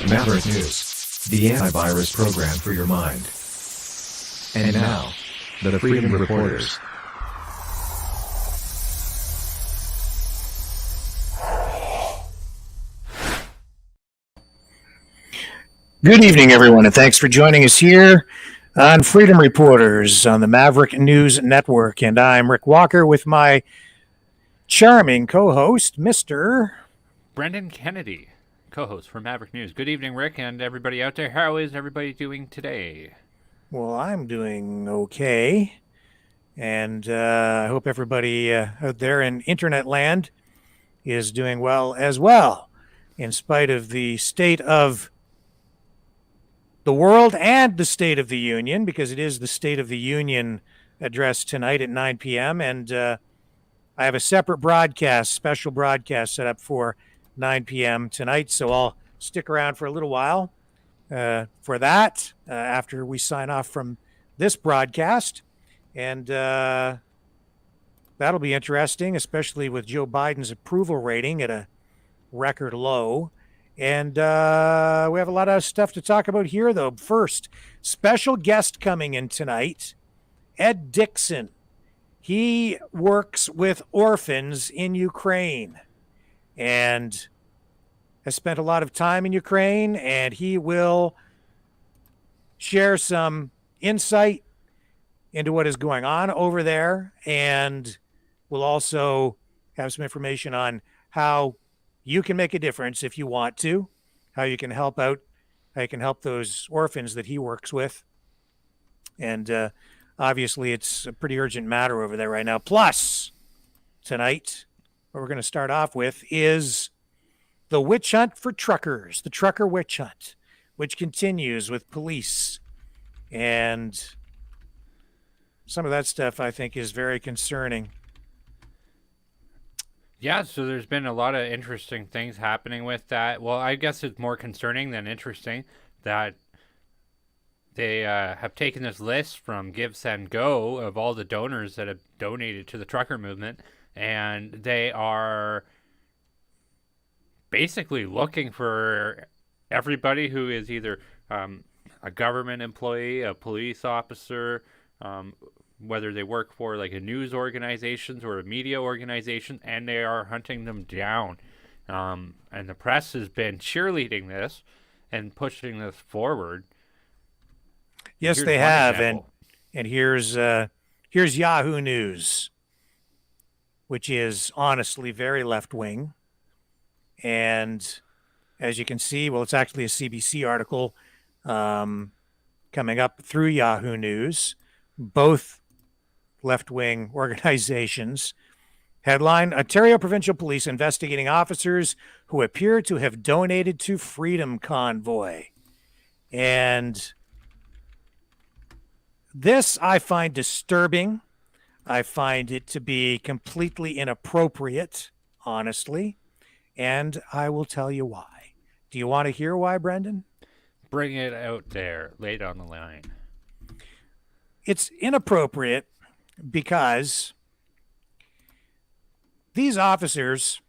Maverick News, the antivirus program for your mind. And now, the Freedom Reporters. Good evening, everyone, and thanks for joining us here on Freedom Reporters on the Maverick News Network. And I'm Rick Walker with my charming co-host, Mr. Brendan Kennedy, co-host for Maverick News. Good evening, Rick, and everybody out there. How is everybody doing today? Well, I'm doing okay, and I hope everybody out there in internet land is doing well as well, in spite of the state of the world and the State of the Union, because it is the State of the Union address tonight at 9 p.m., and I have a separate broadcast, special broadcast set up for 9 p.m. tonight, so I'll stick around for a little while for that after we sign off from this broadcast, and that'll be interesting, especially with Joe Biden's approval rating at a record low. And we have a lot of stuff to talk about here, though. First, special guest coming in tonight, Ed Dickson. He works with Orphans in Ukraine and has spent a lot of time in Ukraine, and he will share some insight into what is going on over there, and we'll also have some information on how you can make a difference if you want to, how you can help out, how you can help those orphans that he works with. And obviously, it's a pretty urgent matter over there right now. Plus, tonight, what we're going to start off with is the witch hunt for truckers, the trucker witch hunt, which continues with police. And some of that stuff, I think, is very concerning. Yeah, so there's been a lot of interesting things happening with that. Well, I guess it's more concerning than interesting that they have taken this list from Give, Send, Go of all the donors that have donated to the trucker movement, and they are basically looking for everybody who is either a government employee, a police officer, whether they work for like a news organization or a media organization, and they are hunting them down. And the press has been cheerleading this and pushing this forward. Yes, they have. And here's Yahoo News, which is honestly very left-wing. And as you can see, well, it's actually a CBC article coming up through Yahoo News, both left-wing organizations. Headline: Ontario Provincial Police investigating officers who appear to have donated to Freedom Convoy. And this I find disturbing. I find it to be completely inappropriate, honestly. And I will tell you why. Do you want to hear why, Brendan? Bring it out there. Lay it on the line. It's inappropriate because these officers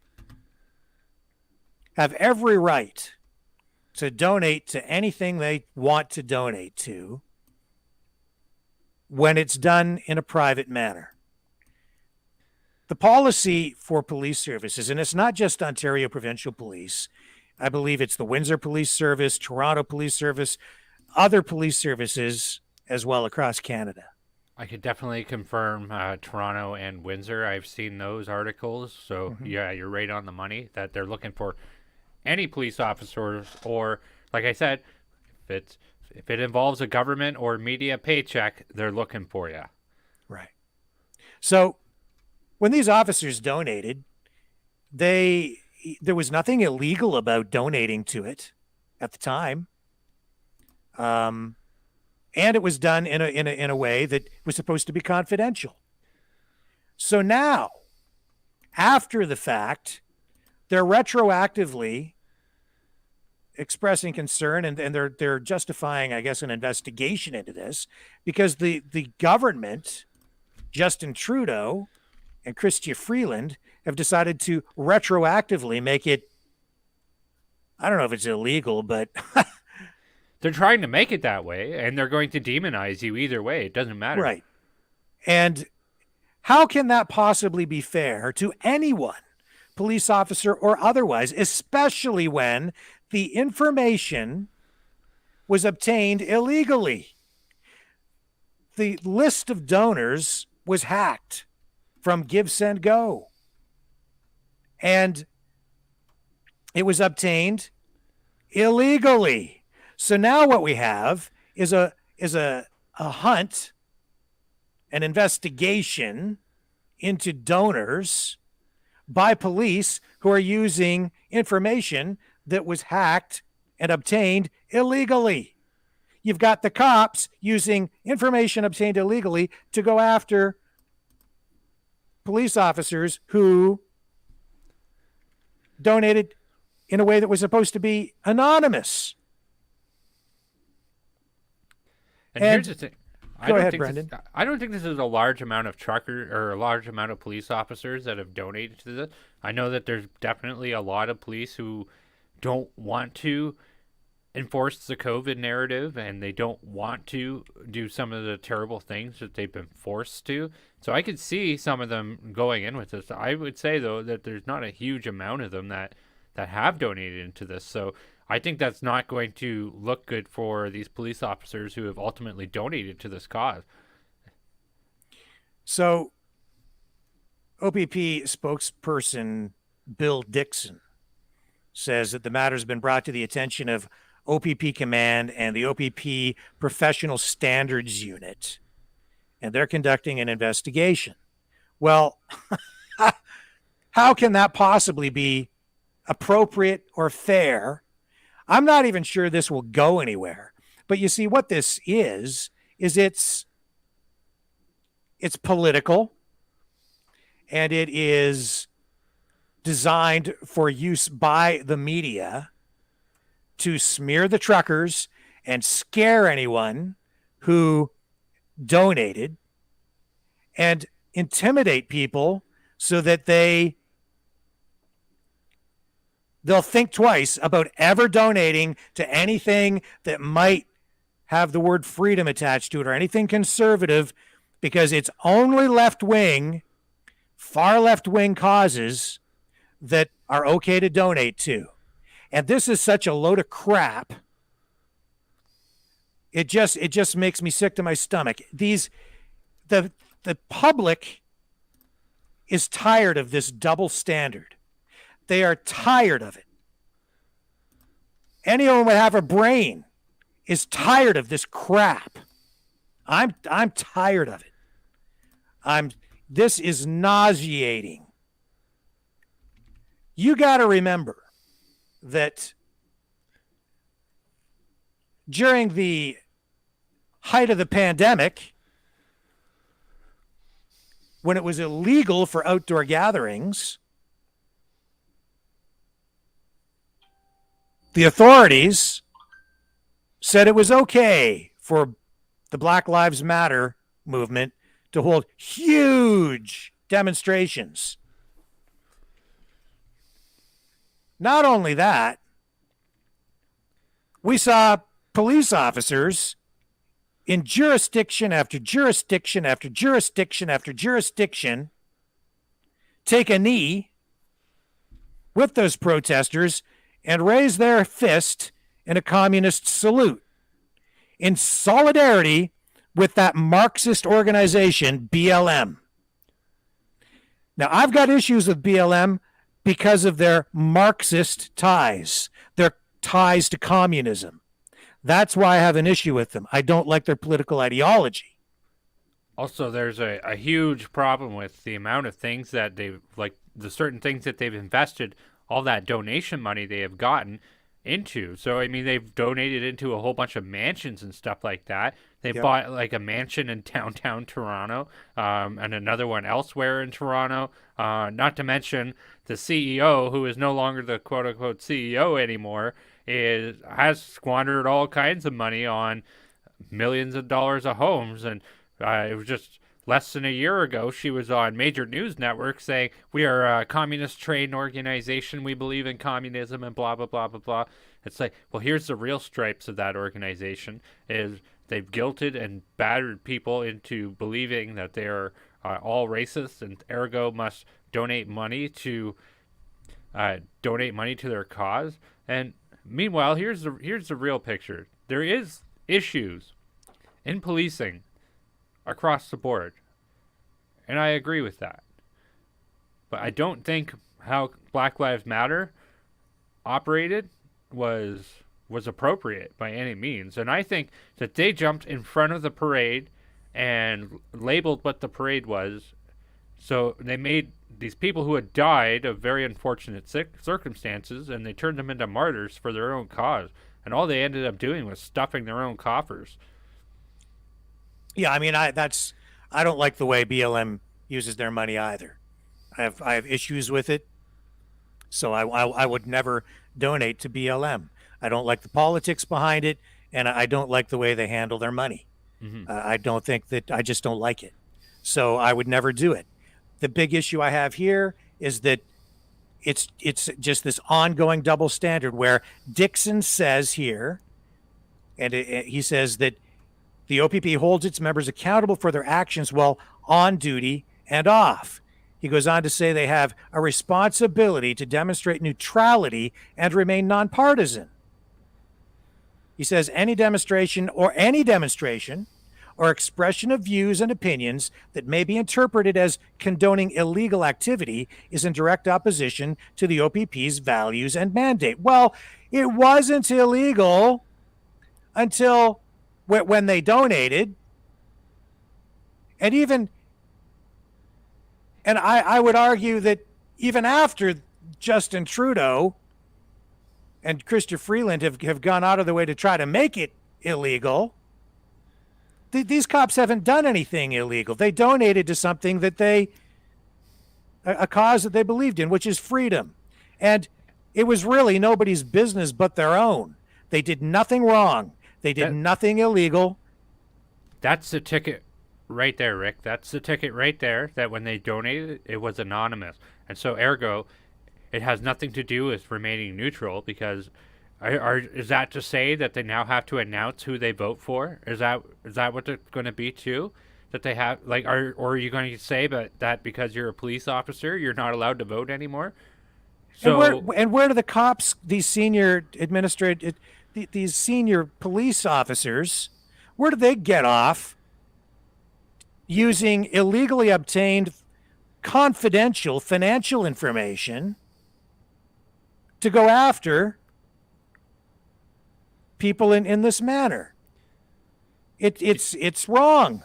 have every right to donate to anything they want to donate to when it's done in a private manner. The policy for police services, and it's not just Ontario Provincial Police, I believe it's the Windsor Police Service, Toronto Police Service, other police services as well across Canada. I could definitely confirm Toronto and Windsor. I've seen those articles. So, yeah, you're right on the money that they're looking for any police officers, or, like I said, if it involves a government or media paycheck, they're looking for you. Right. So when these officers donated, there was nothing illegal about donating to it at the time. And it was done in a way that was supposed to be confidential. So now, after the fact, they're retroactively expressing concern, and they're justifying, I guess, an investigation into this, because the government, Justin Trudeau and Chrystia Freeland, have decided to retroactively make it I don't know if it's illegal, but They're trying to make it that way, and they're going to demonize you either way. It doesn't matter. right. And how can that possibly be fair to anyone, police officer or otherwise, especially when the information was obtained illegally? The list of donors was hacked from Give, Send, Go. And it was obtained illegally. So now what we have is a hunt, an investigation into donors by police who are using information that was hacked and obtained illegally. You've got the cops using information obtained illegally to go after police officers who donated in a way that was supposed to be anonymous. And here's the thing. Go ahead, Brendan. I don't think this is a large amount of trucker or a large amount of police officers that have donated to this. I know that there's definitely a lot of police who don't want to enforce the COVID narrative, and they don't want to do some of the terrible things that they've been forced to. So I could see some of them going in with this. I would say, though, that there's not a huge amount of them that have donated into this. So I think that's not going to look good for these police officers who have ultimately donated to this cause. So OPP spokesperson Bill Dickson says that the matter has been brought to the attention of OPP Command and the OPP Professional Standards Unit, and they're conducting an investigation. Well, how can that possibly be appropriate or fair? I'm not even sure this will go anywhere. But you see, what this is it's political, and it is designed for use by the media to smear the truckers and scare anyone who donated and intimidate people so that they'll think twice about ever donating to anything that might have the word freedom attached to it or anything conservative, because it's only left-wing, far left-wing causes that are okay to donate to. And this is such a load of crap. It just makes me sick to my stomach. The public is tired of this double standard. They are tired of it. Anyone would have a brain is tired of this crap. I'm tired of it. This is nauseating. You got to remember that during the height of the pandemic, when it was illegal for outdoor gatherings, the authorities said it was okay for the Black Lives Matter movement to hold huge demonstrations. Not only that, we saw police officers in jurisdiction after jurisdiction after jurisdiction after jurisdiction take a knee with those protesters and raise their fist in a communist salute in solidarity with that Marxist organization, BLM. Now, I've got issues with BLM because of their Marxist ties, their ties to communism. That's why I have an issue with them. I don't like their political ideology. Also, there's a huge problem with the amount of things that they've, like the certain things that they've invested, all that donation money they have gotten into. So, I mean, they've donated into a whole bunch of mansions and stuff like that. They bought like a mansion in downtown Toronto, and another one elsewhere in Toronto. Not to mention the CEO, who is no longer the quote-unquote CEO anymore, has squandered all kinds of money on millions of dollars of homes. And it was just less than a year ago, she was on major news networks saying, we are a communist trained organization. We believe in communism and blah, blah, blah, blah, blah. It's like, well, here's the real stripes of that organization is they've guilted and battered people into believing that they are all racist and ergo must donate money to their cause. And meanwhile, here's the real picture. There is issues in policing across the board, and I agree with that. But I don't think how Black Lives Matter operated was appropriate by any means. And I think that they jumped in front of the parade and labeled what the parade was. So they made these people who had died of very unfortunate circumstances, and they turned them into martyrs for their own cause. And all they ended up doing was stuffing their own coffers. Yeah, I mean, I don't like the way BLM uses their money either. I have issues with it, so I would never donate to BLM. I don't like the politics behind it, and I don't like the way they handle their money. Mm-hmm. I just don't like it. So I would never do it. The big issue I have here is that it's just this ongoing double standard where Dickson says here, and he says that the OPP holds its members accountable for their actions while on duty and off. He goes on to say they have a responsibility to demonstrate neutrality and remain nonpartisan. He says any demonstration or expression of views and opinions that may be interpreted as condoning illegal activity is in direct opposition to the OPP's values and mandate. Well, it wasn't illegal until when they donated. And I would argue that even after Justin Trudeau and Chrystia Freeland have gone out of their way to try to make it illegal, these cops haven't done anything illegal. They donated to something that a cause that they believed in, which is freedom. And it was really nobody's business but their own. They did nothing wrong. They did nothing illegal. That's the ticket right there, Rick. That's the ticket right there, that when they donated, it was anonymous. And so, ergo, it has nothing to do with remaining neutral, because is that to say that they now have to announce who they vote for? Is that what they're going to be too? That they have, like, or are you going to say that because you're a police officer, you're not allowed to vote anymore? So, and where do the cops, these senior these senior police officers, where do they get off using illegally obtained confidential financial information to go after people in this manner? It's wrong.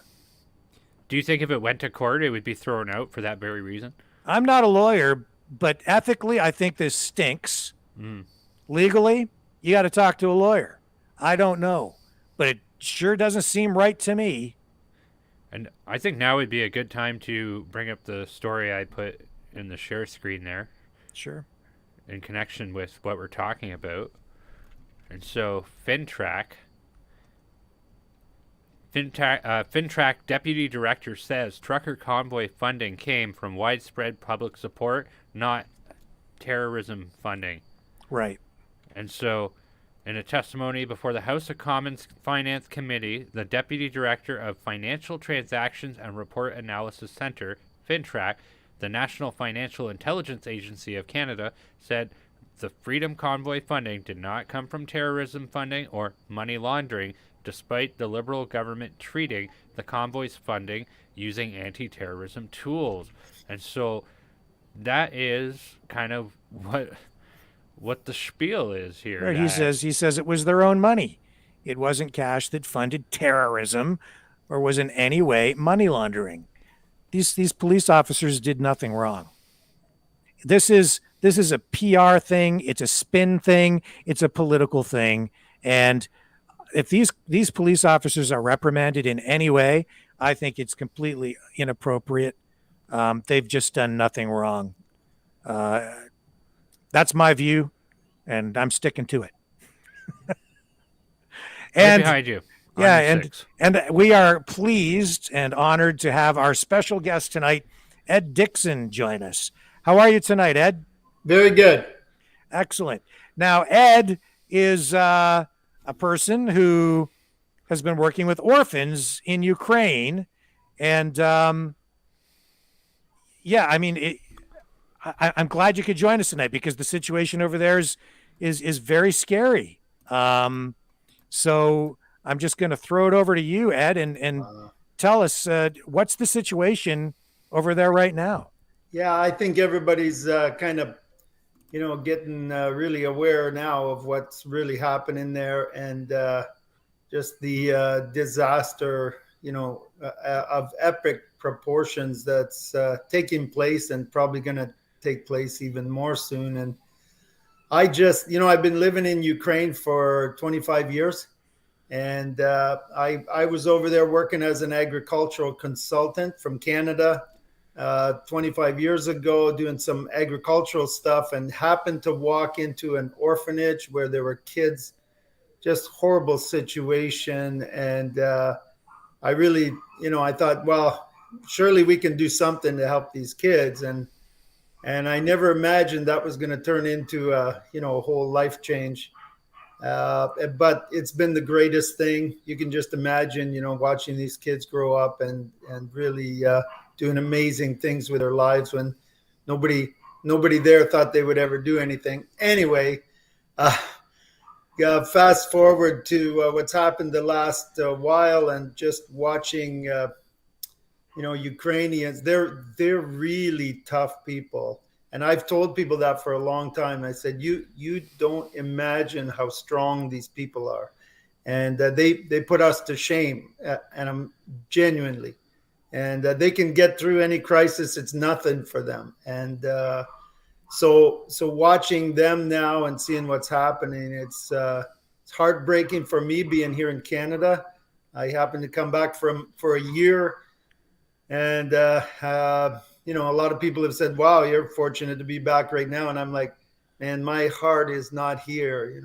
Do you think if it went to court, it would be thrown out for that very reason? I'm not a lawyer, but ethically, I think this stinks. Legally, you got to talk to a lawyer. I don't know, but it sure doesn't seem right to me. And I think now would be a good time to bring up the story I put in the share screen there. Sure. In connection with what we're talking about. And so FinTrack deputy director says trucker convoy funding came from widespread public support, not terrorism funding. Right. And so, in a testimony before the House of Commons Finance Committee, the deputy director of Financial Transactions and Report Analysis Center, FinTrack, the National Financial Intelligence Agency of Canada, said the Freedom Convoy funding did not come from terrorism funding or money laundering, despite the Liberal government treating the convoy's funding using anti-terrorism tools. And so that is kind of what the spiel is here. Right. He says it was their own money. It wasn't cash that funded terrorism or was in any way money laundering. These police officers did nothing wrong. This is a PR thing. It's a spin thing. It's a political thing. And if these police officers are reprimanded in any way, I think it's completely inappropriate. They've just done nothing wrong. That's my view, and I'm sticking to it. And right behind you. Yeah, 96. and we are pleased and honored to have our special guest tonight, Ed Dickson, join us. How are you tonight, Ed? Very good. Excellent. Now, Ed is a person who has been working with orphans in Ukraine, and yeah, I mean, I'm glad you could join us tonight because the situation over there is very scary. So I'm just going to throw it over to you, Ed, and tell us what's the situation over there right now. Yeah, I think everybody's kind of, getting really aware now of what's really happening there, and just the disaster, of epic proportions that's taking place and probably going to take place even more soon. And I just, I've been living in Ukraine for 25 years. And I was over there working as an agricultural consultant from Canada 25 years ago, doing some agricultural stuff, and happened to walk into an orphanage where there were kids, just horrible situation. And I really, I thought, well, surely we can do something to help these kids. And I never imagined that was going to turn into a whole life change. But it's been the greatest thing. You can just imagine, watching these kids grow up and really doing amazing things with their lives when nobody there thought they would ever do anything. Anyway, fast forward to what's happened the last while, and just watching, Ukrainians. They're really tough people. And I've told people that for a long time. I said, you don't imagine how strong these people are. And they put us to shame, and I'm genuinely. And they can get through any crisis. It's nothing for them. And so watching them now and seeing what's happening, it's heartbreaking for me being here in Canada. I happened to come back for a year. And a lot of people have said, wow, you're fortunate to be back right now. And I'm like, man, my heart is not here.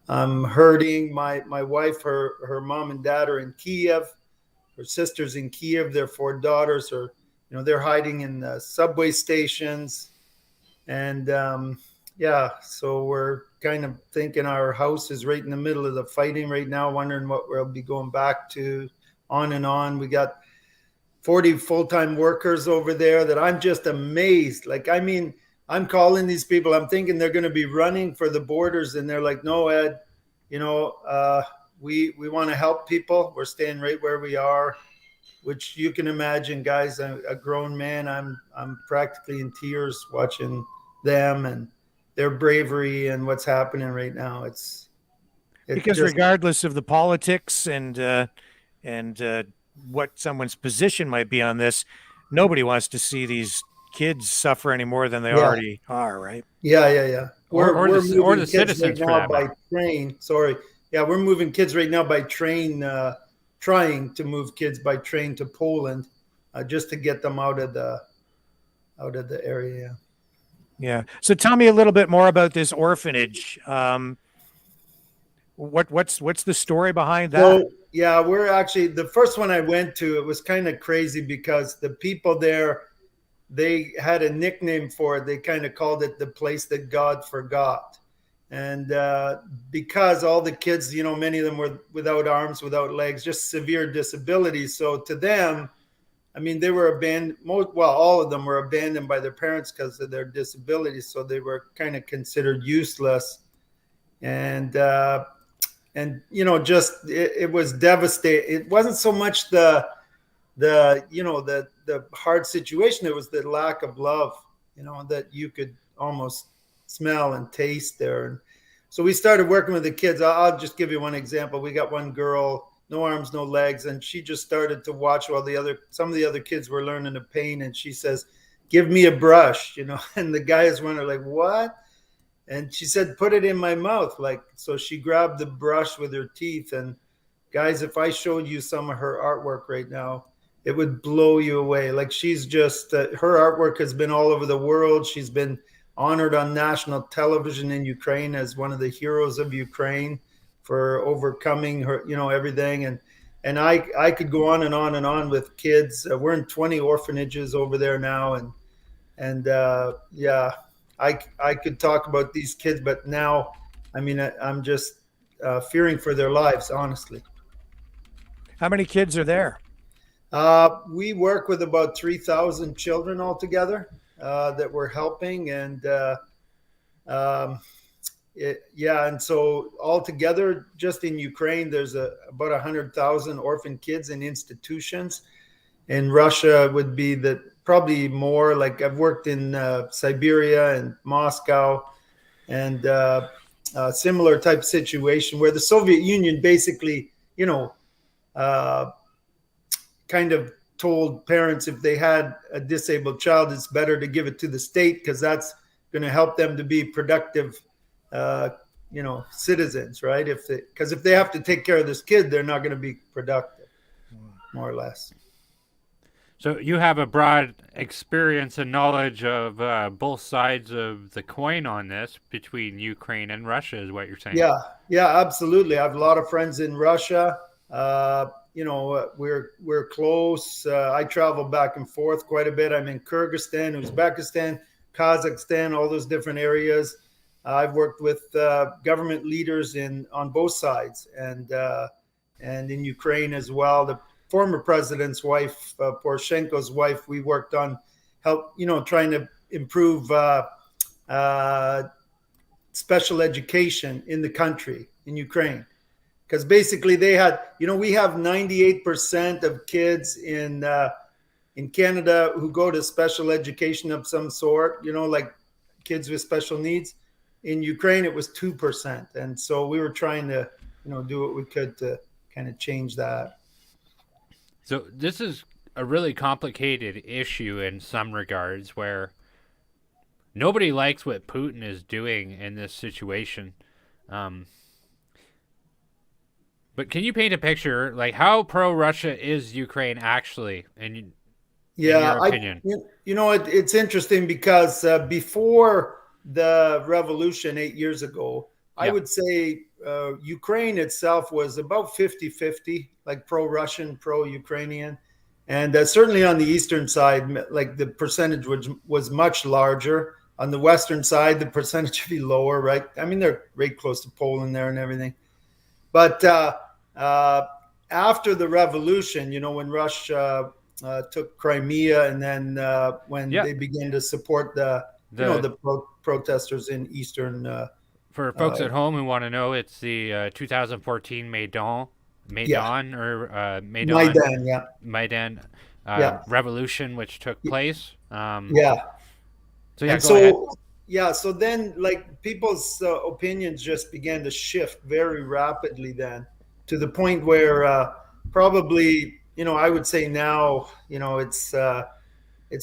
I'm hurting. My wife, her mom and dad are in Kiev. Her sister's in Kiev. Their 4 daughters are, they're hiding in the subway stations. And so we're kind of thinking our house is right in the middle of the fighting right now, wondering what we'll be going back to, on and on. We got 40 full-time workers over there that I'm just amazed. Like, I mean, I'm calling these people, I'm thinking they're going to be running for the borders, and they're like, no, Ed, we want to help people. We're staying right where we are, which you can imagine, guys. A grown man, I'm practically in tears watching them and their bravery and what's happening right now. It's because just, regardless of the politics and what someone's position might be on this, nobody wants to see these kids suffer any more than they already are, right? Yeah. We're moving the kids citizens right now by train. Sorry. Yeah, we're moving kids right now by train, trying to move kids by train to Poland, just to get them out of the area. Yeah. So tell me a little bit more about this orphanage. What's the story behind that? So, yeah, we're actually, the first one I went to, it was kind of crazy because the people there, they had a nickname for it. They kind of called it the place that God forgot. And because all the kids, many of them were without arms, without legs, just severe disabilities. So to them, I mean, they were abandoned. All of them were abandoned by their parents because of their disabilities. So they were kind of considered useless. And just it was devastating. It wasn't so much the hard situation. It was the lack of love, that you could almost smell and taste there. And so we started working with the kids. I'll just give you one example. We got one girl, no arms, no legs, and she just started to watch while some of the other kids were learning to paint, and she says, "Give me a brush," and the guys were like, "What?" And she said, "Put it in my mouth." So she grabbed the brush with her teeth. And guys, if I showed you some of her artwork right now, it would blow you away. Like, she's just, her artwork has been all over the world. She's been honored on national television in Ukraine as one of the heroes of Ukraine for overcoming her, everything. And I could go on and on and on with kids. We're in 20 orphanages over there now, and yeah, I could talk about these kids, but now, I mean, I'm just fearing for their lives, honestly. How many kids are there? We work with about 3,000 children altogether that we're helping, and yeah, and so altogether, just in Ukraine, there's about 100,000 orphan kids in institutions. In Russia would be probably more. Like I've worked in Siberia and Moscow, and similar type situation where the Soviet Union basically, kind of told parents if they had a disabled child, it's better to give it to the state because that's going to help them to be productive citizens, right? Because if they have to take care of this kid, they're not going to be productive, more or less. So you have a broad experience and knowledge of both sides of the coin on this between Ukraine and Russia, is what you're saying? Yeah, absolutely. I have a lot of friends in Russia. We're close. I travel back and forth quite a bit. I'm in Kyrgyzstan, Uzbekistan, Kazakhstan, all those different areas. I've worked with government leaders on both sides, and in Ukraine as well. The former president's wife, Poroshenko's wife, we worked on trying to improve special education in the country, in Ukraine. Because basically we have 98% of kids in Canada who go to special education of some sort, like kids with special needs. In Ukraine, it was 2%. And so we were trying to, do what we could to kind of change that. So this is a really complicated issue in some regards, where nobody likes what Putin is doing in this situation. But can you paint a picture, like how pro-Russia is Ukraine actually, in your opinion? It's interesting because before the revolution 8 years ago, I would say Ukraine itself was about 50-50, like pro-Russian, pro-Ukrainian. And certainly on the eastern side, like the percentage was much larger. On the western side, the percentage would be lower, right? I mean, they're right close to Poland there and everything. But after the revolution, when Russia took Crimea, and then when they began to support the protesters in eastern. For folks at home who want to know, it's the 2014 Maidan revolution, which took place. So then, like, people's opinions just began to shift very rapidly then, to the point where probably, I would say now, it's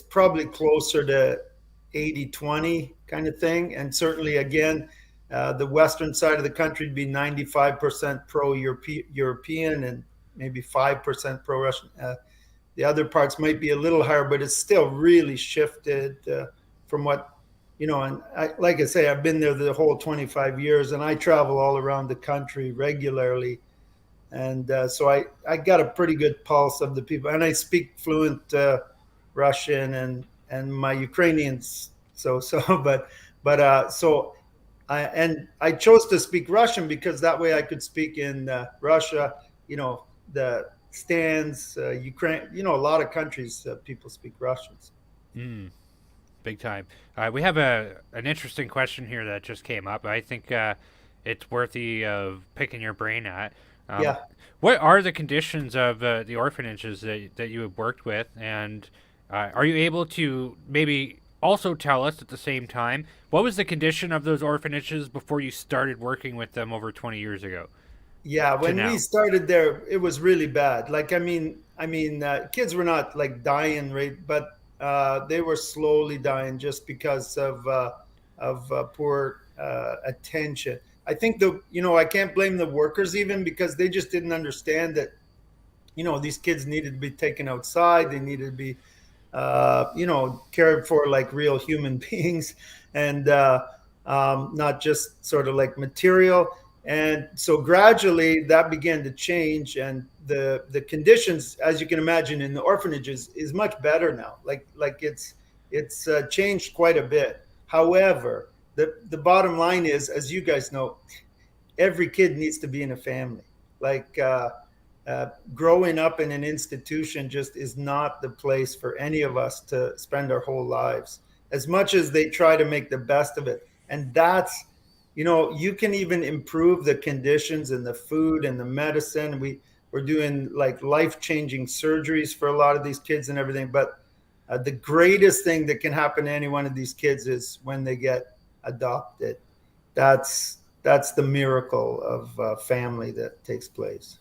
probably closer to 80-20 kind of thing. And certainly, again, the western side of the country would be 95% pro-European and maybe 5% pro-Russian. The other parts might be a little higher, but it's still really shifted from what, and like I say, I've been there the whole 25 years, and I travel all around the country regularly. And so I got a pretty good pulse of the people, and I speak fluent Russian and my Ukrainians. I chose to speak Russian because that way I could speak in Russia, the stands, Ukraine, a lot of countries, people speak Russians. Big time. We have an interesting question here that just came up. I think it's worthy of picking your brain at. What are the conditions of the orphanages that you have worked with? And are you able to maybe also tell us at the same time, what was the condition of those orphanages before you started working with them over 20 years ago? Yeah, when we started there, it was really bad. Like, I mean, kids were not like dying, right? But they were slowly dying just because of poor attention. I think I can't blame the workers even, because they just didn't understand that, these kids needed to be taken outside. They needed to be, cared for like real human beings, and not just sort of like material. And so gradually that began to change, and the conditions, as you can imagine, in the orphanages is much better now. Like it's changed quite a bit. However, the bottom line is, as you guys know, every kid needs to be in a family. Like growing up in an institution just is not the place for any of us to spend our whole lives, as much as they try to make the best of it. And that's, you know, you can even improve the conditions and the food and the medicine. We're doing like life-changing surgeries for a lot of these kids and everything. But the greatest thing that can happen to any one of these kids is when they get adopted. That's the miracle of family that takes place.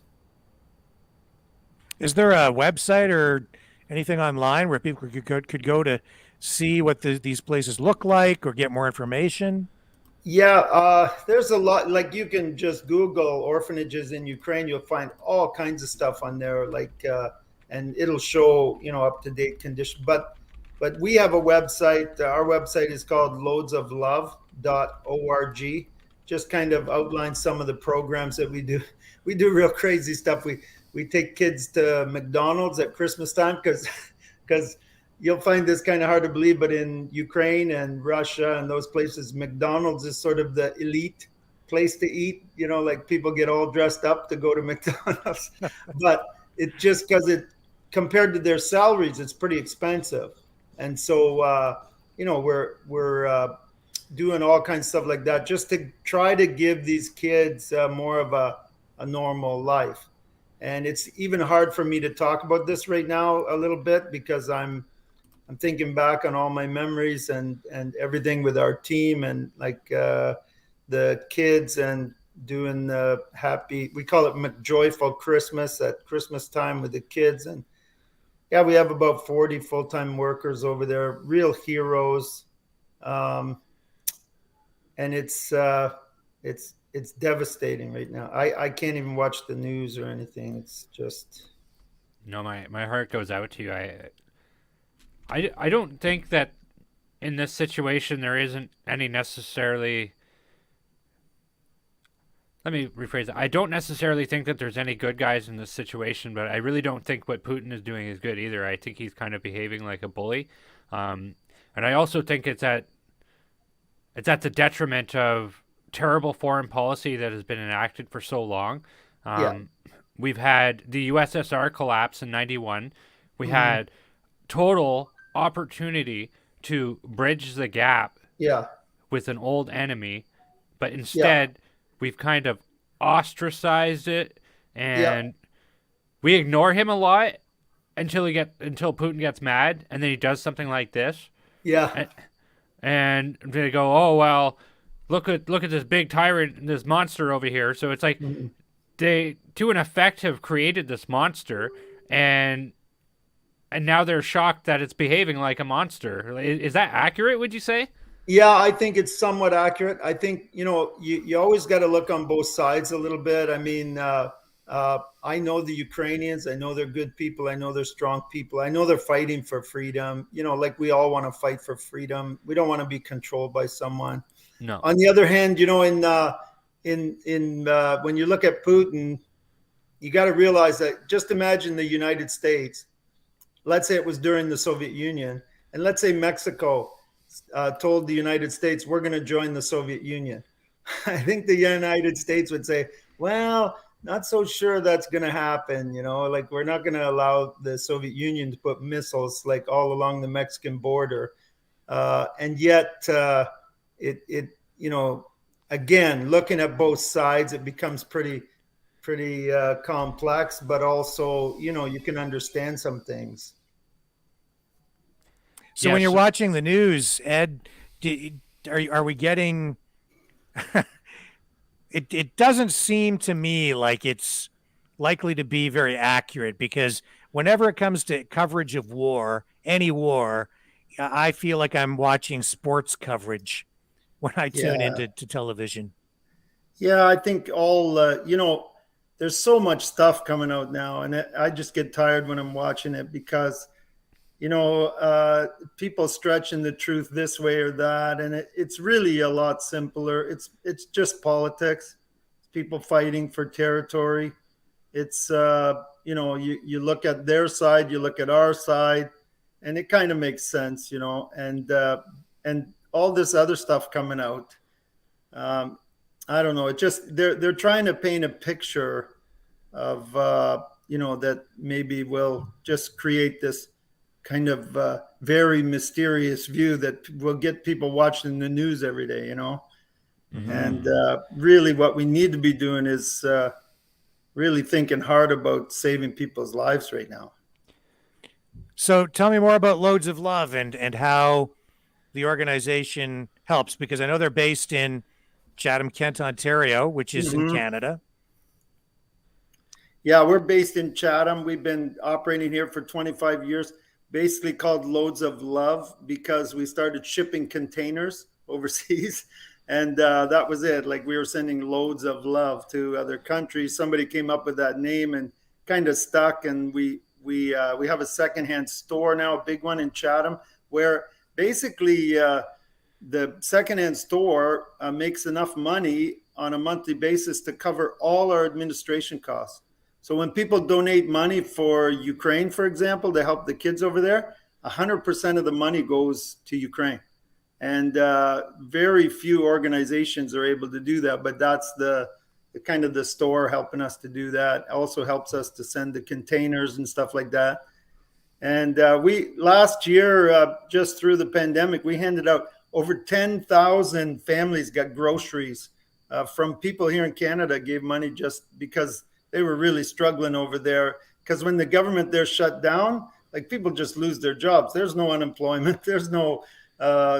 Is there a website or anything online where people could go to see what these places look like or get more information? Yeah, there's a lot. Like you can just Google orphanages in Ukraine. You'll find all kinds of stuff on there. And it'll show, you know, up to date condition. But we have a website. Our website is called loadsoflove.org. Just kind of outlines some of the programs that we do. We do real crazy stuff. We take kids to McDonald's at Christmas time because you'll find this kind of hard to believe, but in Ukraine and Russia and those places, McDonald's is sort of the elite place to eat. You know, like people get all dressed up to go to McDonald's, but it just because it compared to their salaries, it's pretty expensive. And so, you know, we're doing all kinds of stuff like that just to try to give these kids more of a normal life. And it's even hard for me to talk about this right now a little bit because I'm thinking back on all my memories and everything with our team and like the kids and doing the happy, we call it McJoyful Christmas at Christmas time with the kids. And yeah, we have about 40 full-time workers over there, real heroes. And it's devastating right now. I can't even watch the news or anything. It's just. No, my heart goes out to you. I don't think that in this situation there isn't any necessarily. Let me rephrase it. I don't necessarily think that there's any good guys in this situation, but I really don't think what Putin is doing is good either. I think he's kind of behaving like a bully, and I also think it's at the detriment of terrible foreign policy that has been enacted for so long. We've had the USSR collapse in '91. We had total opportunity to bridge the gap with an old enemy, but instead we've kind of ostracized it, and we ignore him a lot until Putin gets mad, and then he does something like this. And they go, oh well, look at this big tyrant, this monster over here. So it's like they, to an effect, have created this monster, and now they're shocked that it's behaving like a monster. Is that accurate, would you say? Yeah, I think it's somewhat accurate. I think, you know, you always got to look on both sides a little bit. I mean, I know the Ukrainians. I know they're good people. I know they're strong people. I know they're fighting for freedom. You know, like we all want to fight for freedom. We don't want to be controlled by someone. No. On the other hand, you know, when you look at Putin, you got to realize that just imagine the United States. Let's say it was during the Soviet Union, and let's say Mexico told the United States, we're going to join the Soviet Union. I think the United States would say, well, not so sure that's going to happen. You know, like we're not going to allow the Soviet Union to put missiles like all along the Mexican border. And yet it, you know, again, looking at both sides, it becomes pretty complex, but also, you know, you can understand some things. So when you're watching the news, Ed, are we getting? It doesn't seem to me like it's likely to be very accurate, because whenever it comes to coverage of war, any war, I feel like I'm watching sports coverage when I tune into television. Yeah, I think you know, there's so much stuff coming out now, and I just get tired when I'm watching it because, you know, people stretching the truth this way or that, and it's really a lot simpler. It's just politics. people fighting for territory. It's you look at their side, you look at our side, and it kind of makes sense, and all this other stuff coming out. I don't know. It just they're trying to paint a picture of that maybe will just create this kind of very mysterious view that will get people watching the news every day, Mm-hmm. And really what we need to be doing is really thinking hard about saving people's lives right now. So tell me more about Loads of Love and how the organization helps, because I know they're based in Chatham, Kent, Ontario, which is in Canada. Yeah, we're based in Chatham. We've been operating here for 25 years, basically called Loads of Love because we started shipping containers overseas. And that was it. Like we were sending loads of love to other countries. Somebody came up with that name and kind of stuck. And we have a secondhand store now, a big one in Chatham, where basically the secondhand store makes enough money on a monthly basis to cover all our administration costs. So when people donate money for Ukraine, for example, to help the kids over there, 100% of the money goes to Ukraine. And very few organizations are able to do that, but that's the kind of the store helping us to do that. Also helps us to send the containers and stuff like that. And we last year, just through the pandemic, we handed out over 10,000 families got groceries from people here in Canada, gave money just because they were really struggling over there. Because when the government there shut down, like people just lose their jobs. There's no unemployment. There's no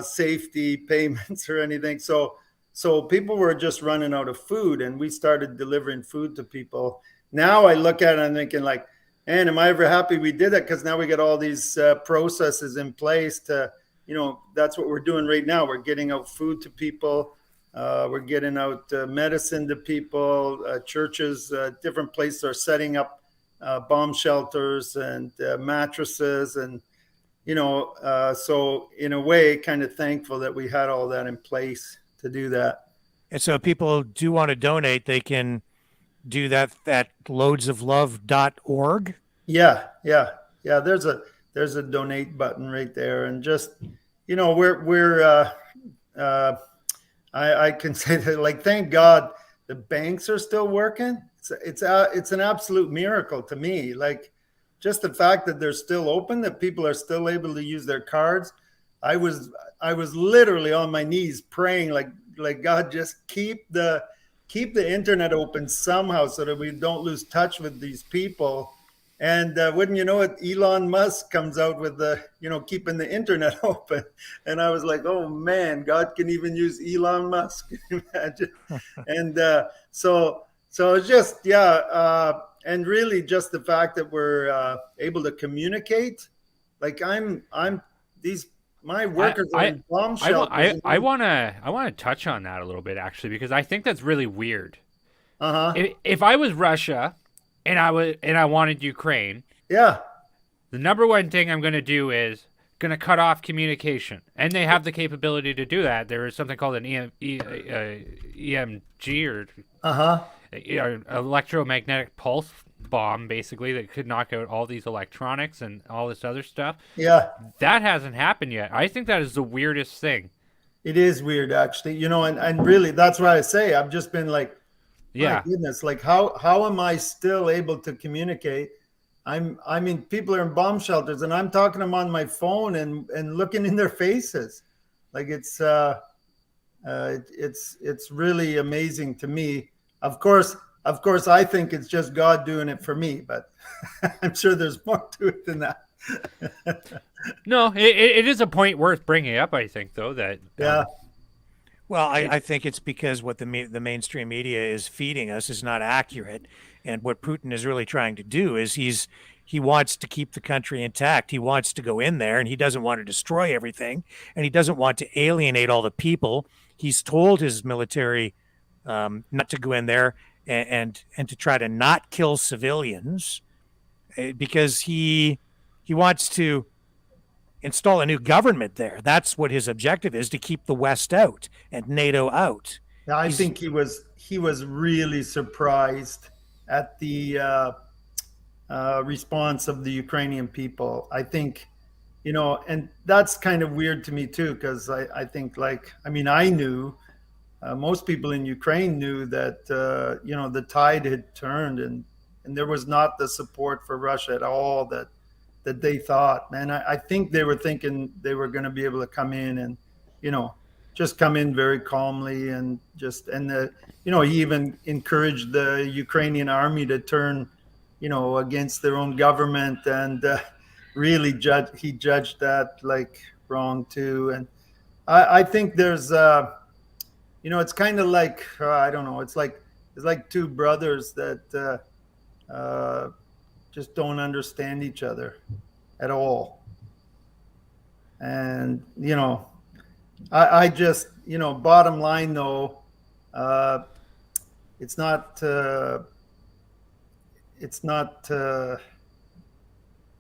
safety payments or anything. So people were just running out of food, and we started delivering food to people. Now I look at it and I'm thinking like, man, am I ever happy we did that? Because now we got all these processes in place to, that's what we're doing right now. We're getting out food to people. We're getting out medicine to people. Churches, different places are setting up bomb shelters and mattresses and so in a way, kind of thankful that we had all that in place to do that. And so if people do want to donate, they can do that at loadsoflove.org. Yeah. There's a donate button right there. And just, I can say that, like, thank God the banks are still working. It's an absolute miracle to me. Like, just the fact that they're still open, that people are still able to use their cards. I was literally on my knees praying, like God, just keep the internet open somehow so that we don't lose touch with these people. And wouldn't you know it, Elon Musk comes out with keeping the internet open. And I was like, oh man, God can even use Elon Musk. Imagine. And so it's just, and really just the fact that we're able to communicate. Like my workers are in bomb shelters. I want to touch on that a little bit, actually, because I think that's really weird. If I was Russia and I wanted Ukraine, the number one thing I'm going to do is going to cut off communication, and they have the capability to do that. There is something called an EMG or electromagnetic pulse bomb, basically, that could knock out all these electronics and all this other stuff. Yeah, that hasn't happened yet. I think that is the weirdest thing. It is weird, actually. And really, that's what I say. I've just been like, my goodness, like how am I still able to communicate? I mean, people are in bomb shelters, and I'm talking to them on my phone and looking in their faces. Like it's really amazing to me. Of course, I think it's just God doing it for me, but I'm sure there's more to it than that. No, it is a point worth bringing up, I think, though, that... Well, I think it's because what the mainstream media is feeding us is not accurate. And what Putin is really trying to do is he wants to keep the country intact. He wants to go in there, and he doesn't want to destroy everything, and he doesn't want to alienate all the people. He's told his military not to go in there and to try to not kill civilians because he wants to install a new government there. That's what his objective is, to keep the West out and NATO out. Yeah, I think he was really surprised at the response of the Ukrainian people. I think, and that's kind of weird to me too, because I think, like, I mean, I knew, most people in Ukraine knew that, the tide had turned, and there was not the support for Russia at all that they thought. Man, I think they were thinking they were going to be able to come in and, just come in very calmly and he even encouraged the Ukrainian army to turn, against their own government, and really judged that like wrong too. And I think there's, it's kind of like, I don't know, it's like two brothers that just don't understand each other at all. And, I just, bottom line though, it's not going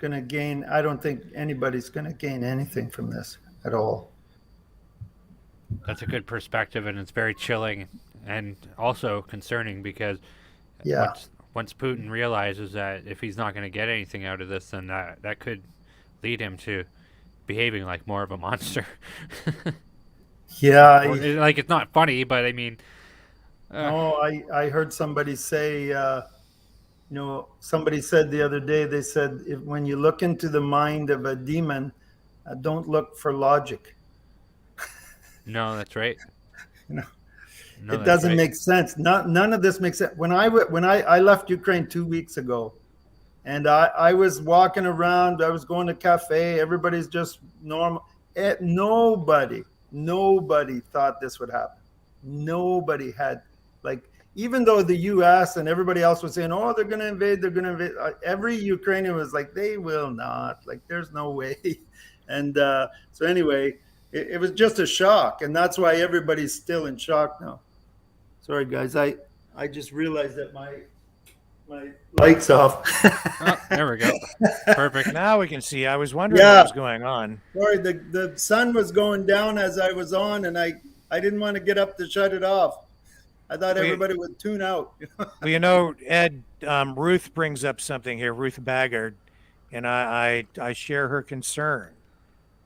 to gain. I don't think anybody's going to gain anything from this at all. That's a good perspective, and it's very chilling and also concerning, because Yeah. once Putin realizes that if he's not going to get anything out of this, then that could lead him to behaving like more of a monster. Yeah. Like, it's not funny, but I mean... No, I heard somebody say, somebody said the other day, they said, when you look into the mind of a demon, don't look for logic. No, that's right. No, that's it doesn't right. make sense. None of this makes sense. When I left Ukraine 2 weeks ago, and I was walking around, I was going to cafe, everybody's just normal. Nobody thought this would happen. Nobody had, like, even though the U.S. and everybody else was saying, oh, they're going to invade. Every Ukrainian was like, they will not. Like, there's no way. And so anyway, it was just a shock. And that's why everybody's still in shock now. Sorry, guys. I just realized that my light's off. Oh, there we go. Perfect. Now we can see. I was wondering what was going on. Sorry, the sun was going down as I was on, and I didn't want to get up to shut it off. I thought everybody would tune out. Well, Ed, Ruth brings up something here, Ruth Baggard, and I share her concern.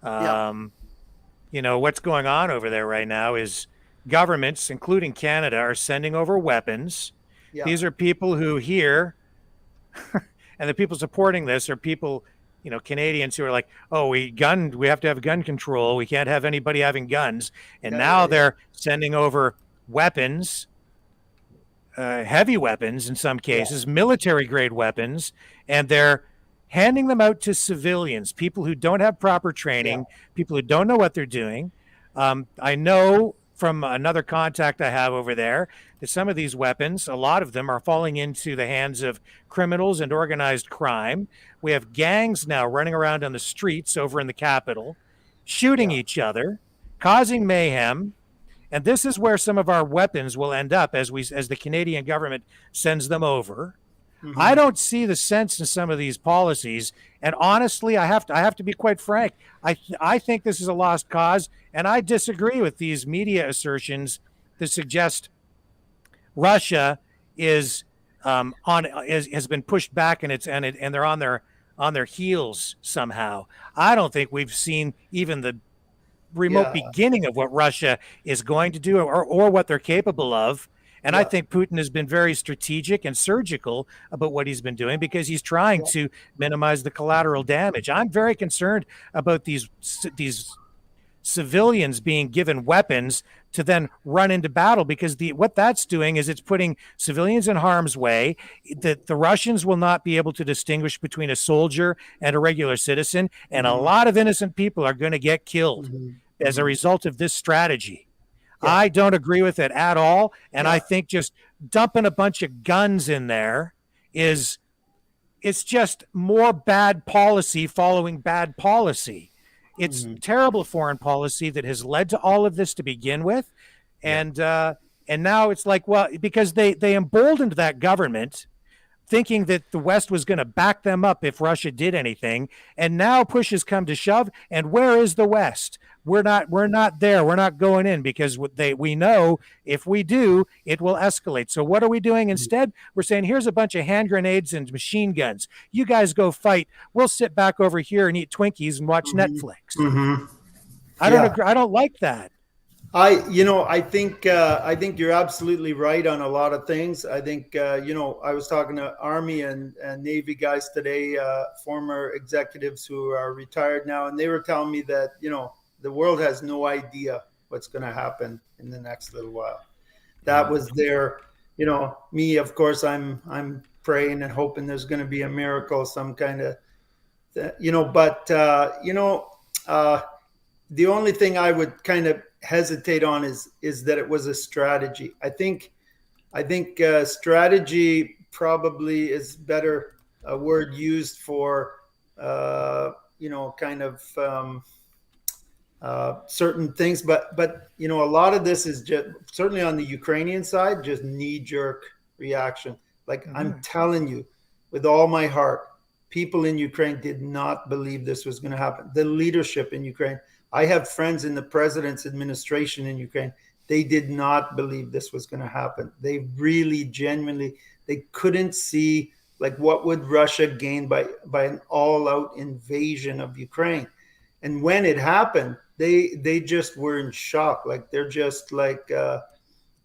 What's going on over there right now is governments, including Canada, are sending over weapons. Yeah. These are people who here, and the people supporting this are people, Canadians who are like, oh, we have to have gun control. We can't have anybody having guns. And now they're sending over weapons, heavy weapons in some cases, military grade weapons, and they're handing them out to civilians, people who don't have proper training, people who don't know what they're doing. I know from another contact I have over there that some of these weapons, a lot of them are falling into the hands of criminals and organized crime. We have gangs now running around on the streets over in the capital, shooting each other, causing mayhem. And this is where some of our weapons will end up as the Canadian government sends them over. Mm-hmm. I don't see the sense in some of these policies, and honestly, I have to be quite frank. I think this is a lost cause, and I disagree with these media assertions that suggest Russia has been pushed back and they're on their heels somehow. I don't think we've seen even the remote beginning of what Russia is going to do or what they're capable of. And I think Putin has been very strategic and surgical about what he's been doing because he's trying to minimize the collateral damage. I'm very concerned about these civilians being given weapons to then run into battle, because what that's doing is it's putting civilians in harm's way. That the Russians will not be able to distinguish between a soldier and a regular citizen, and a lot of innocent people are going to get killed as a result of this strategy. I don't agree with it at all. And I think just dumping a bunch of guns in there it's just more bad policy following bad policy. It's terrible foreign policy that has led to all of this to begin with. And now it's like, well, because they emboldened that government thinking that the West was going to back them up if Russia did anything. And now push has come to shove. And where is the West? We're not there. We're not going in because we know if we do, it will escalate. So what are we doing instead? We're saying, here's a bunch of hand grenades and machine guns. You guys go fight. We'll sit back over here and eat Twinkies and watch Netflix. I don't agree. I don't like that. I think you're absolutely right on a lot of things. I think, I was talking to Army and Navy guys today, former executives who are retired now, and they were telling me that, the world has no idea what's going to happen in the next little while. That was their, me, of course, I'm praying and hoping there's going to be a miracle, some kind of, but the only thing I would kind of hesitate on is that it was a strategy. I think strategy probably is better a word used for certain things, but a lot of this is just certainly on the Ukrainian side, just knee-jerk reaction. Like I'm telling you, with all my heart, people in Ukraine did not believe this was going to happen. The leadership in Ukraine. I have friends in the president's administration in Ukraine. They did not believe this was going to happen. They really genuinely, they couldn't see like what would Russia gain by an all-out invasion of Ukraine. And when it happened, they just were in shock. Like they're just like,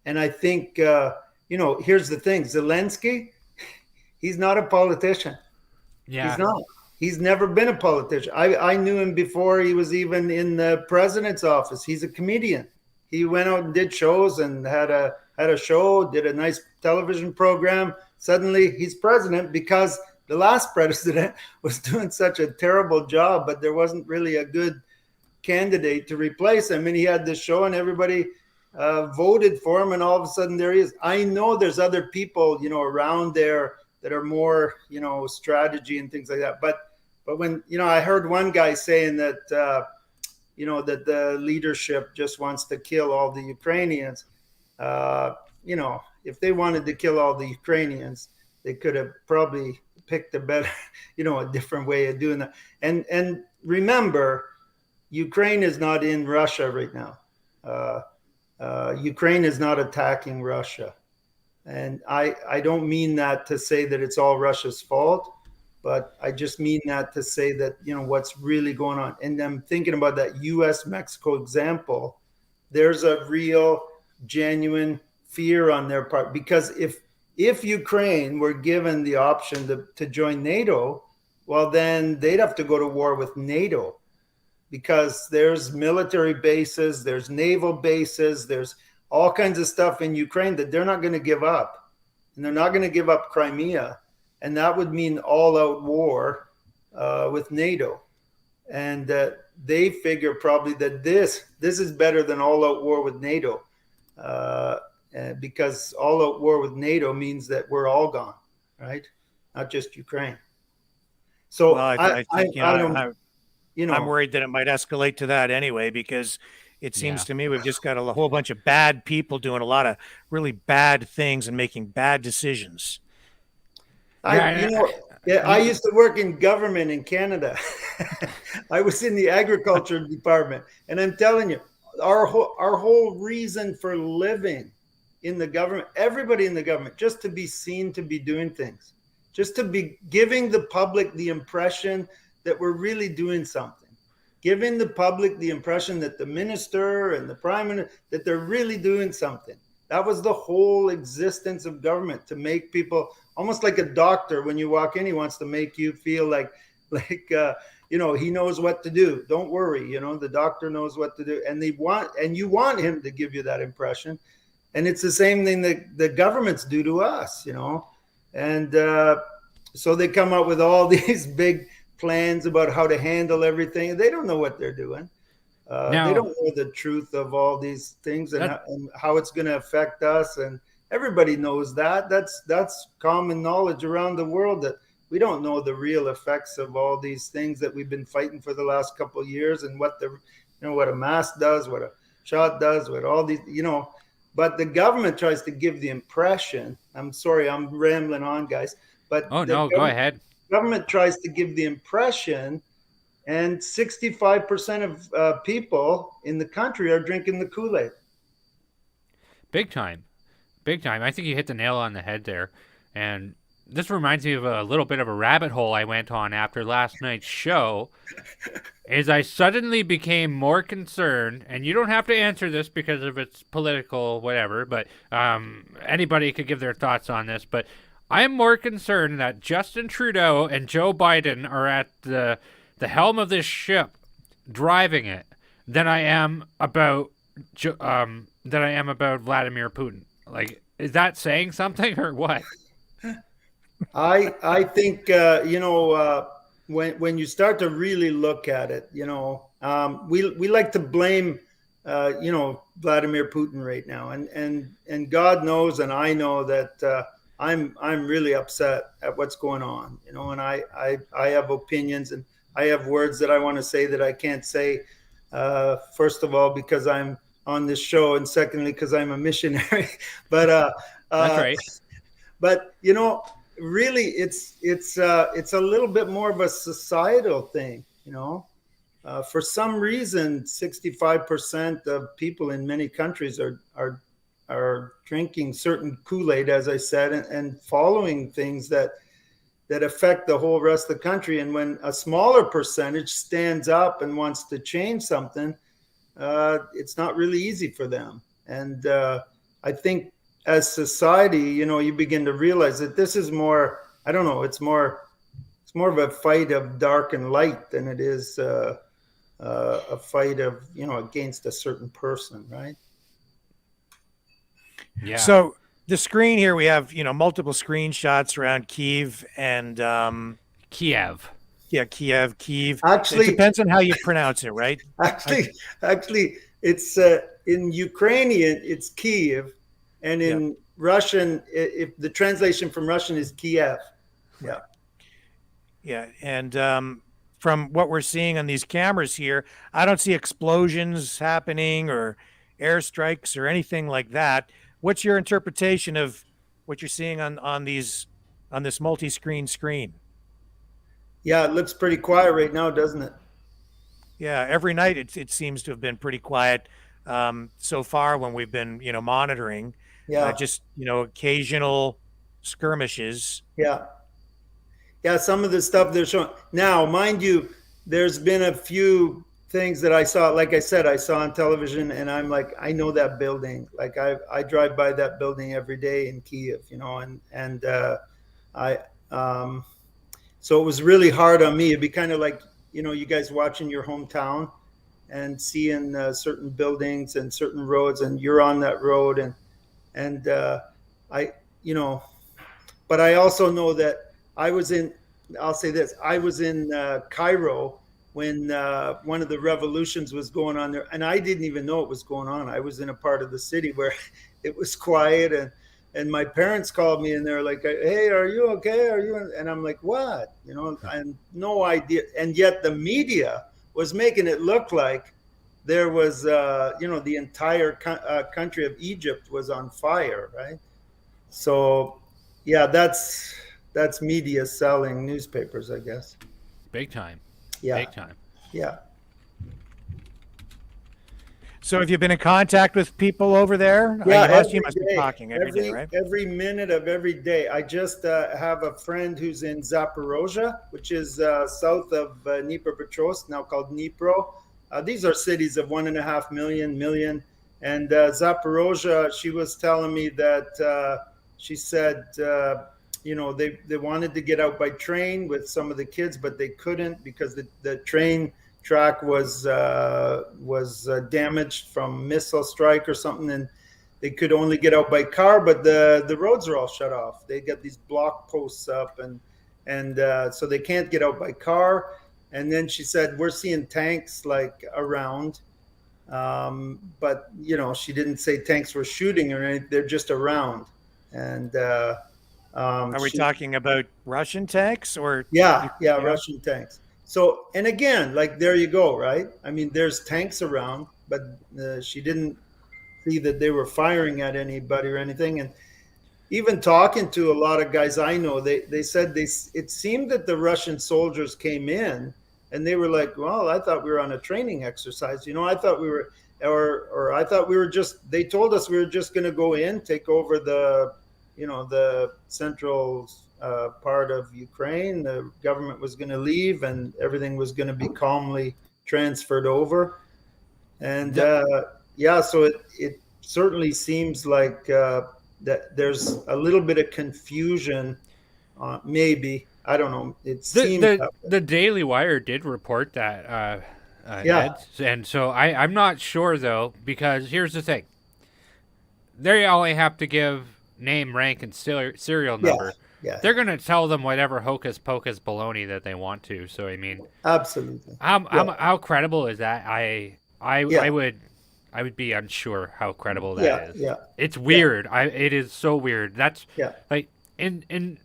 and I think, here's the thing, Zelensky, he's not a politician. Yeah. He's not. He's never been a politician. I knew him before he was even in the president's office. He's a comedian. He went out and did shows and had a show, did a nice television program. Suddenly he's president because the last president was doing such a terrible job, but there wasn't really a good candidate to replace him. And he had this show and everybody voted for him. And all of a sudden there he is. I know there's other people, around there that are more, strategy and things like that. But when, I heard one guy saying that, that the leadership just wants to kill all the Ukrainians. If they wanted to kill all the Ukrainians, they could have probably picked a better, a different way of doing that. And remember, Ukraine is not in Russia right now. Ukraine is not attacking Russia. And I don't mean that to say that it's all Russia's fault, but I just mean that to say that, what's really going on. And I'm thinking about that U.S.-Mexico example. There's a real, genuine fear on their part. Because if Ukraine were given the option to join NATO, well, then they'd have to go to war with NATO. Because there's military bases, there's naval bases, there's all kinds of stuff in Ukraine that they're not going to give up. And they're not going to give up Crimea. And that would mean all-out war with NATO. And they figure probably that this is better than all-out war with NATO. Because all-out war with NATO means that we're all gone, right? Not just Ukraine. So well, I think, I'm worried that it might escalate to that anyway, because it seems to me we've just got a whole bunch of bad people doing a lot of really bad things and making bad decisions. I used to work in government in Canada. I was in the agriculture department, and I'm telling you, our whole reason for living in the government, everybody in the government, just to be seen to be doing things, just to be giving the public the impression that we're really doing something. Giving the public the impression that the minister and the prime minister, that they're really doing something. That was the whole existence of government, to make people, almost like a doctor, when you walk in, he wants to make you feel like he knows what to do. Don't worry, the doctor knows what to do. And you want him to give you that impression. And it's the same thing that the governments do to us, And so they come up with all these big plans about how to handle everything. They don't know what they're doing. They don't know the truth of all these things and how it's going to affect us. And everybody knows that. That's common knowledge around the world, that we don't know the real effects of all these things that we've been fighting for the last couple of years, and what what a mask does, what a shot does, what all these, But the government tries to give the impression. I'm sorry, I'm rambling on, guys. but Oh the no, go ahead. government tries to give the impression, and 65% of people in the country are drinking the Kool-Aid. Big time. Big time. I think you hit the nail on the head there. And this reminds me of a little bit of a rabbit hole I went on after last night's show. Is I suddenly became more concerned, and you don't have to answer this because of its political whatever, but anybody could give their thoughts on this. But I am more concerned that Justin Trudeau and Joe Biden are at the helm of this ship, driving it, than I am about Vladimir Putin. Like, is that saying something or what? I think when you start to really look at it, we like to blame Vladimir Putin right now, and God knows, and I know that I'm really upset at what's going on, and I have opinions, and I have words that I want to say that I can't say. First of all, because I'm on this show, and secondly, because I'm a missionary. But That's right. But really, it's a little bit more of a societal thing. For some reason, 65% of people in many countries are drinking certain Kool-Aid, as I said, and following things that affect the whole rest of the country. And when a smaller percentage stands up and wants to change something, it's not really easy for them. And I think as society, you begin to realize that this is more, I don't know, it's more of a fight of dark and light than it is a fight of, against a certain person, right? Yeah. So the screen here, we have, multiple screenshots around Kyiv and Kiev. Yeah, Kyiv. Actually, it depends on how you pronounce it, right? Actually, it's in Ukrainian, it's Kyiv, and in Russian, if the translation from Russian is Kiev. Yeah. Yeah, and from what we're seeing on these cameras here, I don't see explosions happening or airstrikes or anything like that. What's your interpretation of what you're seeing on this multi-screen screen? Yeah, it looks pretty quiet right now, doesn't it? Yeah, every night it seems to have been pretty quiet so far when we've been monitoring. Yeah, just occasional skirmishes. Yeah, some of the stuff they're showing now, mind you, there's been a few things that I saw, like I said, I saw on television, and I'm like, I know that building. Like I drive by that building every day in Kyiv, so it was really hard on me. It'd be kind of like, you guys watching your hometown and seeing certain buildings and certain roads, and you're on that road, and but I also know that I'll say this, I was in Cairo when one of the revolutions was going on there, and I didn't even know it was going on. I was in a part of the city where it was quiet, and my parents called me, and they're like, "Hey, are you okay? Are you?" And I'm like, "What?" I had no idea. And yet the media was making it look like there was, the entire country of Egypt was on fire, right? So, yeah, that's media selling newspapers, I guess. Big time. Yeah. Big time. Yeah. So have you been in contact with people over there? Yeah, you must be talking every day, right? Every minute of every day. I just have a friend who's in Zaporozhye, which is south of Dnipropetrovsk, now called Dnipro. These are cities of 1.5 million. And Zaporozhye, she was telling me that she said, they wanted to get out by train with some of the kids, but they couldn't because the train track was damaged from missile strike or something, and they could only get out by car. But the roads are all shut off. They got these block posts up, and so they can't get out by car. And then she said, we're seeing tanks like around, but she didn't say tanks were shooting or anything. They're just around. And are we talking about Russian tanks or? Yeah, Russian tanks. So, and again, like, there you go, right? I mean, there's tanks around, but she didn't see that they were firing at anybody or anything. even talking to a lot of guys I know, they said it seemed that the Russian soldiers came in and they were like, well, I thought we were on a training exercise. I thought we were, or I thought we were just, they told us we were just going to go in, take over the central part of Ukraine. The government was going to leave and everything was going to be calmly transferred over. And so it certainly seems like that there's a little bit of confusion, maybe. I don't know. It seems the Daily Wire did report that, Ed, and so I'm not sure though, because here's the thing: they only have to give name, rank, and serial number. Yeah. They're going to tell them whatever hocus pocus baloney that they want to. So I mean, absolutely. How credible is that? I would be unsure how credible that is. Yeah. It's weird. It is so weird. That's like in.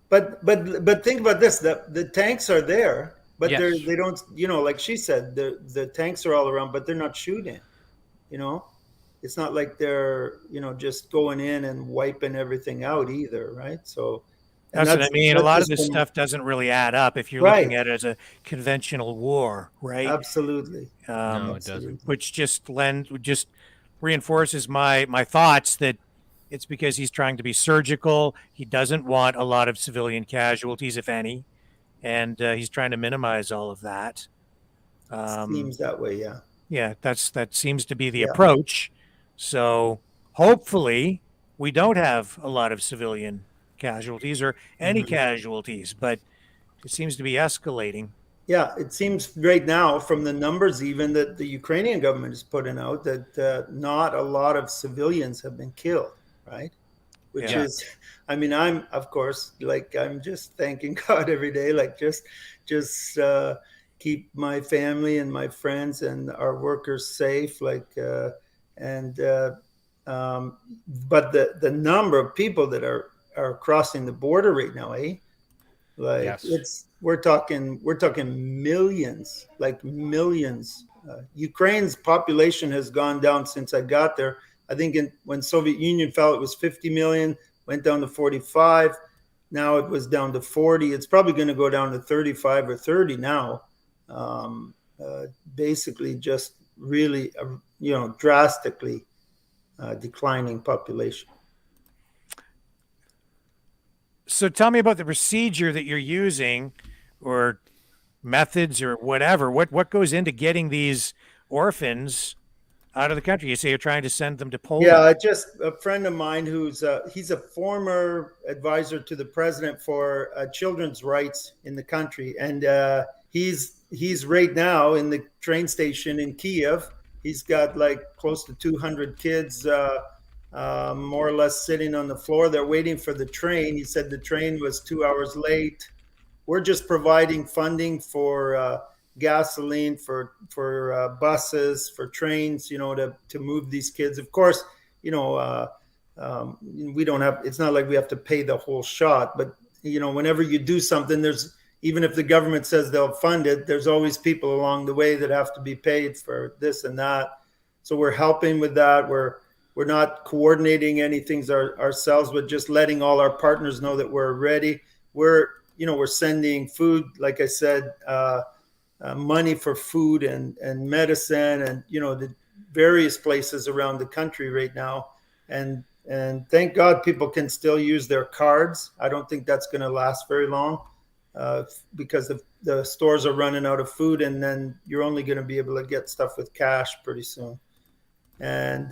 But think about this: the tanks are there, but Yes. they don't. Like she said, the tanks are all around, but they're not shooting. It's not like they're just going in and wiping everything out either, right? So that's what I mean. A lot of this stuff doesn't really add up if you're looking at it as a conventional war, right? Absolutely. No, it doesn't. Which just reinforces my thoughts that it's because he's trying to be surgical. He doesn't want a lot of civilian casualties, if any, and he's trying to minimize all of that. Seems that way, yeah. Yeah, that seems to be the approach. So hopefully we don't have a lot of civilian casualties or any casualties, but it seems to be escalating. Yeah, it seems right now from the numbers even that the Ukrainian government is putting out that not a lot of civilians have been killed, right? Which is, I mean, I'm of course, like, I'm just thanking God every day, like just keep my family and my friends and our workers safe, like, but the number of people that are crossing the border right now, like we're talking millions, like millions. Ukraine's population has gone down since I got there. I think when Soviet Union fell, it was 50 million, went down to 45. Now it was down to 40. It's probably going to go down to 35 or 30 now. Basically just really, drastically declining population. So tell me about the procedure that you're using, or methods, or whatever. What goes into getting these orphans out of the country? You say you're trying to send them to Poland. Yeah, just a friend of mine he's a former advisor to the president for children's rights in the country, and he's right now in the train station in Kiev. He's got like close to 200 kids, more or less sitting on the floor. They're waiting for the train. He said the train was 2 hours late. We're just providing funding for gasoline, for buses, for trains, to move these kids. Of course, we don't have, it's not like we have to pay the whole shot, but whenever you do something, even if the government says they'll fund it, there's always people along the way that have to be paid for this and that. So we're helping with that. We're not coordinating anything ourselves, but just letting all our partners know that we're ready. We're sending food, like I said, money for food and medicine, and the various places around the country right now. And thank God people can still use their cards. I don't think that's going to last very long. Because the stores are running out of food, and then you're only going to be able to get stuff with cash pretty soon. And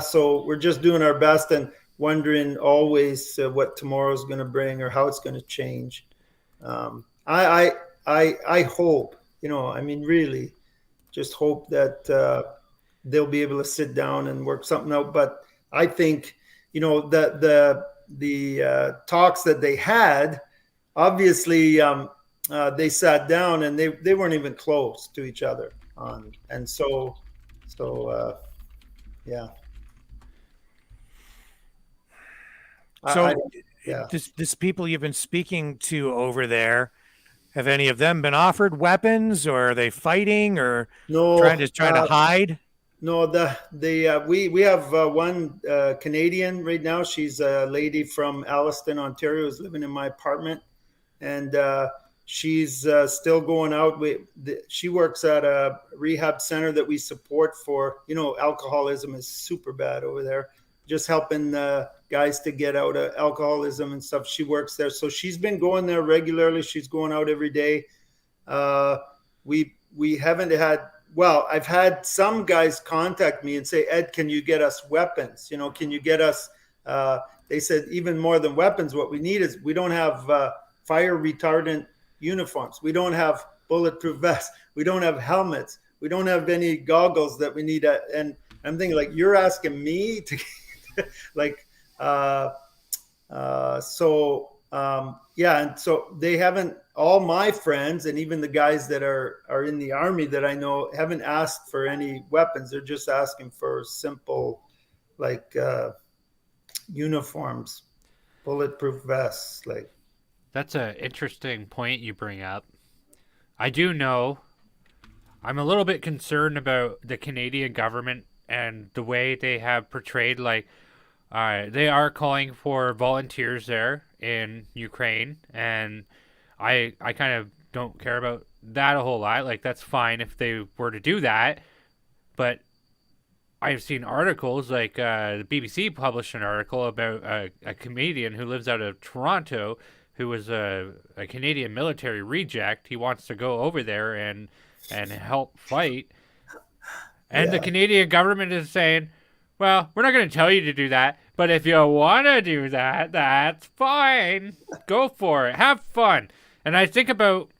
so we're just doing our best and wondering always what tomorrow's going to bring or how it's going to change. I hope, really just hope that they'll be able to sit down and work something out. But I think, the talks that they had, obviously, they sat down and they weren't even close to each other. Yeah. So, this people you've been speaking to over there, have any of them been offered weapons, or are they fighting, or trying to hide? No, we have one Canadian right now. She's a lady from Alliston, Ontario, who's living in my apartment, and she's still going out. She works at a rehab center that we support for. Alcoholism is super bad over there. Just helping guys to get out of alcoholism and stuff. She works there, so she's been going there regularly. She's going out every day. We haven't had. Well, I've had some guys contact me and say, Ed, can you get us weapons? Can you get us? They said even more than weapons, what we need is we don't have fire retardant uniforms. We don't have bulletproof vests. We don't have helmets. We don't have any goggles that we need. And I'm thinking, like, you're asking me to, like, yeah. And so they haven't, all my friends and even the guys that are in the army that I know haven't asked for any weapons. They're just asking for simple, like, uniforms, bulletproof vests. Like, That's an interesting point you bring up. I do know I'm a little bit concerned about the Canadian government and the way they have portrayed, like, they are calling for volunteers there in Ukraine, and I kind of don't care about that a whole lot. Like, that's fine if they were to do that, but I've seen articles, like the BBC published an article about a comedian who lives out of Toronto who was a Canadian military reject. He wants to go over there and help fight. And the Canadian government is saying, well, we're not going to tell you to do that, but if you want to do that, that's fine. Go for it. Have fun. And I think about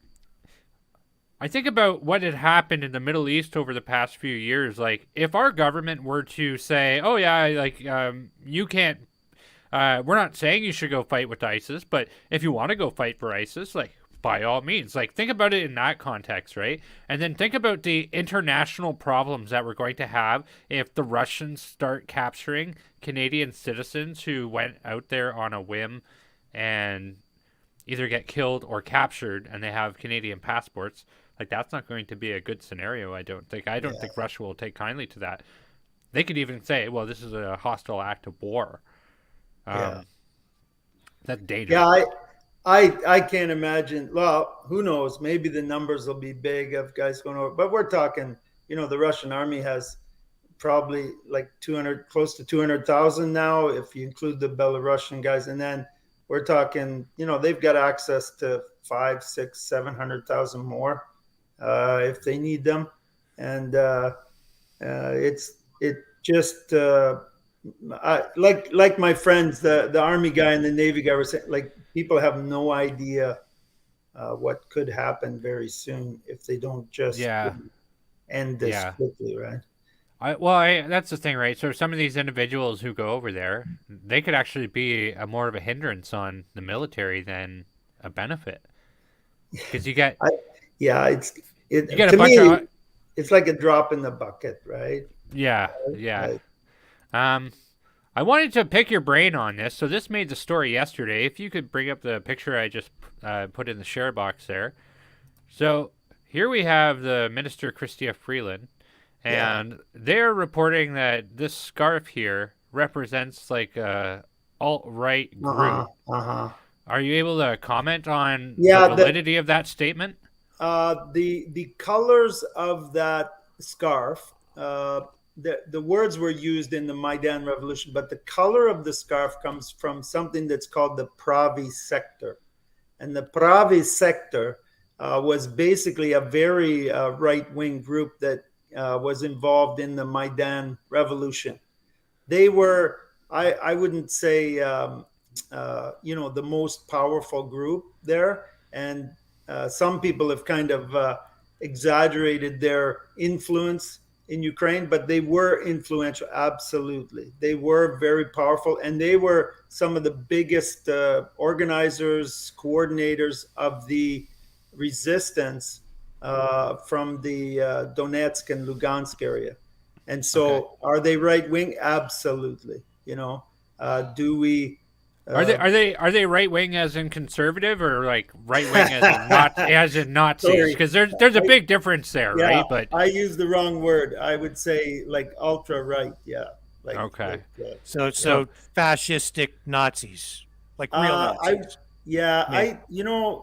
what had happened in the Middle East over the past few years. Like, if our government were to say, oh, yeah, like, you can't, we're not saying you should go fight with ISIS, but if you want to go fight for ISIS, like, by all means. Like, think about it in that context, right? And then think about the international problems that we're going to have if the Russians start capturing Canadian citizens who went out there on a whim and either get killed or captured and they have Canadian passports. Like, that's not going to be a good scenario, I don't think. I don't think Russia will take kindly to that. They could even say, well, this is a hostile act of war. That's dangerous. Yeah, I can't imagine. Well, who knows? Maybe the numbers will be big of guys going over. But we're talking, the Russian army has probably like 200, close to 200,000 now, if you include the Belarusian guys. And then we're talking, they've got access to 5, 6, 700,000 more if they need them. And it just like my friends, the army guy and the Navy guy were saying, like, people have no idea what could happen very soon if they don't just end this quickly, right? That's the thing, right? So some of these individuals who go over there, they could actually be more of a hindrance on the military than a benefit, because you get it's like a drop in the bucket, right? I wanted to pick your brain on this. So this made the story yesterday. If you could bring up the picture I just put in the share box there. So here we have the Minister Chrystia Freeland, and they're reporting that this scarf here represents like a alt-right group. Are you able to comment on the validity of that statement? The colors of that scarf, the words were used in the Maidan Revolution, but the color of the scarf comes from something that's called the Pravi sector. And the Pravi sector was basically a very right-wing group that was involved in the Maidan Revolution. They were, I wouldn't say, the most powerful group there. And some people have kind of exaggerated their influence in Ukraine, but they were influential. Absolutely. They were very powerful, and they were some of the biggest organizers, coordinators of the resistance from the Donetsk and Lugansk area. And so are they right wing? Absolutely. Do we Are they right wing as in conservative, or like right wing as in not as in Nazis? Because there's a big difference there, Yeah, right? But I used the wrong word. I would say like ultra right. Yeah. okay. So Yeah. fascistic Nazis, like real I Nazis. yeah, Yeah.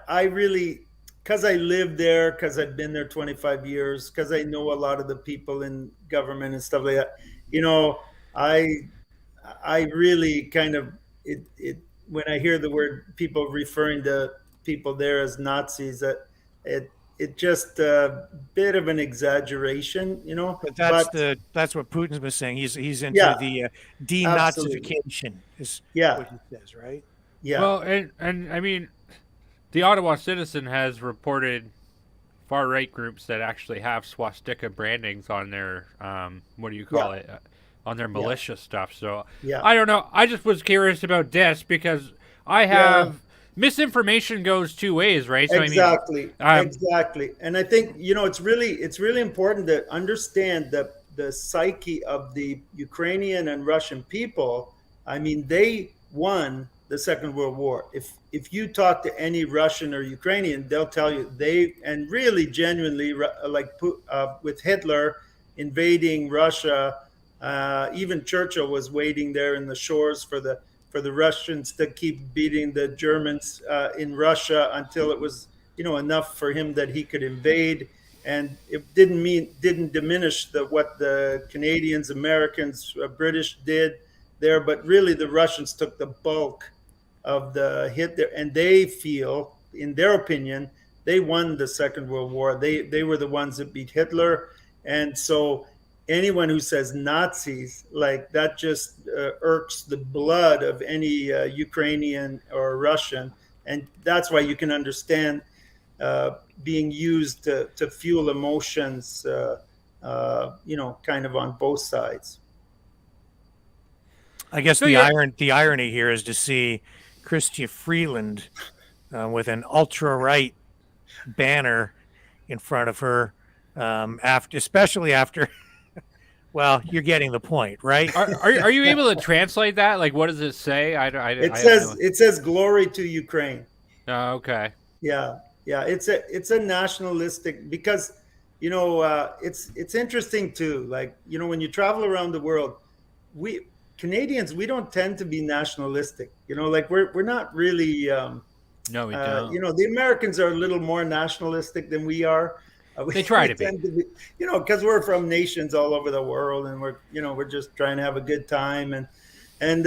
I really, because I lived there, because I've been there 25 years, because I know a lot of the people in government and stuff like that. You know, I I really kind of it when I hear the word people referring to people there as Nazis, that it just a bit of an exaggeration, you know. But But that's what Putin's been saying. He's into yeah, the absolutely, denazification is yeah, what he says, right? yeah, Well, and I mean, the Ottawa Citizen has reported far right groups that actually have swastika brandings on their what do you yeah, call it, on their yeah, militia stuff. So yeah, I don't know. I just was curious about this because I yeah. have misinformation goes two ways, right? So I mean, Exactly, exactly. And I think, it's really important to understand the psyche of the Ukrainian and Russian people. I mean, they won the Second World War. If you talk to any Russian or Ukrainian, they'll tell you and really genuinely, like with Hitler invading Russia, even Churchill was waiting there in the shores for the Russians to keep beating the Germans in Russia until it was, enough for him that he could invade. And it didn't diminish what the Canadians, Americans, British did there, but really the Russians took the bulk of the hit there, and they feel, in their opinion, they won the Second World War. They were the ones that beat Hitler, and so anyone who says Nazis, like that, just irks the blood of any Ukrainian or Russian, and that's why you can understand being used to fuel emotions, kind of on both sides. I guess so the you're irony here is to see Chrystia Freeland with an ultra right banner in front of her, especially after. Well, you're getting the point, right? are you able to translate that? Like, what does it say? It I have no. says glory to Ukraine. Oh, okay. Yeah, yeah. It's a nationalistic, because it's interesting too. Like, when you travel around the world, we Canadians, we don't tend to be nationalistic. Like we're not really. No, we don't. The Americans are a little more nationalistic than we are. They try We to be. tend to be, because we're from nations all over the world, and we're just trying to have a good time, and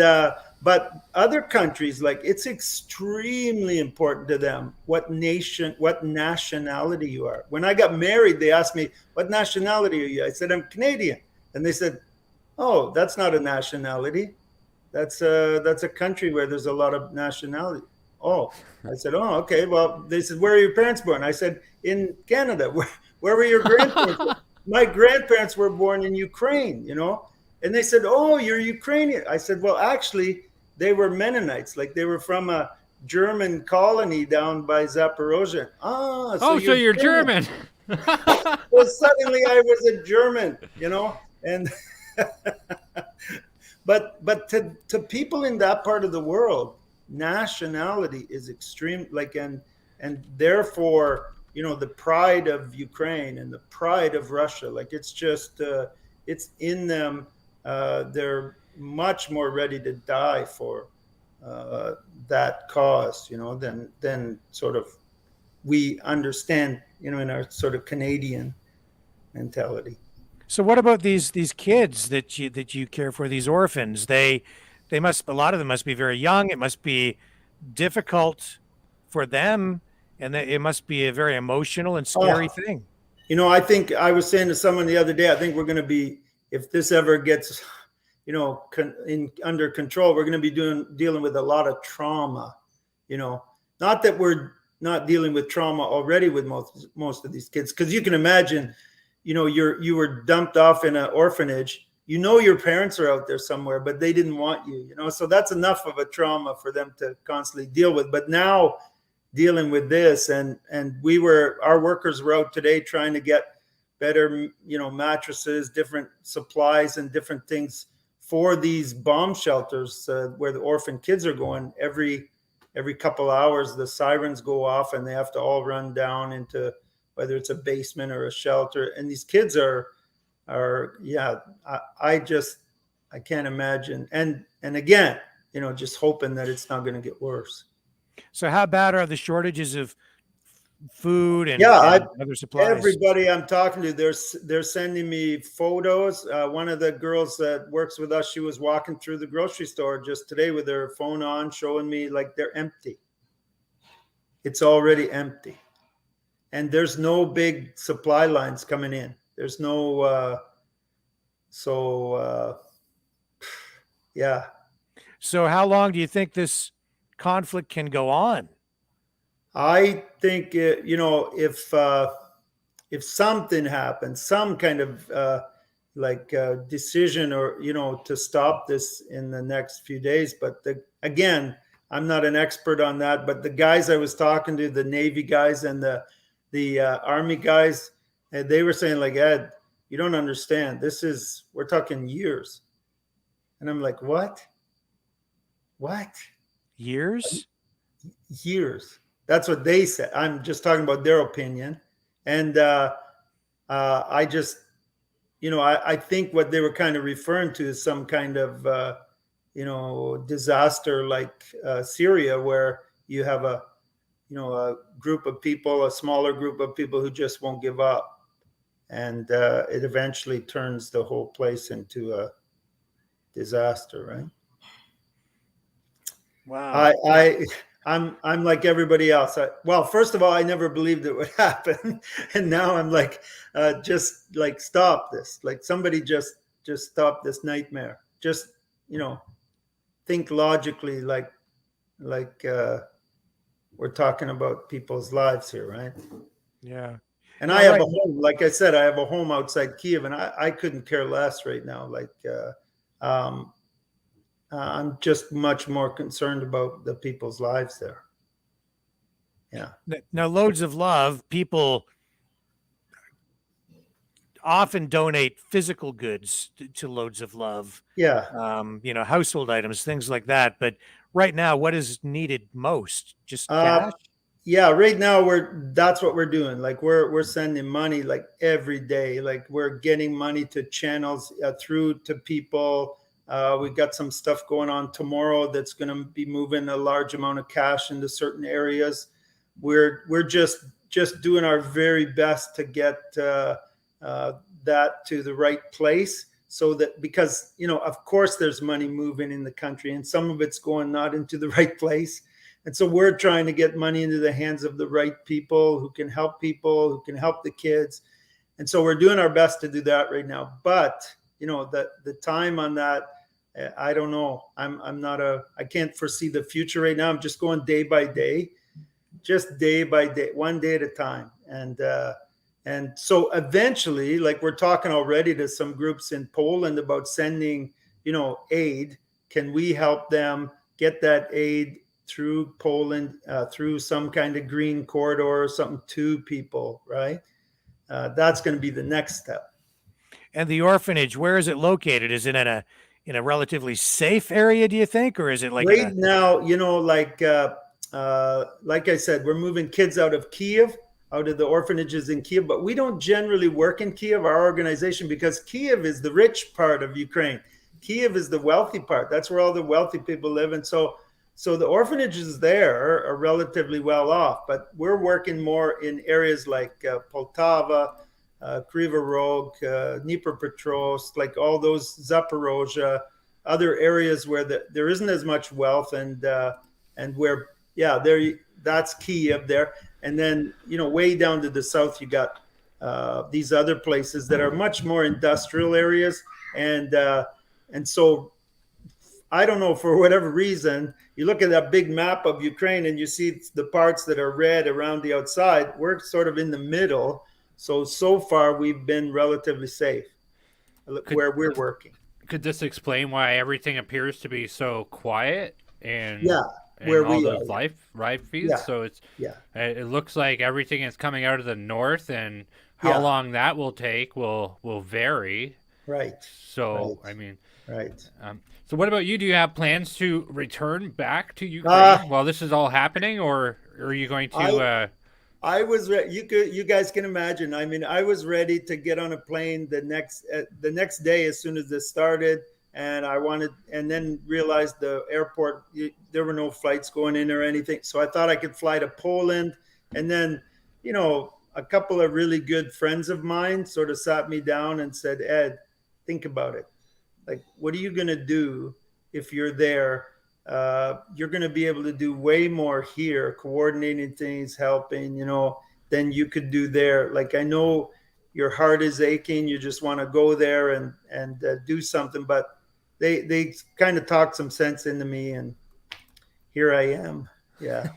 but other countries, like, it's extremely important to them what nationality you are. When I got married, they asked me, "What nationality are you?" I said, "I'm Canadian," and they said, "Oh, that's not a nationality. That's a country where there's a lot of nationality." Oh, I said, "Oh, okay." Well, they said, "Where are your parents born?" I said, "In Canada." Where were your grandparents born? My grandparents were born in Ukraine, And they said, "Oh, you're Ukrainian." I said, "Well, actually, they were Mennonites. Like, they were from a German colony down by Zaporozhia." Ah, Oh, so you're German. Well, suddenly I was a German, and but to people in that part of the world, nationality is extreme, like, and therefore, the pride of Ukraine and the pride of Russia, like, it's just it's in them. They're much more ready to die for that cause, than sort of we understand, in our sort of Canadian mentality. So what about these kids that you care for, these orphans? They must, a lot of them must be very young. It must be difficult for them, and it must be a very emotional and scary thing. I think I was saying to someone the other day, I think we're going to be, if this ever gets, under control, we're going to be dealing with a lot of trauma. Not that we're not dealing with trauma already with most of these kids, because you can imagine, you were dumped off in an orphanage. Your parents are out there somewhere, but they didn't want you. So that's enough of a trauma for them to constantly deal with. But now, dealing with this, and our workers were out today trying to get better, mattresses, different supplies, and different things for these bomb shelters where the orphan kids are going. Every couple hours, the sirens go off, and they have to all run down into whether it's a basement or a shelter. And these kids are yeah. I can't imagine. And again, just hoping that it's not going to get worse. So how bad are the shortages of food and, yeah, and other supplies? Everybody I'm talking to, they're sending me photos. One of the girls that works with us, she was walking through the grocery store just today with her phone on, showing me like they're empty. It's already empty. And there's no big supply lines coming in. There's no, yeah. So how long do you think this conflict can go on? I think if something happens, some kind of decision, or to stop this in the next few days. But again, I'm not an expert on that. But the guys I was talking to, the Navy guys and the Army guys, they were saying like, Ed, you don't understand. We're talking years. And I'm like, what? Years? Years. That's what they said. I'm just talking about their opinion. And I just, I think what they were kind of referring to is some kind of, disaster like Syria, where you have a group of people, a smaller group of people who just won't give up. And it eventually turns the whole place into a disaster, right? Wow. I'm like everybody else. Well, first of all, I never believed it would happen, and now I'm like, just like stop this. Like somebody just stop this nightmare. Just think logically. Like we're talking about people's lives here, right? Yeah. And I have a home. Like I said, I have a home outside Kiev, and I couldn't care less right now. Like I'm just much more concerned about the people's lives there. Yeah. Now, Loads of Love, people often donate physical goods to Loads of Love. Yeah. Household items, things like that. But right now, what is needed most? Just cash? Yeah, right now that's what we're doing. Like we're sending money like every day. Like we're getting money to channels through to people. We've got some stuff going on tomorrow that's going to be moving a large amount of cash into certain areas. We're just doing our very best to get that to the right place, so that, because of course there's money moving in the country, and some of it's going not into the right place. And so we're trying to get money into the hands of the right people who can help the kids. And so we're doing our best to do that right now. But the time on that, I don't know. I can't foresee the future right now. I'm just going day by day, just day by day, one day at a time. And so eventually, like we're talking already to some groups in Poland about sending, aid. Can we help them get that aid through Poland, through some kind of green corridor or something to people, right? That's going to be the next step. And the orphanage, where is it located? Is it in a relatively safe area, do you think, or is it like right now? Like I said, we're moving kids out of Kiev, out of the orphanages in Kiev, but we don't generally work in Kiev, our organization, because Kiev is the rich part of Ukraine. Kiev is the wealthy part. That's where all the wealthy people live, and so the orphanages there are relatively well off, but we're working more in areas like Poltava, Kryvyi Rog, Dnipropetrovsk, like all those, Zaporozhye, other areas where there isn't as much wealth, and where, that's Kiev there. And then, way down to the south, you got these other places that are much more industrial areas. And so I don't know, for whatever reason, you look at that big map of Ukraine and you see the parts that are red around the outside. We're sort of in the middle. So far, we've been relatively safe where we're working. Could this explain why everything appears to be so quiet and where all we those are? live feeds? Yeah. So it looks like everything is coming out of the north, and how long that will take will vary. Right. So, Right. I mean, Right. so what about you? Do you have plans to return back to Uh, Ukraine while this is all happening, or are you going I to? I was you guys can imagine. I mean, I was ready to get on a plane the next day as soon as this started, and I wanted, and then realized the airport there were no flights going in or anything. So I thought I could fly to Poland, and then, a couple of really good friends of mine sort of sat me down and said, Ed, think about it. Like, what are you going to do if you're there? You're going to be able to do way more here, coordinating things, helping, than you could do there. Like, I know your heart is aching. You just want to go there and do something. But they kind of talked some sense into me, and here I am. Yeah.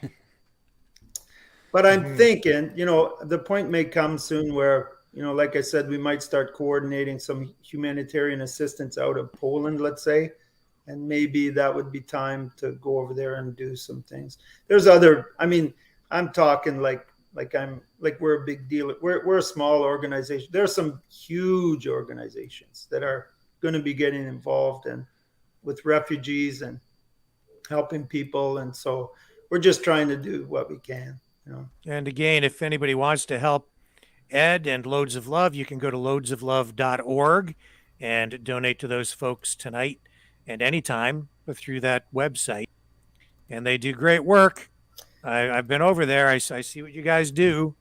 But I'm thinking, the point may come soon where, like I said, we might start coordinating some humanitarian assistance out of Poland, let's say, and maybe that would be time to go over there and do some things. I mean, I'm talking like we're a big deal. We're a small organization. There are some huge organizations that are going to be getting involved and with refugees and helping people, and so we're just trying to do what we can. And again, if anybody wants to help Ed and Loads of Love, you can go to loadsoflove.org and donate to those folks tonight and anytime through that website. And they do great work. I've been over there. I see what you guys do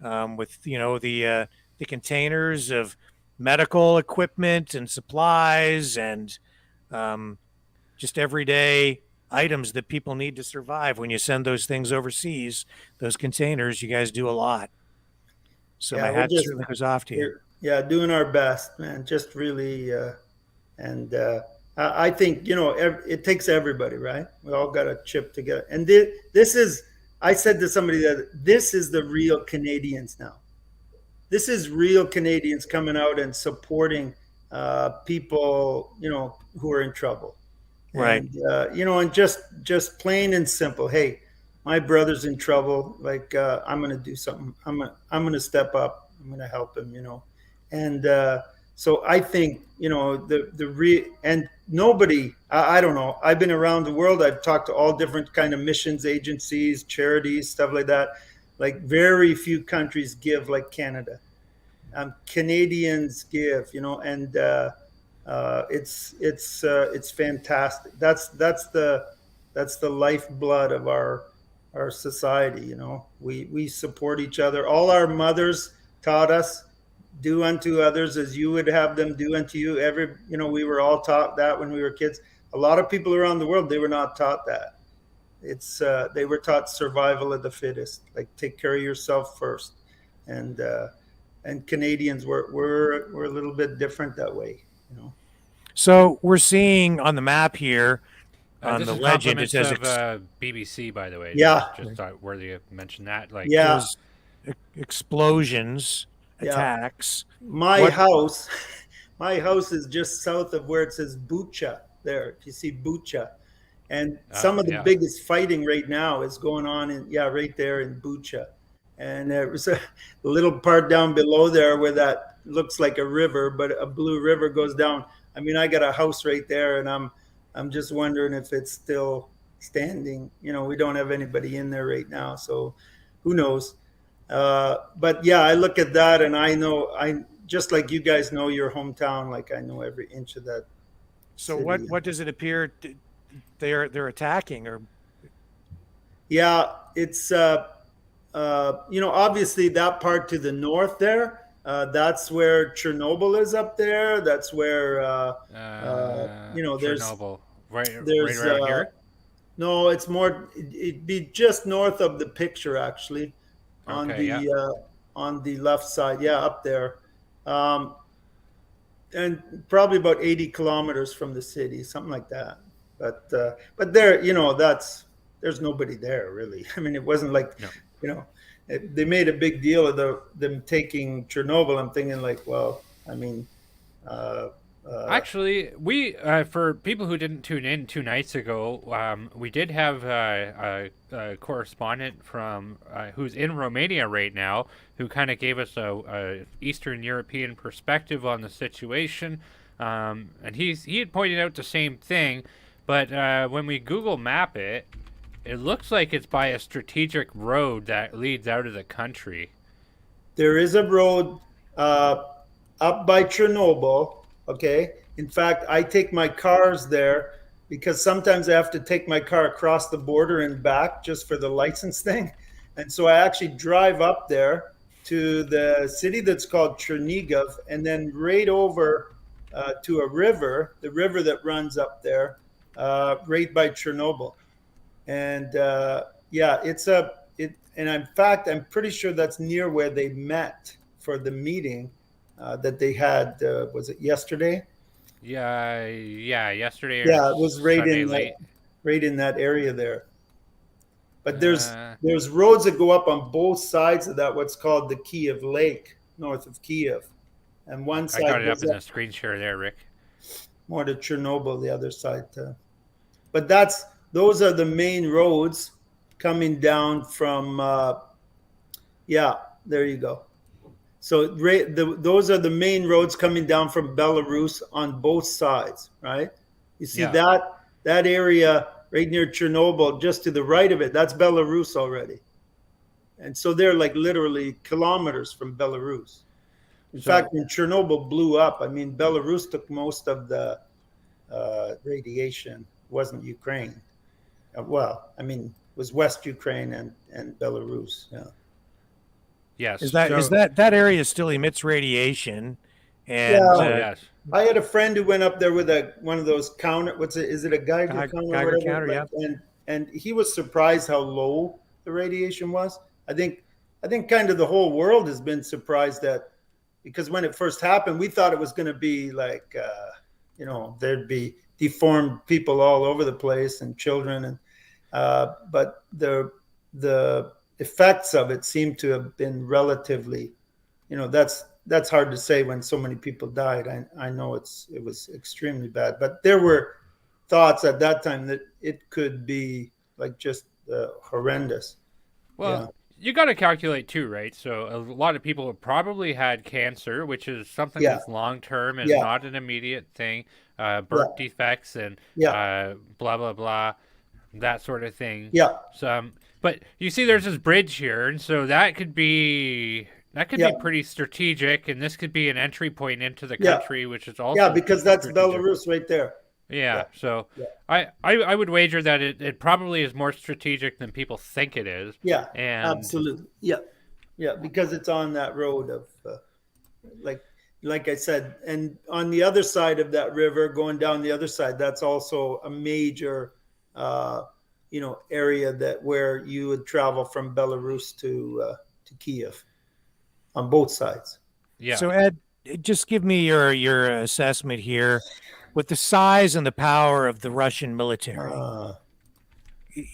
with the containers of medical equipment and supplies and just everyday items that people need to survive. When you send those things overseas, those containers, you guys do a lot. So Yeah, my we're hat just certainly goes off to you. yeah, doing our best, man. Just really, and I think it takes everybody, right? We all got a chip together, and this is. I said to somebody that this is the real Canadians now. This is real Canadians coming out and supporting people, who are in trouble, Right. and just plain and simple. Hey, my brother's in trouble. Like, I'm gonna do something. I'm gonna step up. I'm gonna help him. And so I think and nobody. I don't know. I've been around the world. I've talked to all different kind of missions agencies, charities, stuff like that. Like, very few countries give like Canada. Canadians give, and it's fantastic. That's the lifeblood of our society. We support each other. All our mothers taught us, do unto others as you would have them do unto you. We were all taught that when we were kids. A lot of people around the world, they were not taught that. They were taught survival of the fittest, like take care of yourself first. And Canadians we're a little bit different that way. So we're seeing on the map here on This the is legend, it compliments says of BBC, by the way. Yeah. Just thought worthy of mention that. Like, Yeah. explosions, Yeah. attacks. My What- house, my house is just south of where it says Bucha. There, if you see Bucha, and some of the yeah. biggest fighting right now is going on right there in Bucha, and there was a little part down below there where that looks like a river, but a blue river goes down. I mean, I got a house right there, and I'm just wondering if it's still standing. We don't have anybody in there right now, so who knows? But yeah, I look at that and I know, just like you guys know your hometown, like I know every inch of that. So city. what does it appear they're attacking? Or Yeah, it's obviously that part to the north there. That's where Chernobyl is up there. That's where there's Chernobyl, right there's around here. no, it's more. It'd be just north of the picture actually, on Okay, on the left side. Yeah, up there. And probably about 80 kilometers from the city, something like that. But there, there's nobody there really. I mean, it wasn't like, No. they made a big deal of them taking Chernobyl. I'm thinking like, well, I mean, Actually, we for people who didn't tune in 2 nights ago, we did have a correspondent from who's in Romania right now, who kind of gave us a Eastern European perspective on the situation, and he had pointed out the same thing, but when we Google Map it, it looks like it's by a strategic road that leads out of the country. There is a road up by Chernobyl. Okay. In fact, I take my cars there because sometimes I have to take my car across the border and back just for the license thing. And so I actually drive up there to the city that's called Chernigov, and then right over to a river, the river that runs up there, right by Chernobyl. And yeah, and in fact, I'm pretty sure that's near where they met for the meeting that they had. Was it yesterday? Yeah, yesterday. Yeah, it was right Sunday in late. right in that area there. But there's roads that go up on both sides of that, what's called the Kiev Lake, north of Kiev, and one side I got it up goes in the screen share there, Rick. more to Chernobyl, the other side. But those are the main roads coming down from. Yeah, there you go. So those are the main roads coming down from Belarus on both sides, right? You see that area right near Chernobyl, just to the right of it, that's Belarus already. And so they're like literally kilometers from Belarus. In fact, when Chernobyl blew up, I mean, Belarus took most of the radiation. It wasn't Ukraine. Well, I mean, it was West Ukraine and Belarus. Yeah. Yes. Is that area still emits radiation? And yes. I had a friend who went up there with one of those counter. Is it a Geiger counter? Geiger counter, yeah. And he was surprised how low the radiation was. I think kind of the whole world has been surprised because when it first happened, we thought it was going to be like, there'd be deformed people all over the place and children, and but the effects of it seem to have been relatively, that's hard to say when so many people died. I know it was extremely bad, but there were thoughts at that time that it could be like just horrendous. Well, you got to calculate too, right? So a lot of people have probably had cancer, which is something that's long term and not an immediate thing. Birth defects and blah blah blah, that sort of thing. Yeah. So, but you see, there's this bridge here, and so that could be pretty strategic, and this could be an entry point into the country, which is also because that's strategic. Belarus right there. Yeah. So I would wager that it probably is more strategic than people think it is. Yeah. And absolutely. Yeah, because it's on that road of like I said, and on the other side of that river, going down the other side, that's also a major area where you would travel from Belarus to Kiev on both sides. Yeah. So Ed, just give me your assessment here with the size and the power of the Russian military.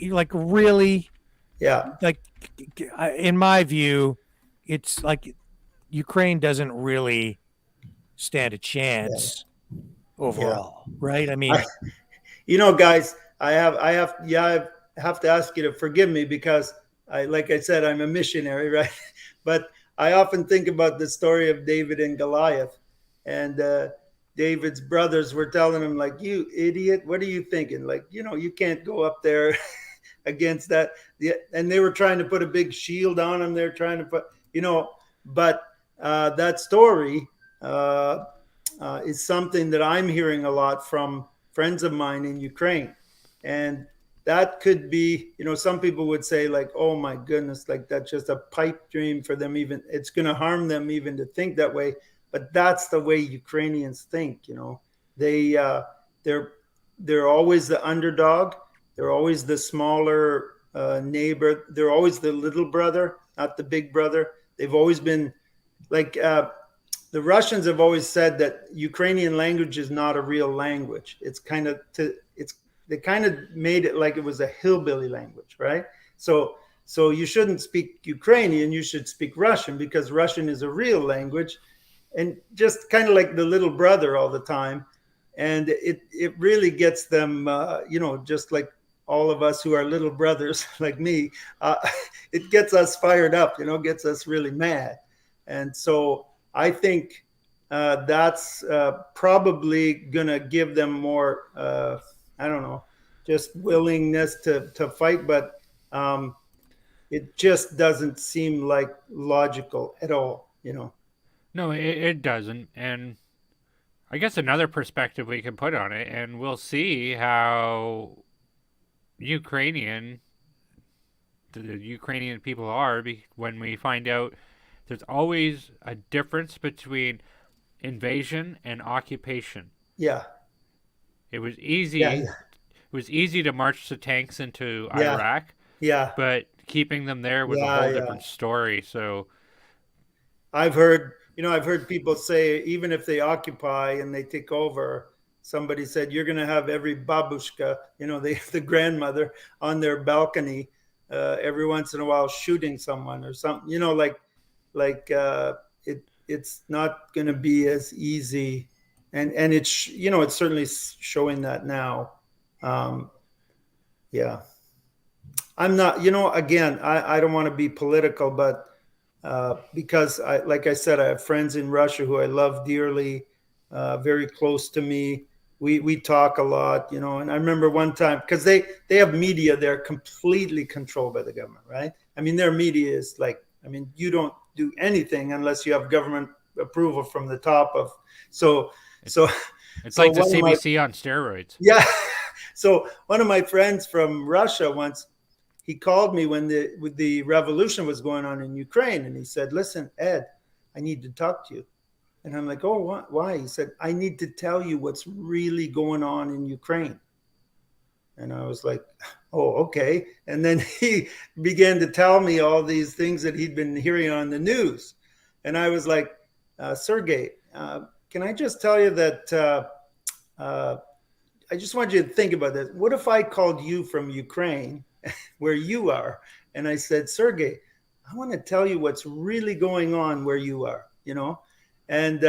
Like really? Yeah. Like in my view, it's like Ukraine doesn't really stand a chance overall, right? I mean, guys, I have to ask you to forgive me because like I said, I'm a missionary, right? But I often think about the story of David and Goliath, and David's brothers were telling him, like, you idiot, what are you thinking? Like, you can't go up there against that. And they were trying to put a big shield on him. They're trying to put, but that story is something that I'm hearing a lot from friends of mine in Ukraine. And that could be, some people would say like, oh my goodness, like that's just a pipe dream for them. Even it's going to harm them even to think that way. But that's the way Ukrainians think. They're always the underdog. They're always the smaller neighbor. They're always the little brother, not the big brother. They've always been like the Russians have always said that Ukrainian language is not a real language. They kind of made it like it was a hillbilly language, right? So you shouldn't speak Ukrainian, you should speak Russian because Russian is a real language. and just kind of like the little brother all the time. And it really gets them, just like all of us who are little brothers like me, it gets us fired up, gets us really mad. And so I think that's probably going to give them more, I don't know, just willingness to fight. But it just doesn't seem like logical at all. No, it doesn't. And I guess another perspective we can put on it, and we'll see how Ukrainian the Ukrainian people are when we find out there's always a difference between invasion and occupation. Yeah. It was easy. Yeah. It was easy to march the tanks into Yeah. Iraq. Yeah. But keeping them there was a whole different story. So I've heard people say, even if they occupy and they take over, somebody said, you're going to have every babushka, the grandmother on their balcony every once in a while shooting someone or something, it's not going to be as easy. And it's, it's certainly showing that now. Yeah. I'm not, again, I don't want to be political, but because like I said, I have friends in Russia who I love dearly, very close to me. We talk a lot, and I remember one time, because they have media, they're completely controlled by the government, right? I mean, their media is you don't do anything unless you have government approval from the top of, it's like the CBC on steroids. Yeah. So one of my friends from Russia once, he called me when the revolution was going on in Ukraine, and he said, listen, Ed, I need to talk to you. And I'm like, oh, why? He said, I need to tell you what's really going on in Ukraine. And I was like, oh, okay. And then he began to tell me all these things that he'd been hearing on the news. And I was like, Sergey, can I just tell you that I just want you to think about this. What if I called you from Ukraine, where you are, and I said, Sergey, I want to tell you what's really going on where you are, And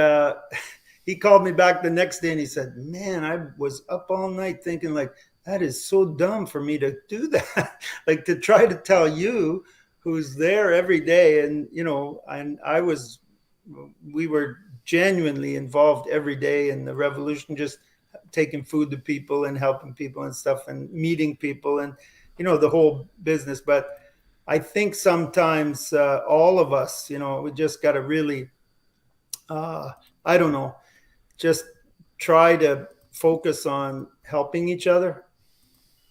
he called me back the next day and he said, man, I was up all night thinking that is so dumb for me to do that. To try to tell you who's there every day. And, and we were genuinely involved every day in the revolution, just taking food to people and helping people and stuff and meeting people and, the whole business. But I think sometimes all of us, we just got to really, I don't know, just try to focus on helping each other,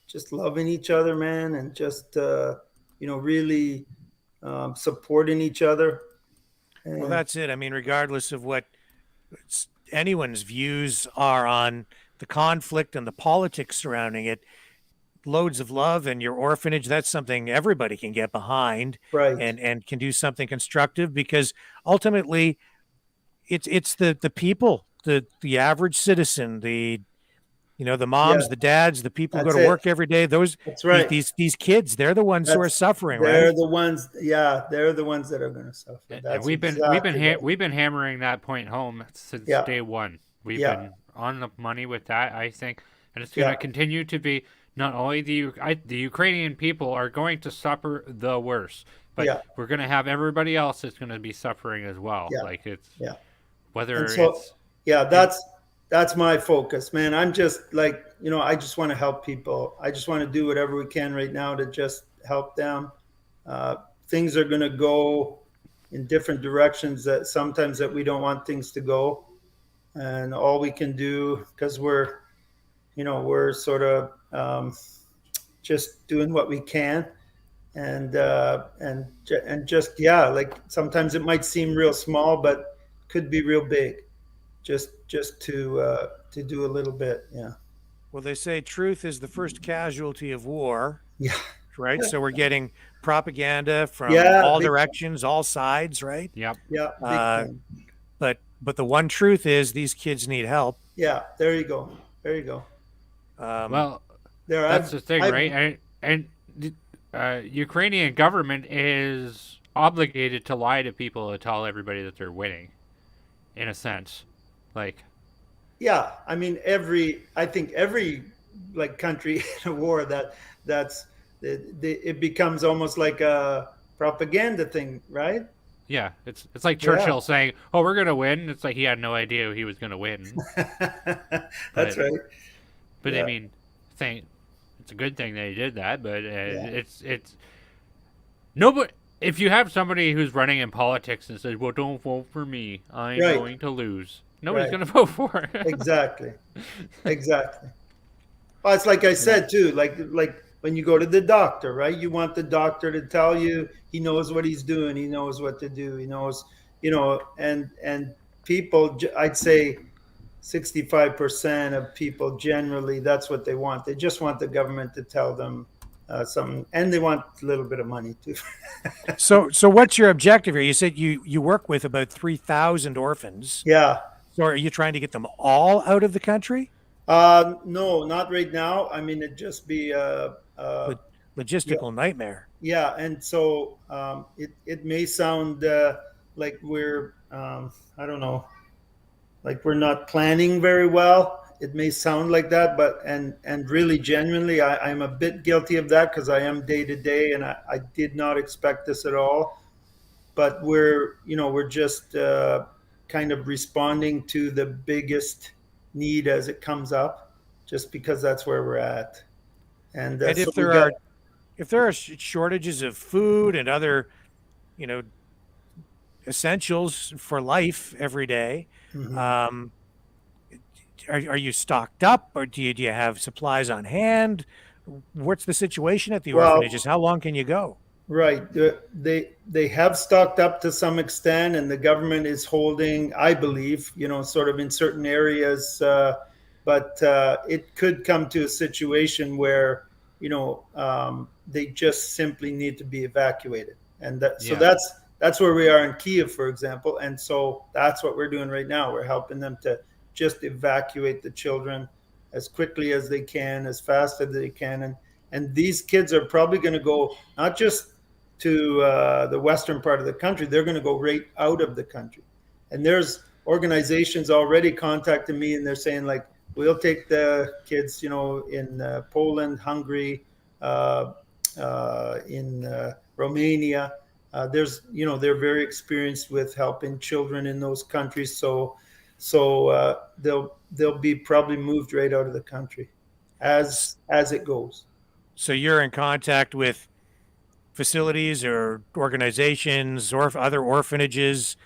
just loving each other, man, and just, really supporting each other. And, well, that's it. I mean, regardless of what anyone's views are on the conflict and the politics surrounding it, loads of love and your orphanage, that's something everybody can get behind, right, and can do something constructive, because ultimately it's the people, the average citizen, the moms, the dads, the people who go to work every day, that's right. These kids, they're the ones who are suffering, they're right? the ones, they're the ones that are going to suffer. And we've been hammering that point home since day one. We've been on the money with that, I think, and it's going to continue to be. Not only the Ukrainian people are going to suffer the worst, but we're going to have everybody else that's going to be suffering as well. That's my focus, man. I'm just I just want to help people. I just want to do whatever we can right now to just help them. Things are going to go in different directions that sometimes that we don't want things to go, and all we can do, because we're sort of just doing what we can, and just sometimes it might seem real small, but could be real big, just to do a little bit. Well, they say truth is the first casualty of war. Yeah. Right. So we're getting propaganda from all directions, all sides, right? Yep. Yeah. But the one truth is these kids need help. Yeah. There you go. Well, that's the thing, right? And Ukrainian government is obligated to lie to people to tell everybody that they're winning. in a sense. Like, Yeah, I mean, I think every like country in a war that's it becomes almost like a propaganda thing, right? yeah, it's like Yeah, Churchill saying, "Oh, we're gonna win." It's like he had no idea he was gonna win. that's But right. I Yeah, mean, think it's a good thing that he did that. But yeah, it's nobody. If you have somebody who's running in politics and says, "Well, don't vote for me. I'm right, going to lose," nobody's right. gonna vote for it. Exactly, exactly. Well, it's like I Yeah. said too, like when you go to the doctor, right? You want the doctor to tell you he knows what he's doing, he knows what to do, he knows, and people, I'd say 65% of people generally, that's what they want. They just want the government to tell them something, and they want a little bit of money too. So what's your objective here? You said you work with about 3,000 orphans. Yeah. So are you trying to get them all out of the country? No, not right now. I mean, it'd just be Lo- yeah, Logistical nightmare. yeah. And so it may sound like we're I don't know, like we're not planning very well. It may sound like that, but and really genuinely, I'm a bit guilty of that because I am day to day, and I did not expect this at all. But we're just kind of responding to the biggest need as it comes up, just because that's where we're at. And And so we got. if there are shortages of food and other, you know, essentials for life every day, Mhm. um, are you stocked up, or do you have supplies on hand? What's the situation at the Well, orphanages? How long can you go? right. They have stocked up to some extent, and the government is holding, I believe, sort of in certain areas. But it could come to a situation where they just simply need to be evacuated, and so Yeah. that's where we are in Kiev, for example. And so that's what we're doing right now. We're helping them to just evacuate the children as quickly as they can, as fast as they can, and these kids are probably going to go not just to the western part of the country. They're going to go right out of the country. And there's organizations already contacting me, and they're saying like, we'll take the kids, in Poland, Hungary, in Romania. They're very experienced with helping children in those countries. So they'll be probably moved right out of the country as it goes. So you're in contact with facilities or organizations or other orphanages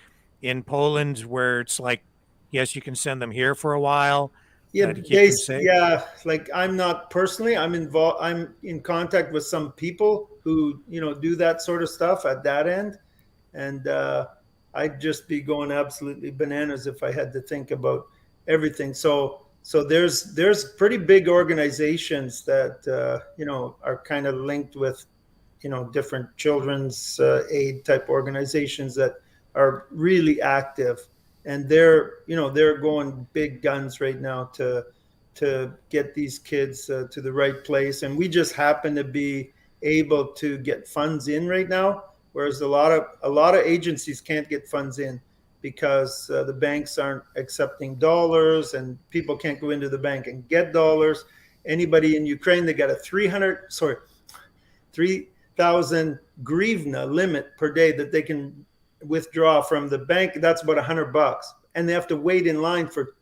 in Poland where it's like, yes, you can send them here for a while Yeah, to keep them safe. yeah. Like I'm not personally, I'm involved. I'm in contact with some people who do that sort of stuff at that end, and I'd just be going absolutely bananas if I had to think about everything. So there's pretty big organizations that are kind of linked with different children's aid type organizations that are really active, and they're going big guns right now to get these kids to the right place. And we just happen to be able to get funds in right now, whereas a lot of agencies can't get funds in because the banks aren't accepting dollars, and people can't go into the bank and get dollars. Anybody in Ukraine, they got a 3,000 grivna limit per day that they can withdraw from the bank. That's about $100, and they have to wait in line for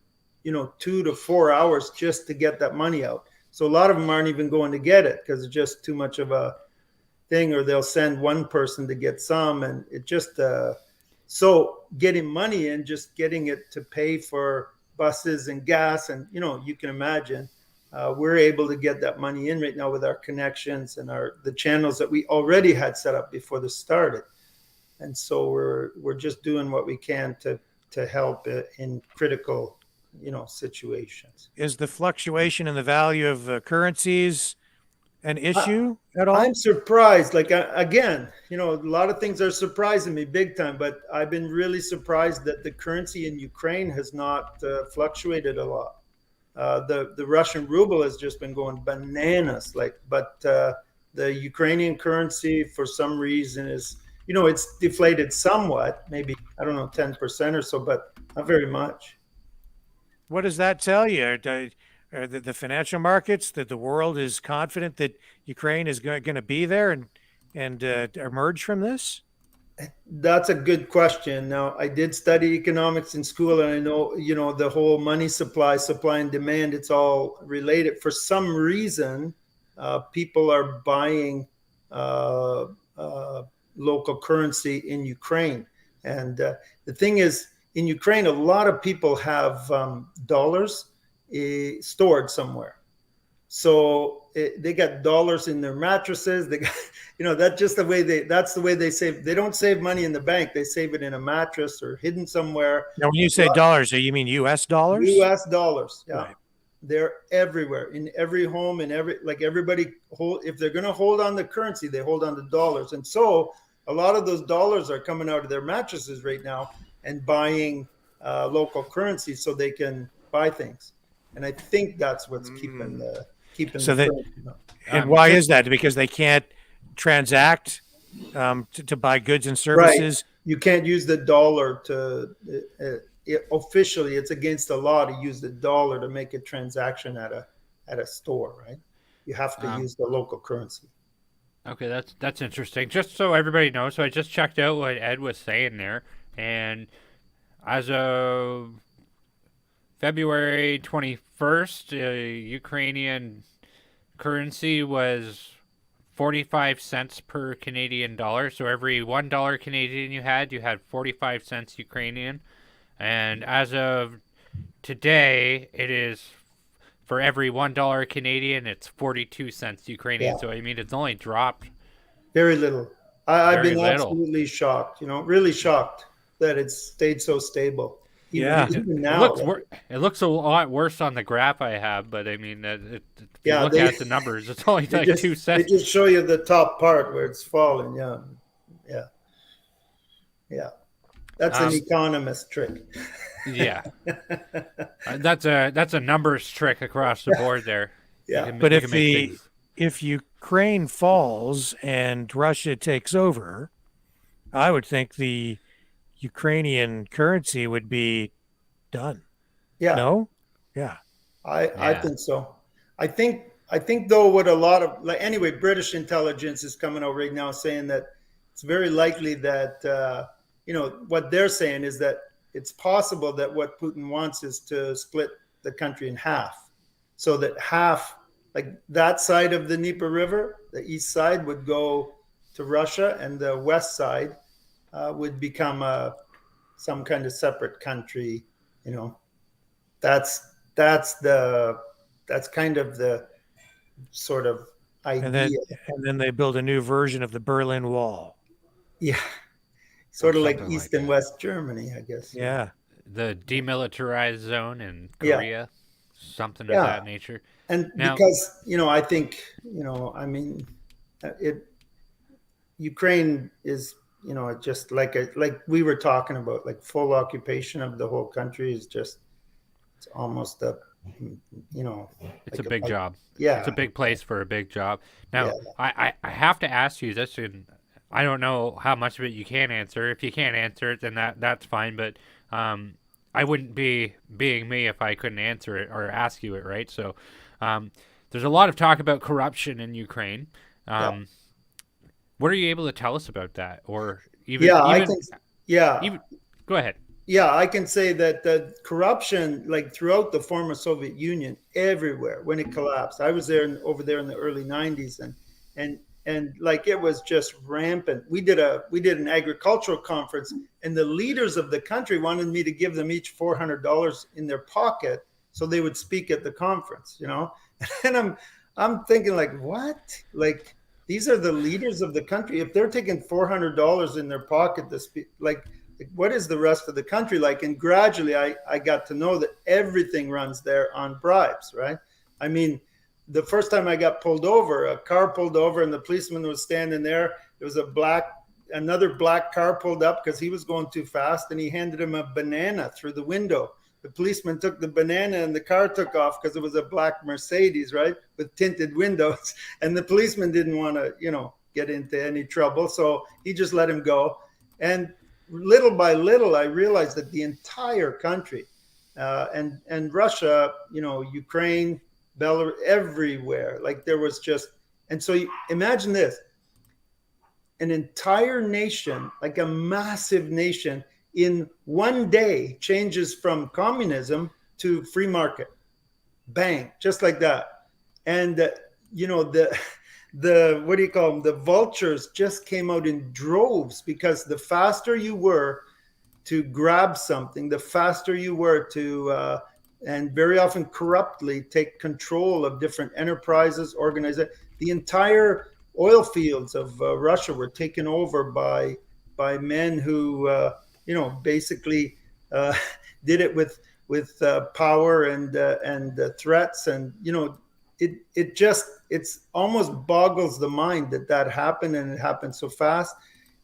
2 to 4 hours just to get that money out. So a lot of them aren't even going to get it because it's just too much of a thing, or they'll send one person to get some, and it just so getting money in, just getting it to pay for buses and gas, and you can imagine. We're able to get that money in right now with our connections and the channels that we already had set up before this started. And so we're just doing what we can to help in critical situations. Is the fluctuation in the value of currencies an issue at all? I'm surprised. Like again, a lot of things are surprising me big time, but I've been really surprised that the currency in Ukraine has not fluctuated a lot. The Russian ruble has just been going bananas. But the Ukrainian currency, for some reason, it's deflated somewhat, maybe, I don't know, 10% or so, but not very much. What does that tell you? Are the financial markets, that the world is confident that Ukraine is going to be there and emerge from this? That's a good question. Now, I did study economics in school, and I know, the whole money supply and demand, it's all related. For some reason, people are buying local currency in Ukraine. And the thing is, in Ukraine, a lot of people have dollars stored somewhere. So they got dollars in their mattresses. They got, that's just that's the way they save. They don't save money in the bank. They save it in a mattress or hidden somewhere. Now, when you say dollars, do you mean U.S. dollars? U.S. dollars. Yeah. Right. They're everywhere, in every home, and everybody if they're going to hold on the currency, they hold on to dollars. And so a lot of those dollars are coming out of their mattresses right now and buying local currency so they can buy things. And I think that's what's keeping So the that, and why is that? Because they can't transact to buy goods and services. Right. You can't use the dollar to officially. It's against the law to use the dollar to make a transaction at a store. Right. You have to use the local currency. Okay, that's interesting. Just so everybody knows, so I just checked out what Ed was saying there, and as of February 21st, Ukrainian currency was 45 cents per Canadian dollar. So every $1 Canadian you had 45 cents Ukrainian. And as of today, it is for every $1 Canadian, it's 42 cents Ukrainian. Yeah. So, I mean, it's only dropped very little. I've been absolutely shocked, really shocked that it's stayed so stable. Even now, it looks a lot worse on the graph I have, but I mean, if you look at the numbers, it's only like 2 cents. They just show you the top part where it's falling. Yeah. That's an economist trick. Yeah, that's a numbers trick across the board there. Yeah, but if Ukraine falls and Russia takes over, I would think the Ukrainian currency would be done. Yeah. No? Yeah. I think so. I think though, what a lot of British intelligence is coming out right now saying that it's very likely that what they're saying is that it's possible that what Putin wants is to split the country in half, so that half, like that side of the Dnieper River, the east side would go to Russia, and the west side would become some kind of separate country. That's kind of the sort of idea. And then they build a new version of the Berlin Wall. Yeah, sort of like East and West Germany, I guess. Yeah, the demilitarized zone in Korea, something of that nature. And now, because I think Ukraine is. Just like we were talking about, like full occupation of the whole country is just, it's almost it's a big job. Yeah. It's a big place for a big job. Now, I have to ask you this, and I don't know how much of it you can answer. If you can't answer it, then that's fine. But I wouldn't be being me if I couldn't answer it or ask you it, right? So there's a lot of talk about corruption in Ukraine. What are you able to tell us about that? Or even go ahead. Yeah, I can say that the corruption, like throughout the former Soviet Union, everywhere when it collapsed. I was over there in the early 90s, and like it was just rampant. We did an agricultural conference, and the leaders of the country wanted me to give them each $400 in their pocket so they would speak at the conference, And I'm thinking, like, what? Like, these are the leaders of the country. If they're taking $400 in their pocket to speak, like what is the rest of the country like? And gradually I got to know that everything runs there on bribes, right? I mean, the first time I got pulled over, a car pulled over and the policeman was standing there. There was another black car pulled up because he was going too fast, and he handed him a banana through the window. The policeman took the banana and the car took off because it was a black Mercedes, right, with tinted windows. And the policeman didn't want to, get into any trouble. So he just let him go. And little by little, I realized that the entire country, and Russia, Ukraine, Belarus, everywhere, like there was just, and so imagine this, an entire nation, like a massive nation, in one day changes from communism to free market. Bang, just like that. And the what do you call them? The vultures just came out in droves, because the faster you were to grab something, the faster you were to, and very often corruptly, take control of different enterprises, organizations. The entire oil fields of Russia were taken over by men who, basically did it with power and threats, and it's almost boggles the mind that happened, and it happened so fast.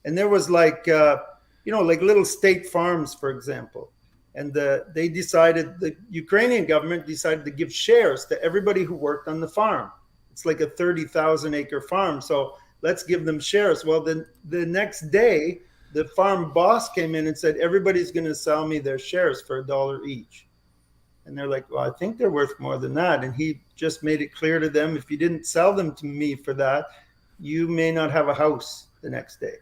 And there was like little state farms, for example, and the Ukrainian government decided to give shares to everybody who worked on the farm. It's like a 30,000 acre farm, so let's give them shares. Well, then the next day, the farm boss came in and said, everybody's going to sell me their shares for $1 each. And they're like, well, I think they're worth more than that. And he just made it clear to them, if you didn't sell them to me for that, you may not have a house the next day.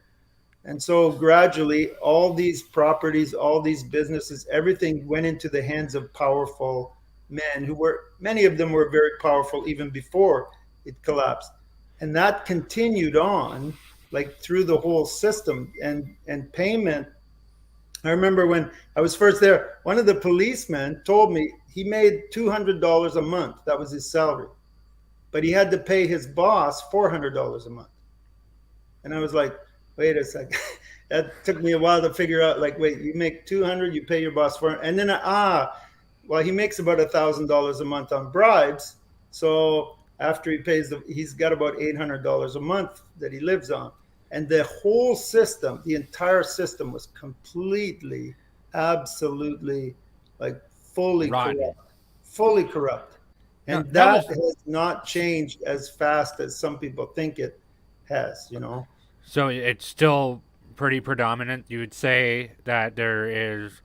And so gradually, all these properties, all these businesses, everything went into the hands of powerful men many of them were very powerful even before it collapsed. And that continued on, like through the whole system, and payment. I remember when I was first there, one of the policemen told me he made $200 a month. That was his salary. But he had to pay his boss $400 a month. And I was like, wait a second. That took me a while to figure out, like, wait, you make 200, you pay your boss $400. And then, well, he makes about $1,000 a month on bribes. So after he pays, he's got about $800 a month that he lives on. And the whole system, the entire system, was completely, absolutely, like fully corrupt. And that has not changed as fast as some people think it has, So it's still pretty predominant. You would say that there is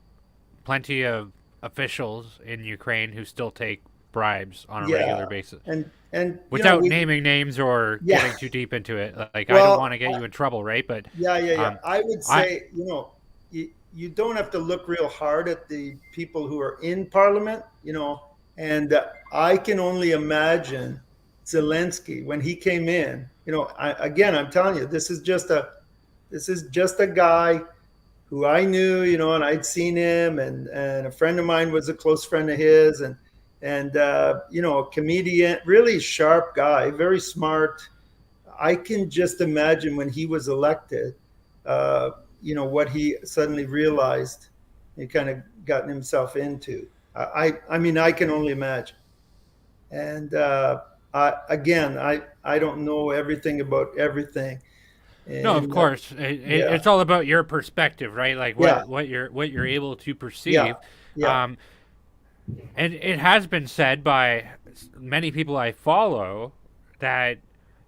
plenty of officials in Ukraine who still take bribes on a regular basis. And without naming names or getting too deep into it, like, I don't want to get you in trouble, right? But I would say, you don't have to look real hard at the people who are in parliament, and I can only imagine Zelensky when he came in. I'm telling you, this is just a guy who I knew, and I'd seen him, and a friend of mine was a close friend of his, and a comedian, really sharp guy, very smart. I can just imagine when he was elected, what he suddenly realized he kind of gotten himself into. I mean, I can only imagine. And I don't know everything about everything. And, no, of course, it's all about your perspective, right? Like what you're able to perceive. And it has been said by many people I follow that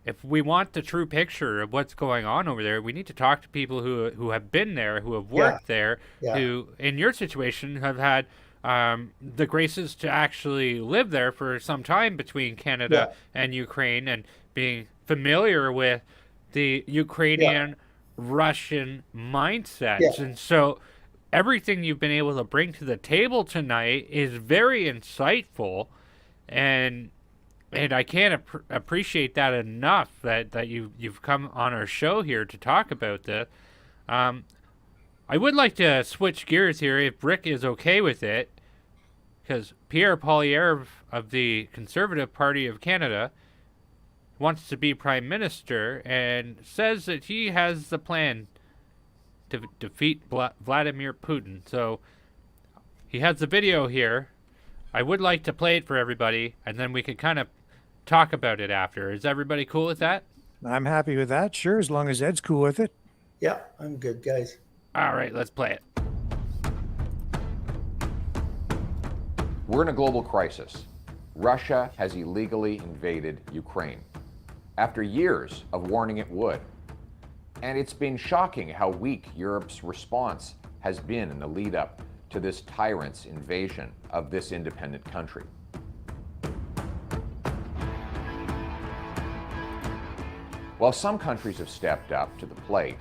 if we want the true picture of what's going on over there, we need to talk to people who have been there, who have worked there, who, in your situation, have had the graces to actually live there for some time between Canada and Ukraine, and being familiar with the Ukrainian Russian mindsets. And so everything you've been able to bring to the table tonight is very insightful, and I can't appreciate that enough that you've come on our show here to talk about this. I would like to switch gears here, if Rick is okay with it, because Pierre Poilievre of the Conservative Party of Canada wants to be Prime Minister and says that he has the plan to defeat Vladimir Putin. So he has the video here. I would like to play it for everybody, and then we could kind of talk about it after. Is everybody cool with that? I'm happy with that. Sure, as long as Ed's cool with it. Yeah, I'm good, guys. All right, let's play it. We're in a global crisis. Russia has illegally invaded Ukraine. after years of warning it would. And it's been shocking how weak Europe's response has been in the lead up to this tyrant's invasion of this independent country. While some countries have stepped up to the plate,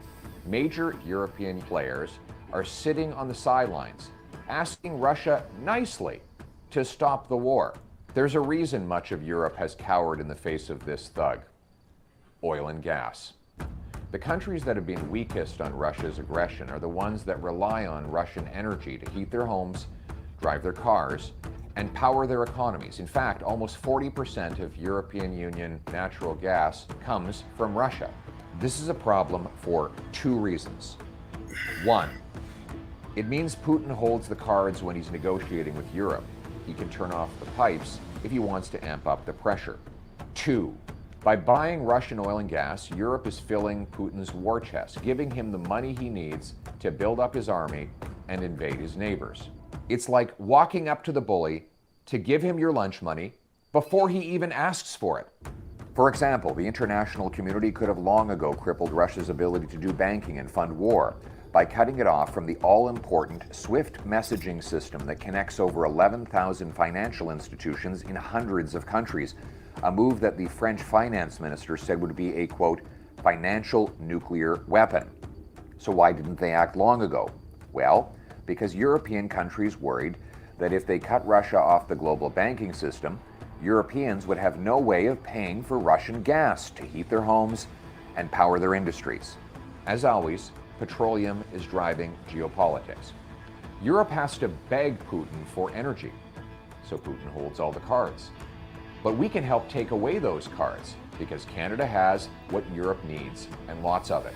major European players are sitting on the sidelines, asking Russia nicely to stop the war. There's a reason much of Europe has cowered in the face of this thug: oil and gas. The countries that have been weakest on Russia's aggression are the ones that rely on Russian energy to heat their homes, drive their cars, and power their economies. In fact, almost 40% of European Union natural gas comes from Russia. This is a problem for two reasons. One, it means Putin holds the cards when he's negotiating with Europe. He can turn off the pipes if he wants to amp up the pressure. Two, by buying Russian oil and gas, Europe is filling Putin's war chest, giving him the money he needs to build up his army and invade his neighbors. It's like walking up to the bully to give him your lunch money before he even asks for it. For example, the international community could have long ago crippled Russia's ability to do banking and fund war by cutting it off from the all-important SWIFT messaging system that connects over 11,000 financial institutions in hundreds of countries, a move that the French finance minister said would be a, quote, financial nuclear weapon. So why didn't they act long ago? Well, because European countries worried that if they cut Russia off the global banking system, Europeans would have no way of paying for Russian gas to heat their homes and power their industries. As always, petroleum is driving geopolitics. Europe has to beg Putin for energy, so Putin holds all the cards. But we can help take away those cards because Canada has what Europe needs, and lots of it: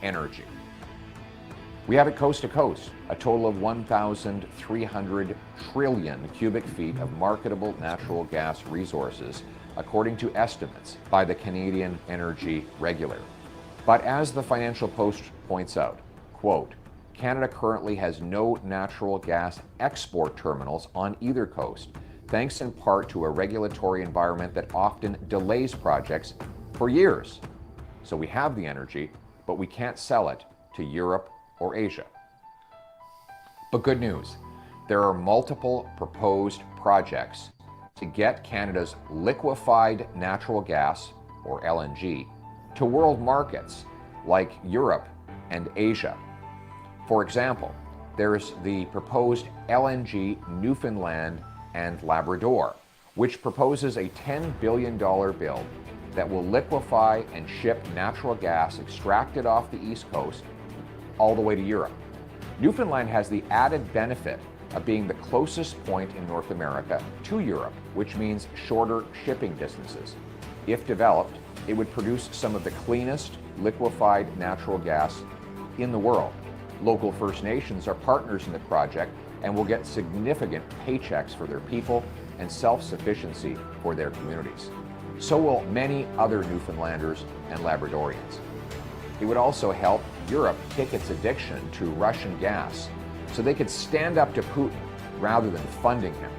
energy. We have it coast to coast, a total of 1,300 trillion cubic feet of marketable natural gas resources, according to estimates by the Canadian Energy Regulator. But as the Financial Post points out, quote, Canada currently has no natural gas export terminals on either coast, thanks in part to a regulatory environment that often delays projects for years. So we have the energy, but we can't sell it to Europe or Asia. But good news, there are multiple proposed projects to get Canada's liquefied natural gas, or LNG, to world markets like Europe and Asia. For example, there's the proposed LNG Newfoundland and Labrador, which proposes a $10 billion bill that will liquefy and ship natural gas extracted off the East Coast all the way to Europe. Newfoundland has the added benefit of being the closest point in North America to Europe, which means shorter shipping distances. If developed, it would produce some of the cleanest liquefied natural gas in the world. Local First Nations are partners in the project and will get significant paychecks for their people and self-sufficiency for their communities. So will many other Newfoundlanders and Labradorians. It would also help Europe kick its addiction to Russian gas so they could stand up to Putin rather than funding him.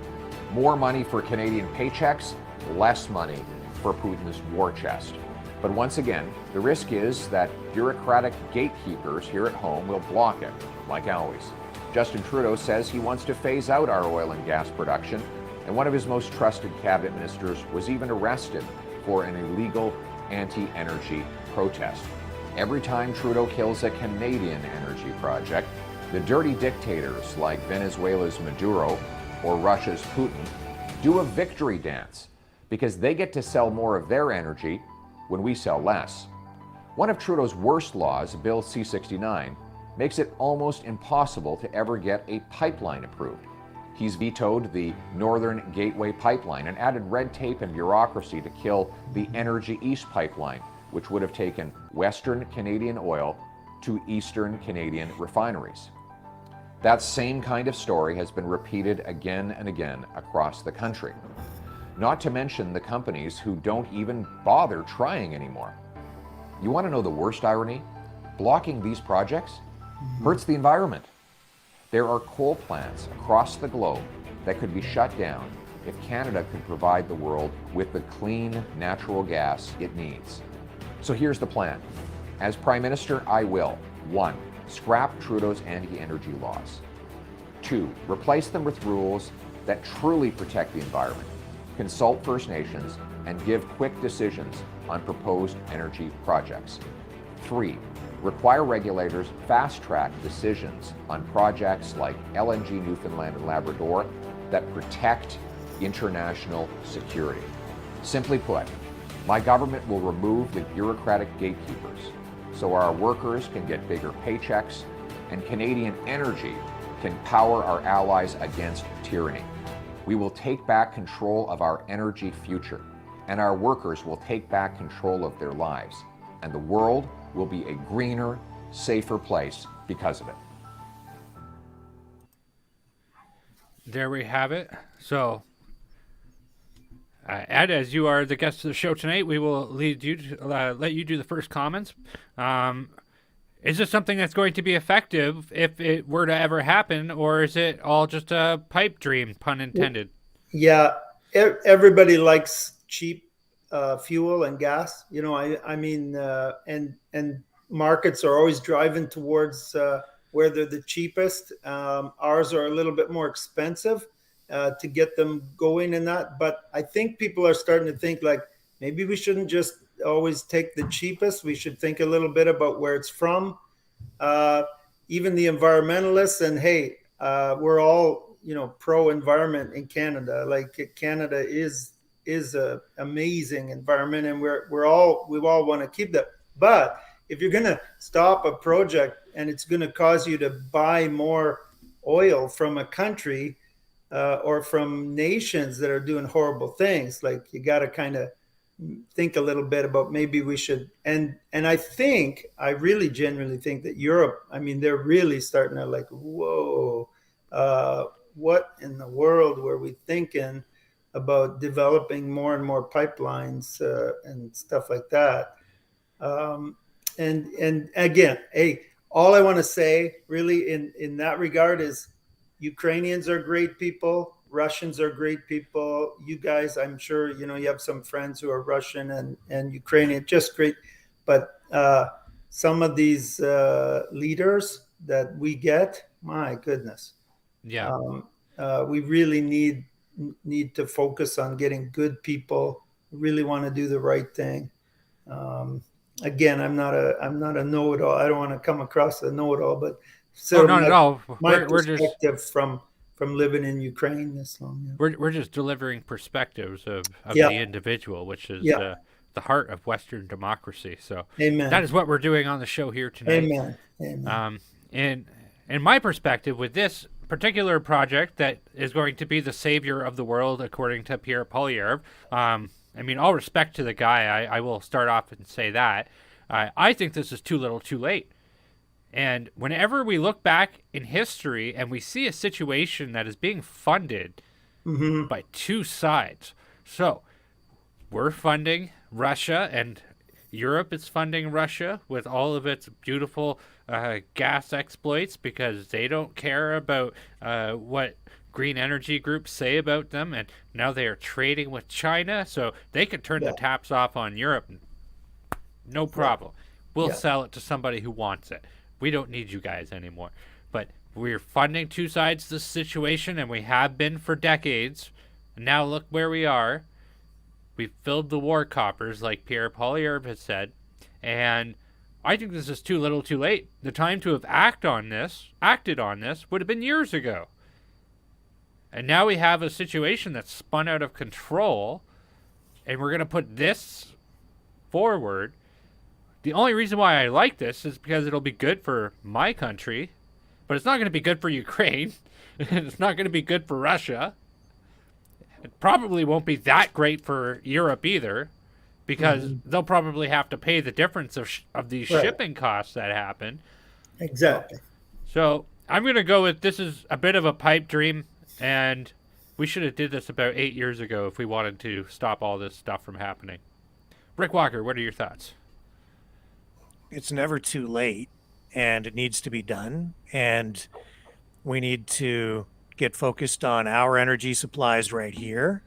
More money for Canadian paychecks, less money for Putin's war chest. But once again, the risk is that bureaucratic gatekeepers here at home will block it, like always. Justin Trudeau says he wants to phase out our oil and gas production, and one of his most trusted cabinet ministers was even arrested for an illegal anti-energy protest. Every time Trudeau kills a Canadian energy project, the dirty dictators like Venezuela's Maduro or Russia's Putin do a victory dance because they get to sell more of their energy when we sell less. One of Trudeau's worst laws, Bill C-69, makes it almost impossible to ever get a pipeline approved. He's vetoed the Northern Gateway Pipeline and added red tape and bureaucracy to kill the Energy East Pipeline, which would have taken Western Canadian oil to Eastern Canadian refineries. That same kind of story has been repeated again and again across the country. Not to mention the companies who don't even bother trying anymore. You want to know the worst irony? Blocking these projects hurts the environment. There are coal plants across the globe that could be shut down if Canada can provide the world with the clean natural gas it needs. So here's the plan. As Prime Minister, I will 1. Scrap Trudeau's anti-energy laws. 2. Replace them with rules that truly protect the environment, consult First Nations, and give quick decisions on proposed energy projects. 3. Require regulators fast-track decisions on projects like LNG Newfoundland and Labrador that protect international security. Simply put, my government will remove the bureaucratic gatekeepers so our workers can get bigger paychecks and Canadian energy can power our allies against tyranny. We will take back control of our energy future, and our workers will take back control of their lives, and the world will be a greener, safer place because of it. There we have it. So, Ed, as you are the guest of the show tonight, we will lead you to, let you do the first comments. Is this something that's going to be effective if it were to ever happen, or is it all just a pipe dream, pun intended? Yeah, everybody likes cheap fuel and gas. You know, I mean, and markets are always driving towards where they're the cheapest. Ours are a little bit more expensive to get them going in that. But I think people are starting to think like maybe we shouldn't just always take the cheapest. We should think a little bit about where it's from. Even the environmentalists, and hey, we're all, you know, pro-environment in Canada. Like Canada is a amazing environment, and we all want to keep that. But if you're going to stop a project and it's going to cause you to buy more oil from a country or from nations that are doing horrible things, like you got to kind of think a little bit about maybe we should. And I really genuinely think that Europe, I mean, they're really starting to like, whoa, what in the world were we thinking about developing more and more pipelines and stuff like that. And again, hey, all I want to say really in that regard is Ukrainians are great people. Russians are great people. You guys, I'm sure, you know, you have some friends who are Russian and Ukrainian, just great. But some of these leaders that we get, my goodness. Yeah. We really need to focus on getting good people who really want to do the right thing. Again, I'm not a know-it-all. I don't want to come across a know-it-all, but so not at all. My perspective just from living in Ukraine this long. Yeah. We're just delivering perspectives of the individual, which is the heart of Western democracy. So Amen. That is what we're doing on the show here tonight. Amen. Amen. And in my perspective, with this particular project that is going to be the savior of the world, according to Pierre Poilievre, I mean, all respect to the guy, I will start off and say that. I think this is too little too late. And whenever we look back in history and we see a situation that is being funded by two sides, so we're funding Russia and Europe is funding Russia with all of its beautiful gas exploits because they don't care about what green energy groups say about them, and now they are trading with China, so they can turn the taps off on Europe. No problem. We'll sell it to somebody who wants it. We don't need you guys anymore. But we're funding two sides of this situation, and we have been for decades. And now look where we are. We've filled the war coffers, like Pierre Poilievre has said, and I think this is too little too late. The time to have acted on this would have been years ago. And now we have a situation that's spun out of control, and we're going to put this forward. The only reason why I like this is because it'll be good for my country, but it's not going to be good for Ukraine, and it's not going to be good for Russia. It probably won't be that great for Europe either, because they'll probably have to pay the difference of these shipping costs that happen. Exactly. So I'm going to go with this is a bit of a pipe dream, and we should have did this about 8 years ago if we wanted to stop all this stuff from happening. Rick Walker, what are your thoughts? It's never too late, and it needs to be done, and we need to get focused on our energy supplies right here.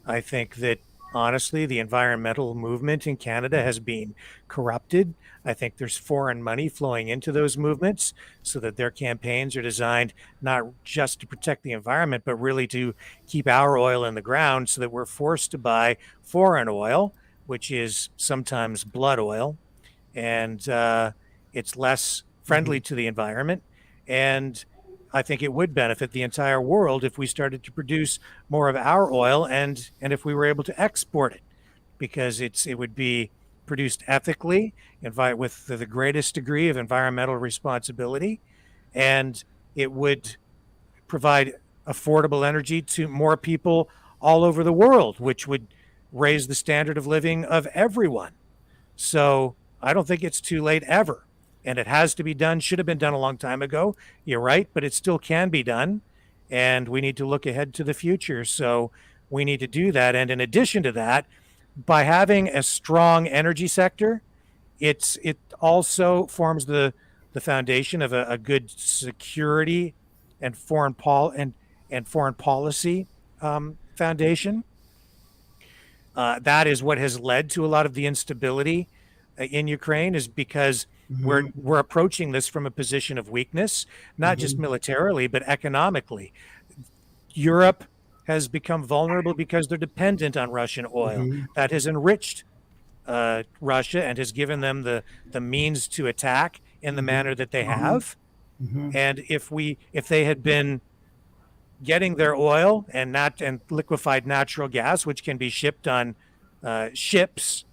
I think that honestly, the environmental movement in Canada has been corrupted. I think there's foreign money flowing into those movements so that their campaigns are designed not just to protect the environment, but really to keep our oil in the ground so that we're forced to buy foreign oil, which is sometimes blood oil. And it's less friendly to the environment. And I think it would benefit the entire world if we started to produce more of our oil and if we were able to export it, because it would be produced ethically and with the greatest degree of environmental responsibility, and it would provide affordable energy to more people all over the world, which would raise the standard of living of everyone. So I don't think it's too late ever. And it has to be done, should have been done a long time ago. You're right, but it still can be done. And we need to look ahead to the future. So we need to do that. And in addition to that, by having a strong energy sector, it also forms the foundation of a good security and foreign policy foundation. That is what has led to a lot of the instability in Ukraine, is because we're approaching this from a position of weakness, not just militarily, but economically. Europe has become vulnerable because they're dependent on Russian oil. That has enriched Russia and has given them the means to attack in the manner that they have. And if they had been getting their oil and liquefied natural gas, which can be shipped on ships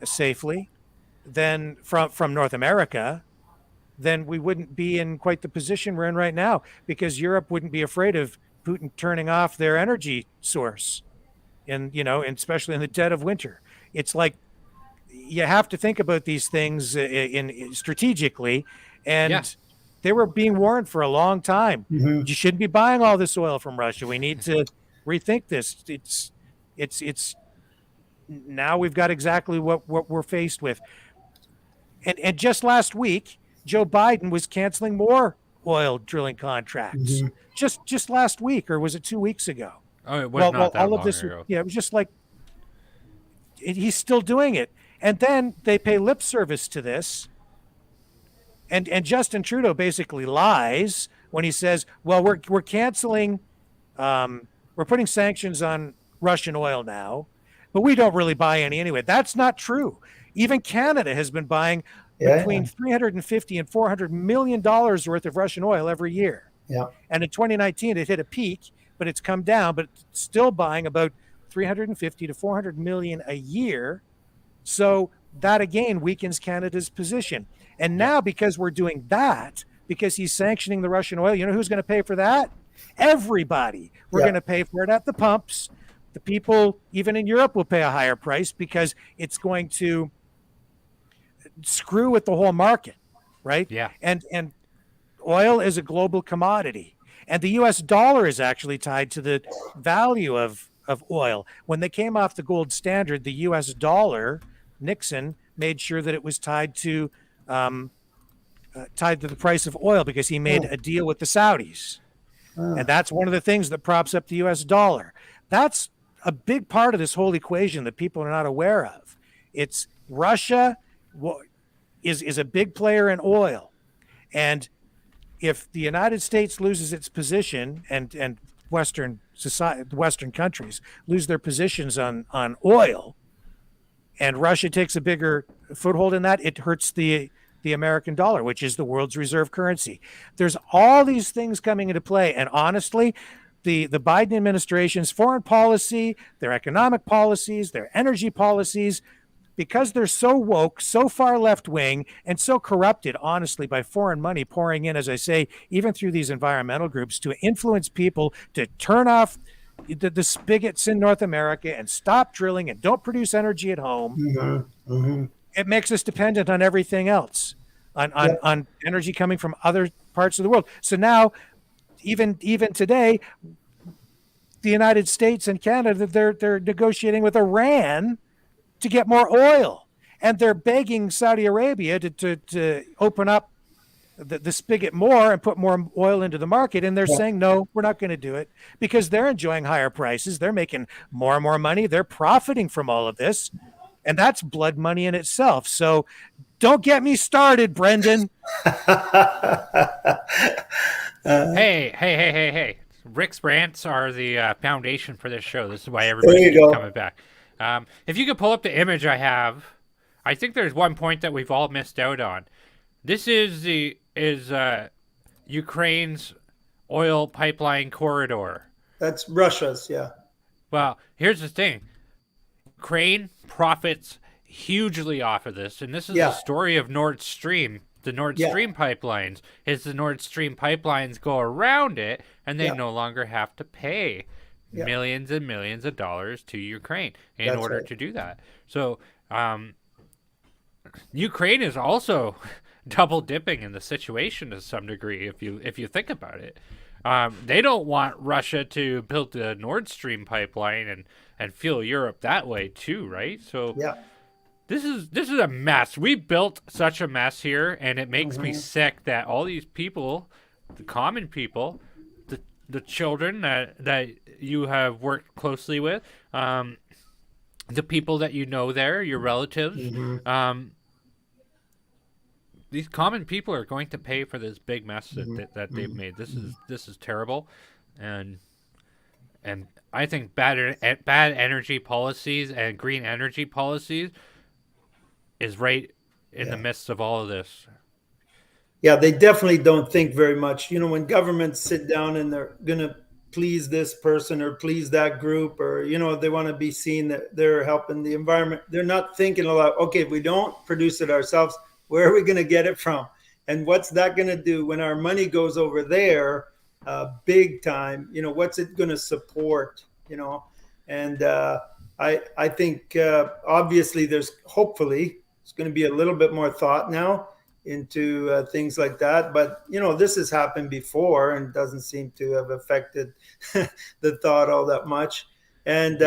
safely, then from North America, then we wouldn't be in quite the position we're in right now, because Europe wouldn't be afraid of Putin turning off their energy source, and especially in the dead of winter. It's like you have to think about these things in strategically, and they were being warned for a long time. You shouldn't be buying all this oil from Russia. We need to rethink this. It's now we've got exactly what we're faced with. And just last week, Joe Biden was canceling more oil drilling contracts. Just last week, or was it 2 weeks ago? Oh, it was not that all long of this, ago. Yeah, it was just like he's still doing it. And then they pay lip service to this. And Justin Trudeau basically lies when he says, well, we're canceling, we're putting sanctions on Russian oil now, but we don't really buy any anyway. That's not true. Even Canada has been buying between $350 and $400 million worth of Russian oil every year. And in 2019, it hit a peak, but it's come down, but it's still buying about 350 to 400 million a year. So that again weakens Canada's position. And now, because we're doing that, because he's sanctioning the Russian oil, you know who's going to pay for that? Everybody. We're going to pay for it at the pumps. The people, even in Europe, will pay a higher price because it's going to screw with the whole market, right? And oil is a global commodity. And the U.S. dollar is actually tied to the value of oil. When they came off the gold standard, the U.S. dollar, Nixon made sure that it was tied to the price of oil, because he made a deal with the Saudis. And that's one of the things that props up the U.S. dollar. That's a big part of this whole equation that people are not aware of. It's Russia is a big player in oil. And if the United States loses its position and Western countries lose their positions on oil, and Russia takes a bigger foothold in that, it hurts the American dollar, which is the world's reserve currency. There's all these things coming into play. And honestly, the Biden administration's foreign policy, their economic policies, their energy policies, because they're so woke, so far left-wing, and so corrupted, honestly, by foreign money pouring in, as I say, even through these environmental groups, to influence people to turn off the spigots in North America and stop drilling and don't produce energy at home. It makes us dependent on everything else, on energy coming from other parts of the world. So now, even today, the United States and Canada, they're negotiating with Iran to get more oil, and they're begging Saudi Arabia to open up the spigot more and put more oil into the market. And they're saying, no, we're not going to do it because they're enjoying higher prices. They're making more and more money. They're profiting from all of this. And that's blood money in itself. So don't get me started, Brendan. Hey. Rick's rants are the foundation for this show. This is why everybody keeps coming back. If you could pull up the image I have, I think there's one point that we've all missed out on. This is Ukraine's oil pipeline corridor. That's Russia's, yeah. Well, here's the thing. Ukraine profits hugely off of this, and this is the story of Nord Stream. The Nord Stream pipelines is the Nord Stream pipelines go around it, and they no longer have to pay millions and millions of dollars to Ukraine in order to do that. So Ukraine is also double dipping in the situation to some degree, if you think about it. They don't want Russia to build the Nord Stream pipeline and fuel Europe that way too, right? So this is a mess. We built such a mess here, and it makes me sick that all these people, the common people, the children that you have worked closely with, the people that you know there, your relatives, these common people are going to pay for this big mess that they've made. This is terrible, and I think bad energy policies and green energy policies is right in the midst of all of this. Yeah, they definitely don't think very much. You know, when governments sit down and they're going to please this person or please that group, or, you know, they want to be seen that they're helping the environment, they're not thinking a lot, okay, if we don't produce it ourselves, where are we going to get it from? And what's that going to do when our money goes over there big time? You know, what's it going to support, you know? And I think obviously hopefully it's going to be a little bit more thought now into things like that. But, you know, this has happened before and doesn't seem to have affected the thought all that much. And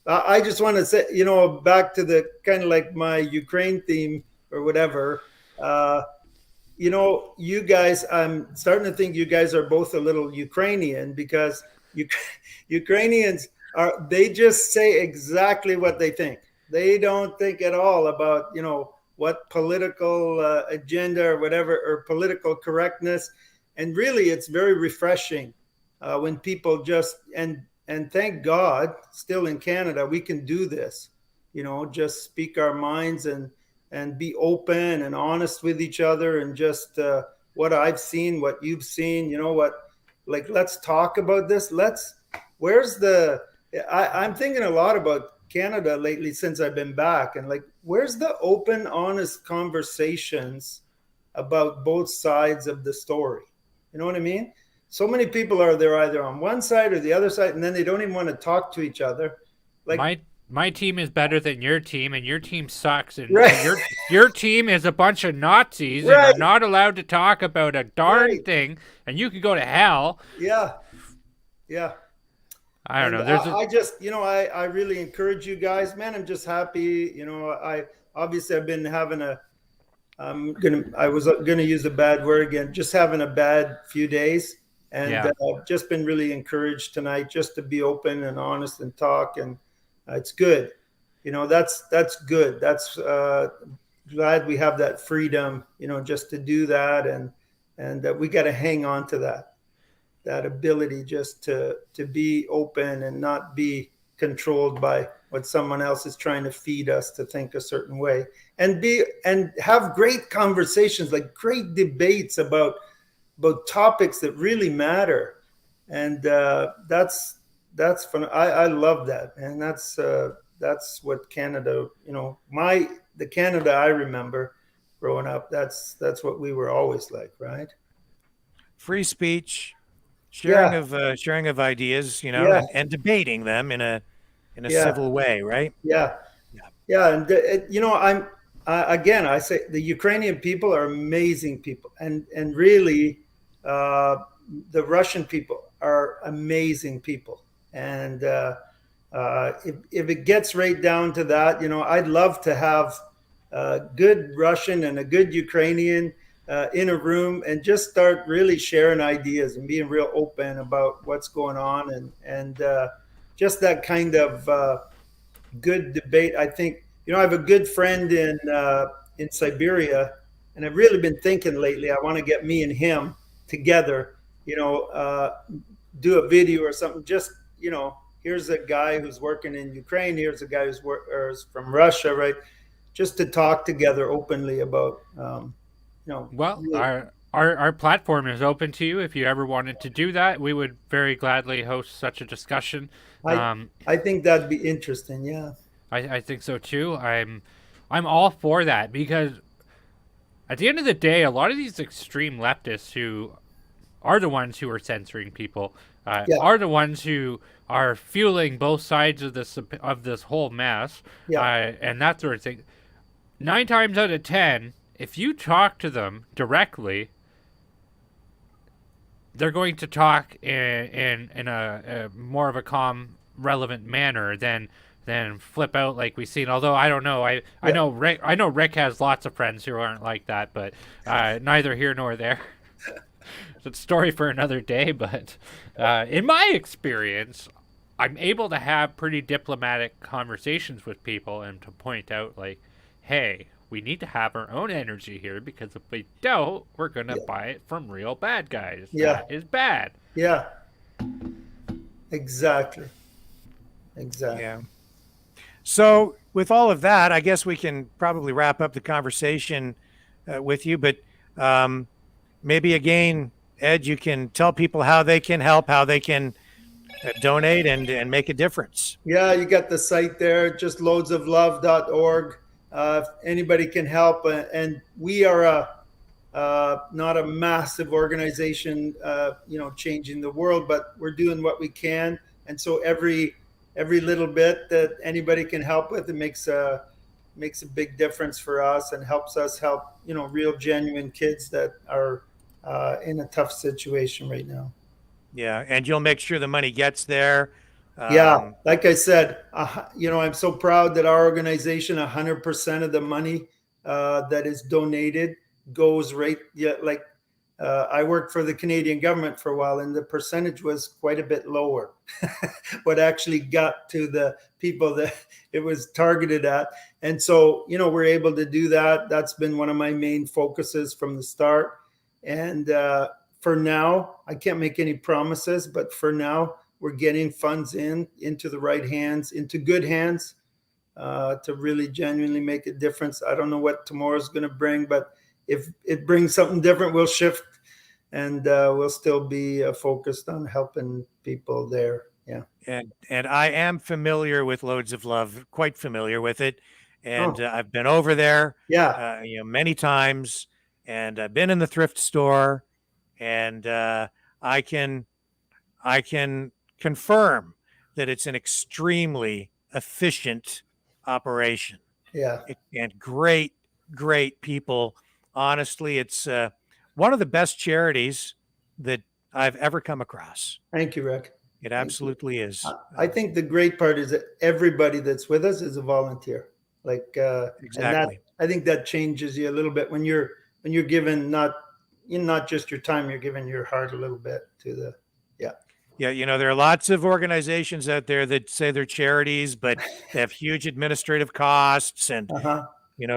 I just want to say, you know, back to the kind of like my Ukraine theme or whatever, you know, you guys, I'm starting to think you guys are both a little Ukrainian, because Ukrainians they just say exactly what they think. They don't think at all about, you know, what political agenda or whatever, or political correctness. And really, it's very refreshing when people just, and thank God, still in Canada, we can do this, you know, just speak our minds and be open and honest with each other, and just what I've seen, what you've seen, you know, like, let's talk about this. I'm thinking a lot about Canada lately since I've been back, and like, where's the open, honest conversations about both sides of the story? You know what I mean? So many people are there either on one side or the other side, and then they don't even want to talk to each other. Like, my team is better than your team, and your team sucks, and right. your team is a bunch of Nazis, right. and are not allowed to talk about a darn right. thing, and you could go to hell. Yeah. I don't know. I just, you know, I really encourage you guys, man. I'm just happy. You know, I've been having I was gonna use a bad word again, just having a bad few days, and I've just been really encouraged tonight just to be open and honest and talk, and it's good. You know, that's good. That's glad we have that freedom, you know, just to do that, and that we got to hang on to that ability just to be open and not be controlled by what someone else is trying to feed us to think a certain way, and have great conversations, like great debates about topics that really matter. And that's fun. I love that. And that's what Canada, you know, the Canada I remember growing up, that's what we were always like, right? Free speech, sharing of ideas, you know, and debating them in a civil way, right? Yeah. And you know, I say the Ukrainian people are amazing people, and really the Russian people are amazing people. And if it gets right down to that, you know, I'd love to have a good Russian and a good Ukrainian in a room and just start really sharing ideas and being real open about what's going on, and just that kind of good debate. I think, I have a good friend in Siberia, and I've really been thinking lately. I want to get me and him together. Do a video or something. Just here's a guy who's working in Ukraine. Here's a guy who's from Russia, right? Just to talk together openly about. Well, really, our platform is open to you. If you ever wanted to do that, we would very gladly host such a discussion. I think that'd be interesting. Yeah. I think so too. I'm all for that, because at the end of the day, a lot of these extreme leftists who are the ones who are censoring people are the ones who are fueling both sides of this whole mess, and that sort of thing. 9 times out of 10, if you talk to them directly, they're going to talk in a more of a calm, relevant manner than flip out like we've seen. Although I don't know, I know Rick has lots of friends who aren't like that, but neither here nor there. It's a story for another day. But in my experience, I'm able to have pretty diplomatic conversations with people and to point out, like, hey, we need to have our own energy here, because if we don't, we're going to buy it from real bad guys. That is bad. Yeah. Exactly. Yeah. So with all of that, I guess we can probably wrap up the conversation with you. But maybe again, Ed, you can tell people how they can help, how they can donate and make a difference. Yeah, you got the site there, just loadsoflove.org. If anybody can help, and we are not a massive organization, changing the world, but we're doing what we can. And so every little bit that anybody can help with, it makes a big difference for us and helps us help, real genuine kids that are in a tough situation right now. Yeah, and you'll make sure the money gets there. Yeah, like I said, I'm so proud that our organization, 100% of the money that is donated goes right. Yeah, like I worked for the Canadian government for a while, and the percentage was quite a bit lower. What actually got to the people that it was targeted at, and so we're able to do that. That's been one of my main focuses from the start. And for now, I can't make any promises, but for now, we're getting funds into the right hands, into good hands, to really genuinely make a difference. I don't know what tomorrow's going to bring, but if it brings something different, we'll shift, and we'll still be focused on helping people there. Yeah. And I am familiar with Loads of Love, quite familiar with it, and I've been over there, many times, and I've been in the thrift store, and I can confirm that it's an extremely efficient operation. Yeah. And great people. Honestly, it's one of the best charities that I've ever come across. Thank you, Rick. It absolutely is. I think the great part is that everybody that's with us is a volunteer. Like exactly. And I think that changes you a little bit when you're given not just your time, you're giving your heart a little bit to the Yeah, there are lots of organizations out there that say they're charities, but they have huge administrative costs and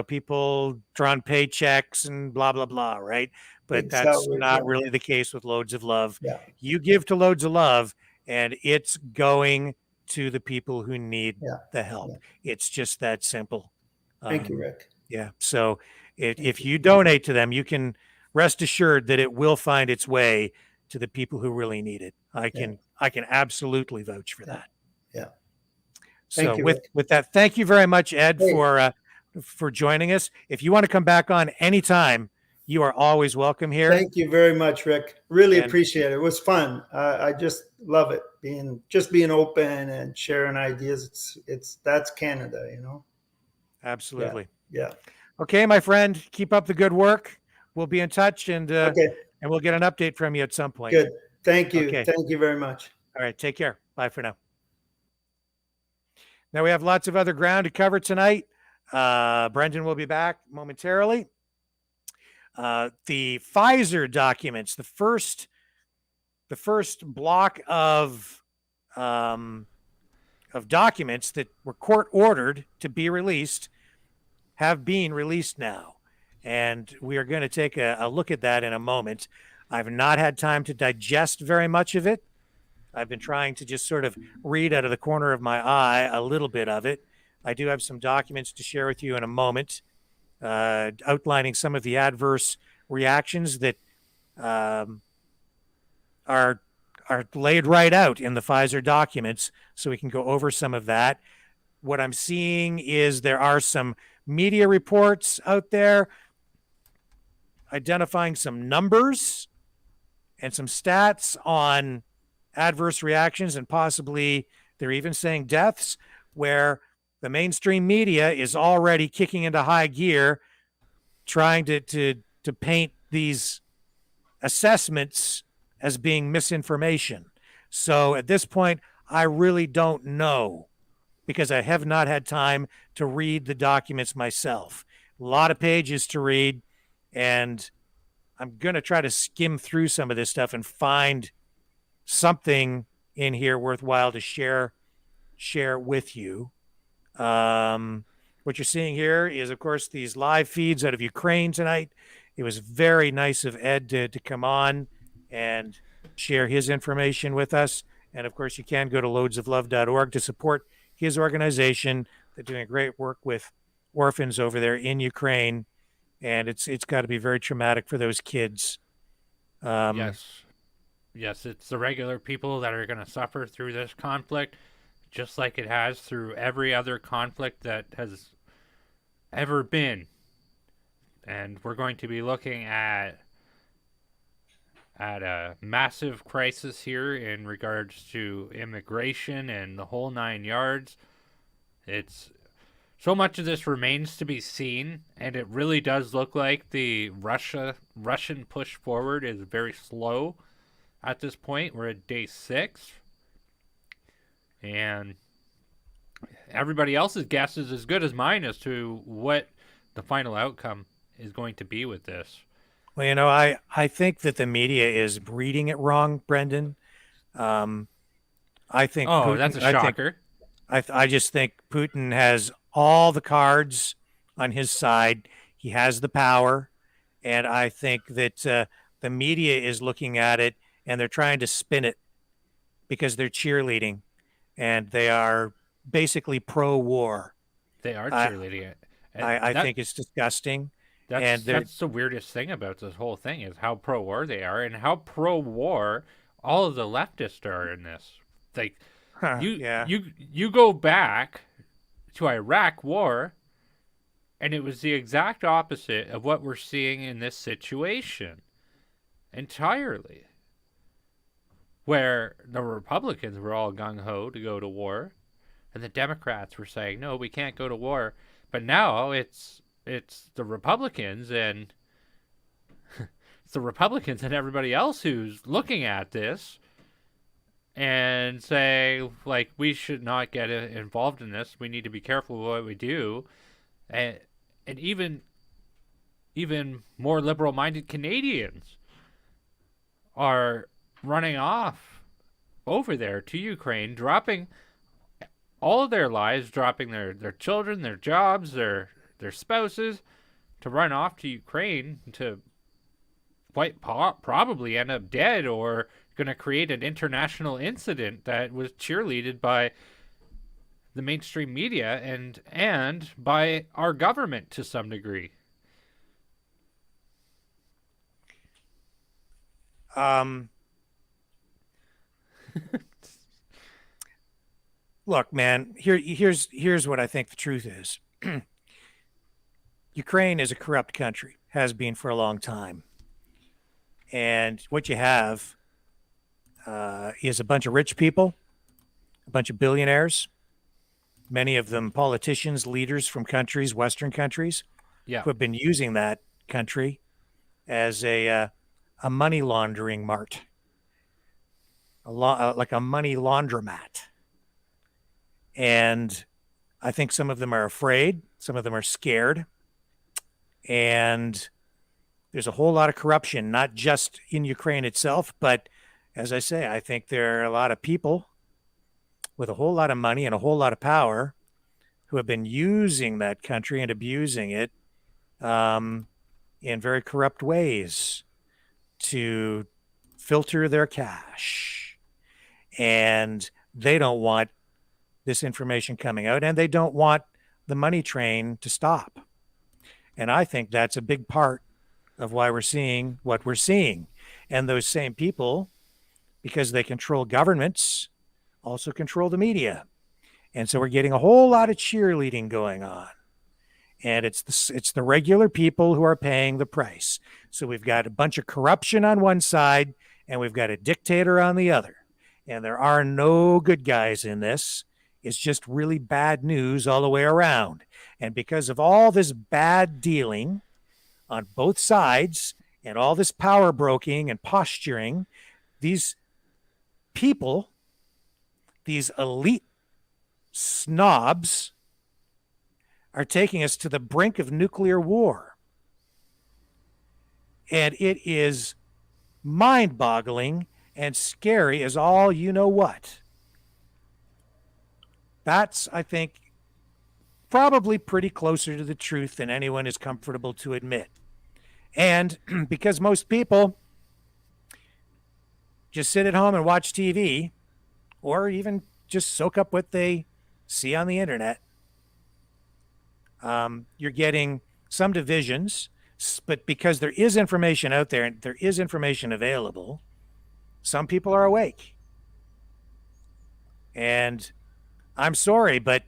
people drawing paychecks and blah blah blah, right? But that's not really the case with Loads of Love. Yeah. You give to Loads of Love, and it's going to the people who need the help. Yeah. It's just that simple. Thank you, Rick. Yeah. So if you donate to them, you can rest assured that it will find its way to the people who really need it. I can absolutely vouch for that. Yeah. So with that, thank you very much, Ed, for joining us. If you want to come back on anytime, you are always welcome here. Thank you very much, Rick. Really appreciate it. It was fun. I just love it, being open and sharing ideas. That's Canada, Absolutely. Yeah. Okay, my friend, keep up the good work. We'll be in touch, and we'll get an update from you at some point. Good. Thank you. Okay. Thank you very much. All right. Take care. Bye for now. Now we have lots of other ground to cover tonight. Brendan will be back momentarily. The Pfizer documents, the first block of documents that were court ordered to be released have been released now. And we are going to take a look at that in a moment. I've not had time to digest very much of it. I've been trying to just sort of read out of the corner of my eye a little bit of it. I do have some documents to share with you in a moment, outlining some of the adverse reactions that are laid right out in the Pfizer documents, so we can go over some of that. What I'm seeing is there are some media reports out there identifying some numbers and some stats on adverse reactions, and possibly they're even saying deaths, where the mainstream media is already kicking into high gear, trying to paint these assessments as being misinformation. So at this point, I really don't know, because I have not had time to read the documents myself. A lot of pages to read, and I'm going to try to skim through some of this stuff and find something in here worthwhile to share with you. What you're seeing here is, of course, these live feeds out of Ukraine tonight. It was very nice of Ed to come on and share his information with us. And of course, you can go to loadsoflove.org to support his organization. They're doing great work with orphans over there in Ukraine, and it's got to be very traumatic for those kids. Yes, it's the regular people that are going to suffer through this conflict, just like it has through every other conflict that has ever been. And we're going to be looking at a massive crisis here in regards to immigration and the whole 9 yards. It's so much of this remains to be seen, and it really does look like the Russian push forward is very slow at this point. We're at day 6, and everybody else's guess is as good as mine as to what the final outcome is going to be with this. Well, you know, I think that the media is reading it wrong, Brendan. I think. Oh, Putin, that's a shocker. I just think Putin has all the cards on his side. He has the power, and I think that the media is looking at it and they're trying to spin it because they're cheerleading, and they are basically pro-war. They are cheerleading it. I think it's disgusting. That's the weirdest thing about this whole thing, is how pro-war they are, and how pro-war all of the leftists are in this. Like, you go back to Iraq war, and it was the exact opposite of what we're seeing in this situation entirely, where the Republicans were all gung-ho to go to war, and the Democrats were saying, no, we can't go to war. But now it's the Republicans and it's the Republicans and everybody else who's looking at this and say, like, we should not get involved in this. We need to be careful with what we do. And even more liberal-minded Canadians are running off over there to Ukraine, dropping all of their lives, dropping their children, their jobs, their spouses, to run off to Ukraine to quite probably end up dead, or going to create an international incident that was cheerleaded by the mainstream media and by our government to some degree. Look, man, here's what I think the truth is. Ukraine is a corrupt country, has been for a long time. And what you have is a bunch of rich people, a bunch of billionaires, many of them politicians, leaders from countries, Western countries, who have been using that country as a money laundering mart, like a money laundromat. And I think some of them are afraid, some of them are scared, and there's a whole lot of corruption, not just in Ukraine itself, but as I say, I think there are a lot of people with a whole lot of money and a whole lot of power who have been using that country and abusing it in very corrupt ways to filter their cash. And they don't want this information coming out, and they don't want the money train to stop. And I think that's a big part of why we're seeing what we're seeing. And those same people, because they control governments, also control the media. And so we're getting a whole lot of cheerleading going on. And it's the regular people who are paying the price. So we've got a bunch of corruption on one side, and we've got a dictator on the other. And there are no good guys in this. It's just really bad news all the way around. And because of all this bad dealing on both sides and all this power broking and posturing, these people, these elite snobs, are taking us to the brink of nuclear war. And it is mind-boggling and scary as all you know what. That's, I think, probably pretty closer to the truth than anyone is comfortable to admit. And because most people just sit at home and watch TV, or even just soak up what they see on the internet, you're getting some divisions, but because there is information out there and there is information available, some people are awake. And I'm sorry, but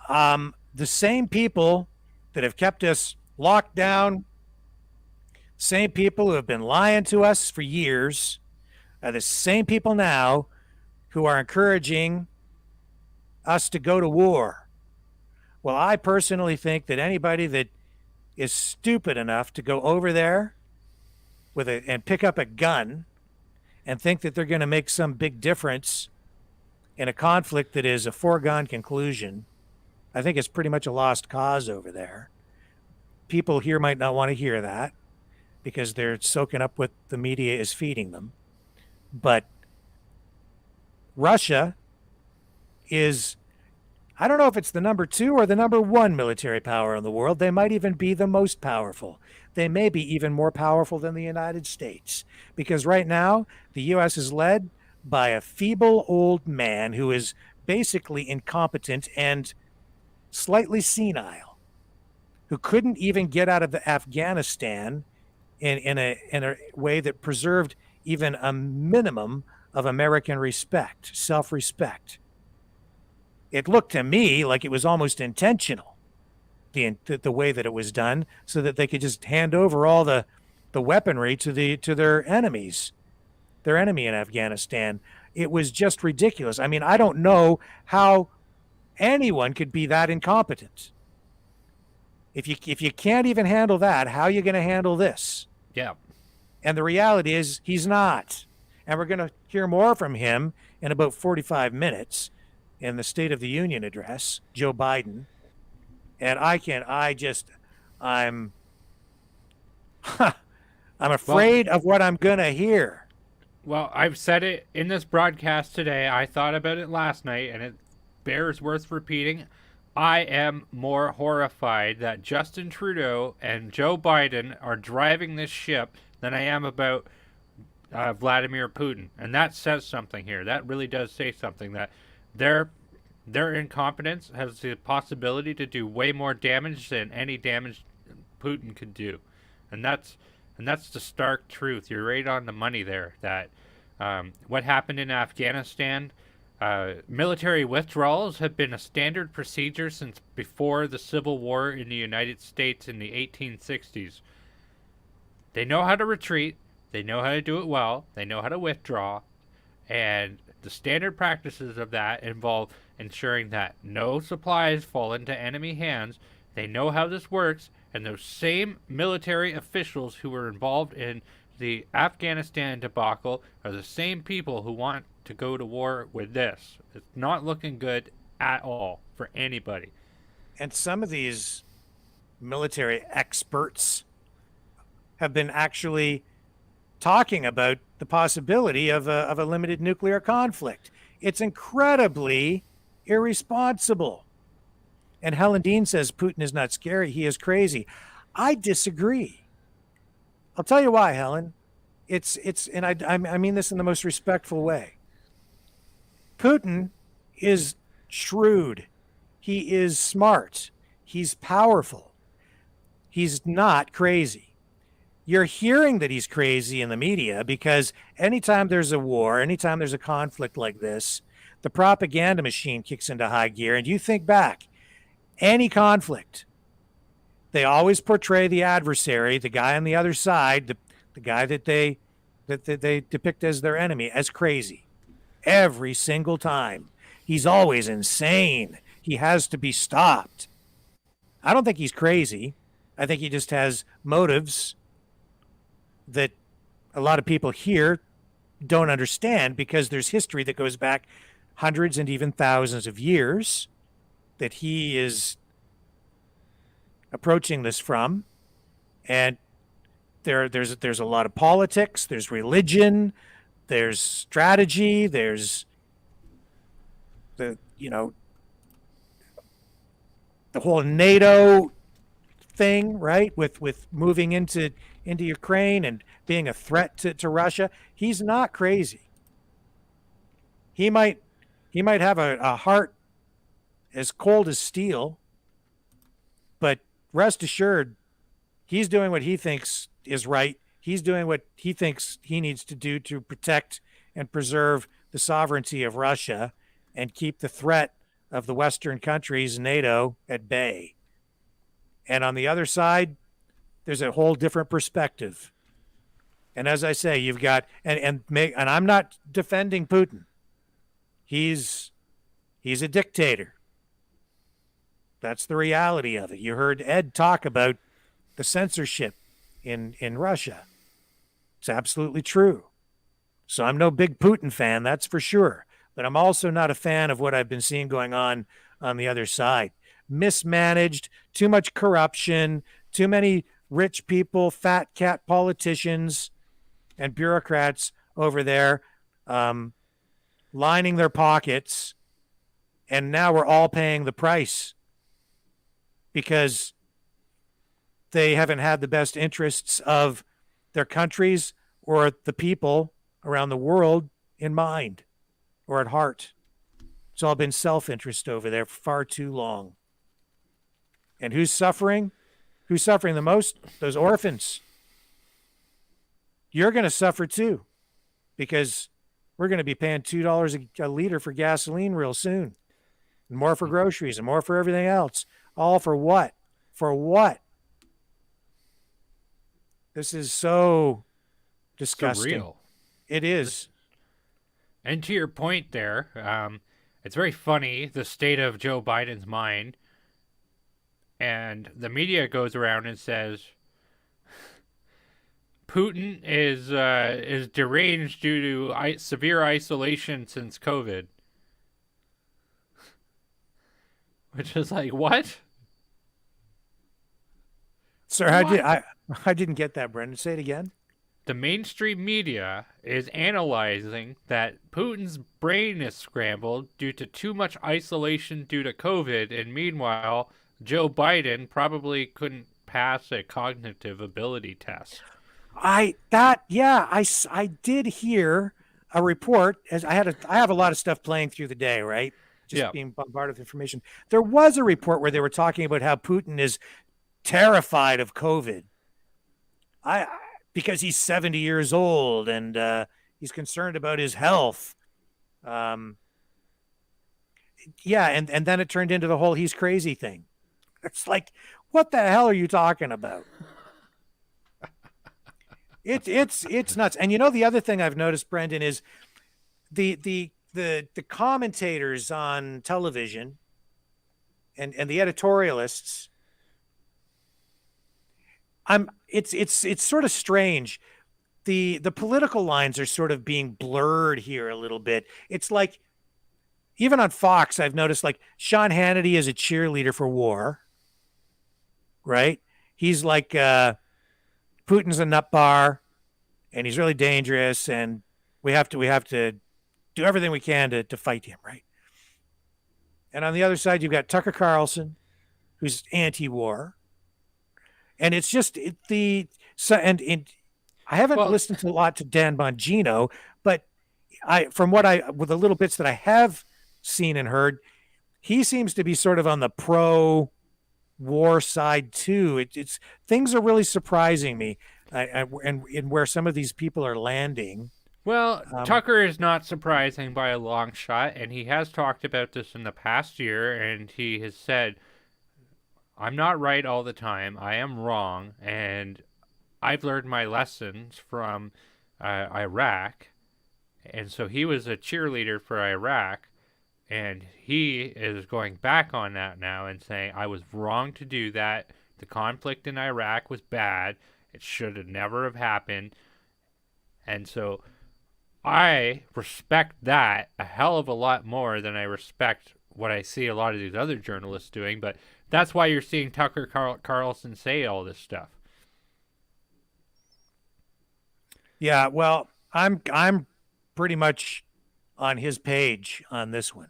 the same people that have kept us locked down, same people who have been lying to us for years, are the same people now who are encouraging us to go to war. Well, I personally think that anybody that is stupid enough to go over there and pick up a gun and think that they're going to make some big difference in a conflict that is a foregone conclusion, I think it's pretty much a lost cause over there. People here might not want to hear that because they're soaking up what the media is feeding them. But Russia is, I don't know if it's the number 2 or the number 1 military power in the world. They might even be the most powerful. They may be even more powerful than the United States, because right now the U.S. is led by a feeble old man who is basically incompetent and slightly senile, who couldn't even get out of Afghanistan in a way that preserved even a minimum of American respect, self-respect. It looked to me like it was almost intentional, the way that it was done, so that they could just hand over all the weaponry to their enemies, their enemy in Afghanistan. It was just ridiculous. I mean, I don't know how anyone could be that incompetent. If you can't even handle that, how are you going to handle this? Yeah. And the reality is he's not. And we're going to hear more from him in about 45 minutes in the State of the Union address, Joe Biden. And I'm afraid of what I'm going to hear. Well, I've said it in this broadcast today. I thought about it last night, and it bears worth repeating. I am more horrified that Justin Trudeau and Joe Biden are driving this ship than I am about Vladimir Putin. And that says something here. That really does say something, that their incompetence has the possibility to do way more damage than any damage Putin could do. And that's the stark truth. You're right on the money there, that what happened in Afghanistan, military withdrawals have been a standard procedure since before the Civil War in the United States in the 1860s. They know how to retreat. They know how to do it well. They know how to withdraw. And the standard practices of that involve ensuring that no supplies fall into enemy hands. They know how this works. And those same military officials who were involved in the Afghanistan debacle are the same people who want to go to war with this. It's not looking good at all for anybody. And some of these military experts have been actually talking about the possibility of a limited nuclear conflict. It's incredibly irresponsible. And Helen Dean says Putin is not scary. He is crazy. I disagree. I'll tell you why, Helen. And I mean this in the most respectful way. Putin is shrewd. He is smart. He's powerful. He's not crazy. You're hearing that he's crazy in the media because anytime there's a war, anytime there's a conflict like this, the propaganda machine kicks into high gear. And you think back, any conflict, they always portray the adversary, the guy on the other side, the guy that they depict as their enemy, as crazy. Every single time. He's always insane. He has to be stopped. I don't think he's crazy. I think he just has motives that a lot of people here don't understand because there's history that goes back hundreds and even thousands of years that he is approaching this from. And there's a lot of politics, there's religion, there's strategy, there's the whole NATO thing, right? With moving into Ukraine and being a threat to Russia. He's not crazy. He might have a heart as cold as steel, but rest assured, he's doing what he thinks is right. He's doing what he thinks he needs to do to protect and preserve the sovereignty of Russia and keep the threat of the Western countries, NATO, at bay. And on the other side, there's a whole different perspective. And as I say, you've got, and I'm not defending Putin. He's a dictator. That's the reality of it. You heard Ed talk about the censorship in Russia. It's absolutely true. So I'm no big Putin fan, that's for sure. But I'm also not a fan of what I've been seeing going on the other side. Mismanaged, too much corruption, too many rich people, fat cat politicians, and bureaucrats over there lining their pockets. And now we're all paying the price because they haven't had the best interests of their countries or the people around the world in mind or at heart. It's all been self-interest over there for far too long. And who's suffering? Who's suffering the most? Those orphans. You're going to suffer too, because we're going to be paying $2 a liter for gasoline real soon, and more for groceries and more for everything else. All for what? For what? This is so disgusting. Surreal. It is. And to your point there, it's very funny, the state of Joe Biden's mind. And the media goes around and says Putin is deranged due to severe isolation since COVID. Which is like, what? Sir, I didn't get that, Brendan. Say it again. The mainstream media is analyzing that Putin's brain is scrambled due to too much isolation due to COVID, and meanwhile, Joe Biden probably couldn't pass a cognitive ability test. I did hear a report. As I have a lot of stuff playing through the day, right? Just being bombarded with information. There was a report where they were talking about how Putin is terrified of COVID. Because he's 70 years old and he's concerned about his health. And then it turned into the whole he's crazy thing. It's like, what the hell are you talking about? It's nuts. And you know, the other thing I've noticed, Brendan, is the commentators on television and the editorialists. It's sort of strange. The political lines are sort of being blurred here a little bit. It's like, even on Fox, I've noticed, like, Sean Hannity is a cheerleader for war, right? He's like Putin's a nut bar, and he's really dangerous, and we have to do everything we can to fight him, right? And on the other side, you've got Tucker Carlson, who's anti-war, and it's just I haven't listened to a lot to Dan Bongino, but with the little bits that I have seen and heard, he seems to be sort of on the pro-war side too. It's things are really surprising me, and where some of these people are landing. Well, Tucker is not surprising by a long shot, and he has talked about this in the past year, and he has said, I'm not right all the time. I am wrong, and I've learned my lessons from Iraq. And so he was a cheerleader for Iraq, and he is going back on that now and saying, I was wrong to do that. The conflict in Iraq was bad. It should have never have happened. And so I respect that a hell of a lot more than I respect what I see a lot of these other journalists doing. But that's why you're seeing Tucker Carlson say all this stuff. Yeah, well, I'm pretty much on his page on this one.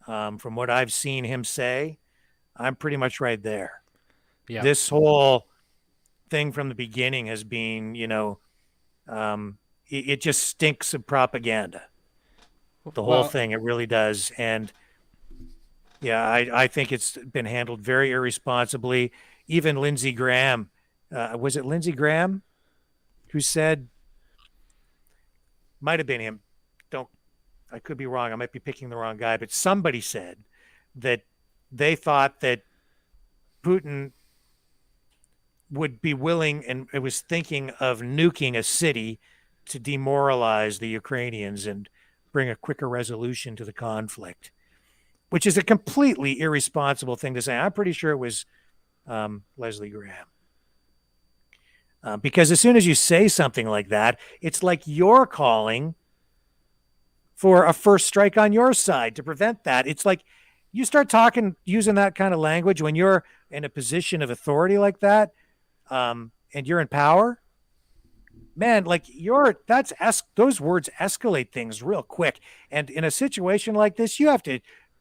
From what I've seen him say, I'm pretty much right there. Yeah. This whole thing from the beginning has been, it just stinks of propaganda. The whole thing, it really does. And yeah, I think it's been handled very irresponsibly. Even Lindsey Graham, was it Lindsey Graham who said, might have been him. I could be wrong. I might be picking the wrong guy, but somebody said that they thought that Putin would be willing and it was thinking of nuking a city to demoralize the Ukrainians and bring a quicker resolution to the conflict, which is a completely irresponsible thing to say. I'm pretty sure it was Leslie Graham. Because as soon as you say something like that, it's like you're calling for a first strike on your side to prevent that. It's like you start using that kind of language when you're in a position of authority like that, and you're in power, man, like those words escalate things real quick. And in a situation like this, you have to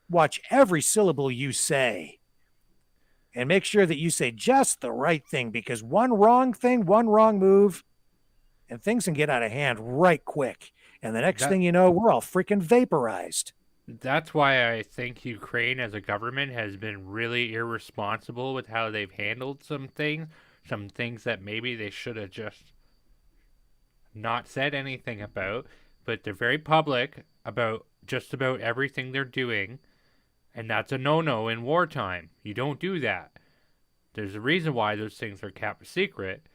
watch every syllable you say and make sure that you say just the right thing, because one wrong thing, one wrong move, and things can get out of hand right quick. And the next thing you know, we're all freaking vaporized. That's why I think Ukraine as a government has been really irresponsible with how they've handled some things that maybe they should have just not said anything about, but they're very public about just about everything they're doing, and that's a no-no in wartime. You don't do that. There's a reason why those things are kept secret,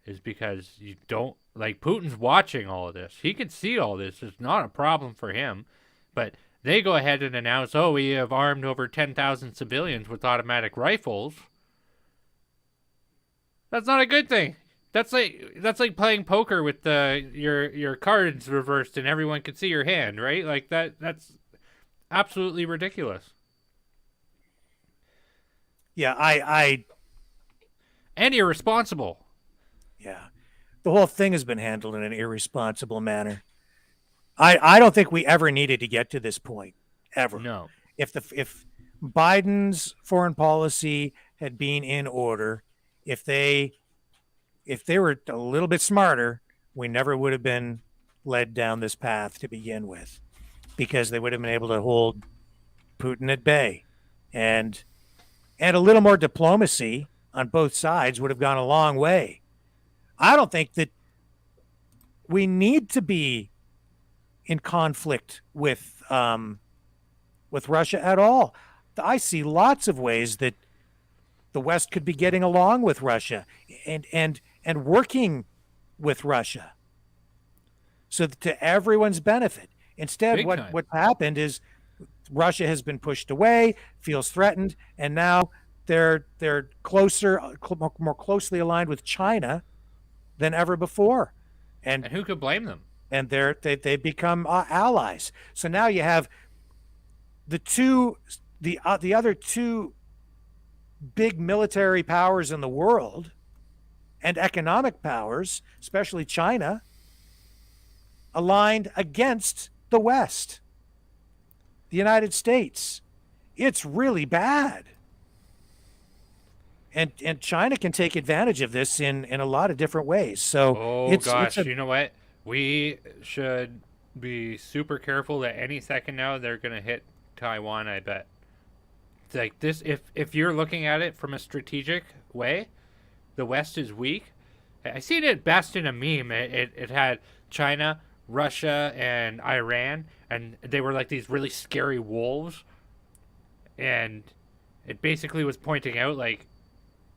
is because you don't, like, Putin's watching all of this. He can see all this. It's not a problem for him, but they go ahead and announce, oh, we have armed over 10,000 civilians with automatic rifles. That's not a good thing. That's like playing poker with your cards reversed and everyone can see your hand, right? Like that's absolutely ridiculous. Yeah, I and irresponsible. Yeah. The whole thing has been handled in an irresponsible manner. I don't think we ever needed to get to this point, ever. No. If Biden's foreign policy had been in order, if they were a little bit smarter, we never would have been led down this path to begin with, because they would have been able to hold Putin at bay, and a little more diplomacy on both sides would have gone a long way. I don't think that we need to be in conflict with Russia at all. I see lots of ways that the West could be getting along with Russia and working with Russia, so that to everyone's benefit. Instead, what happened is Russia has been pushed away, feels threatened, and now they're more closely aligned with China than ever before. And who could blame them? And they become allies. So now you have the other two big military powers in the world and economic powers, especially China, aligned against the West, the United States. It's really bad. And China can take advantage of this in a lot of different ways. So Oh gosh, you know what? We should be super careful that any second now they're gonna hit Taiwan, I bet. It's like this, if you're looking at it from a strategic way, the West is weak. I seen it best in a meme. It had China, Russia, and Iran, and they were like these really scary wolves. And it basically was pointing out like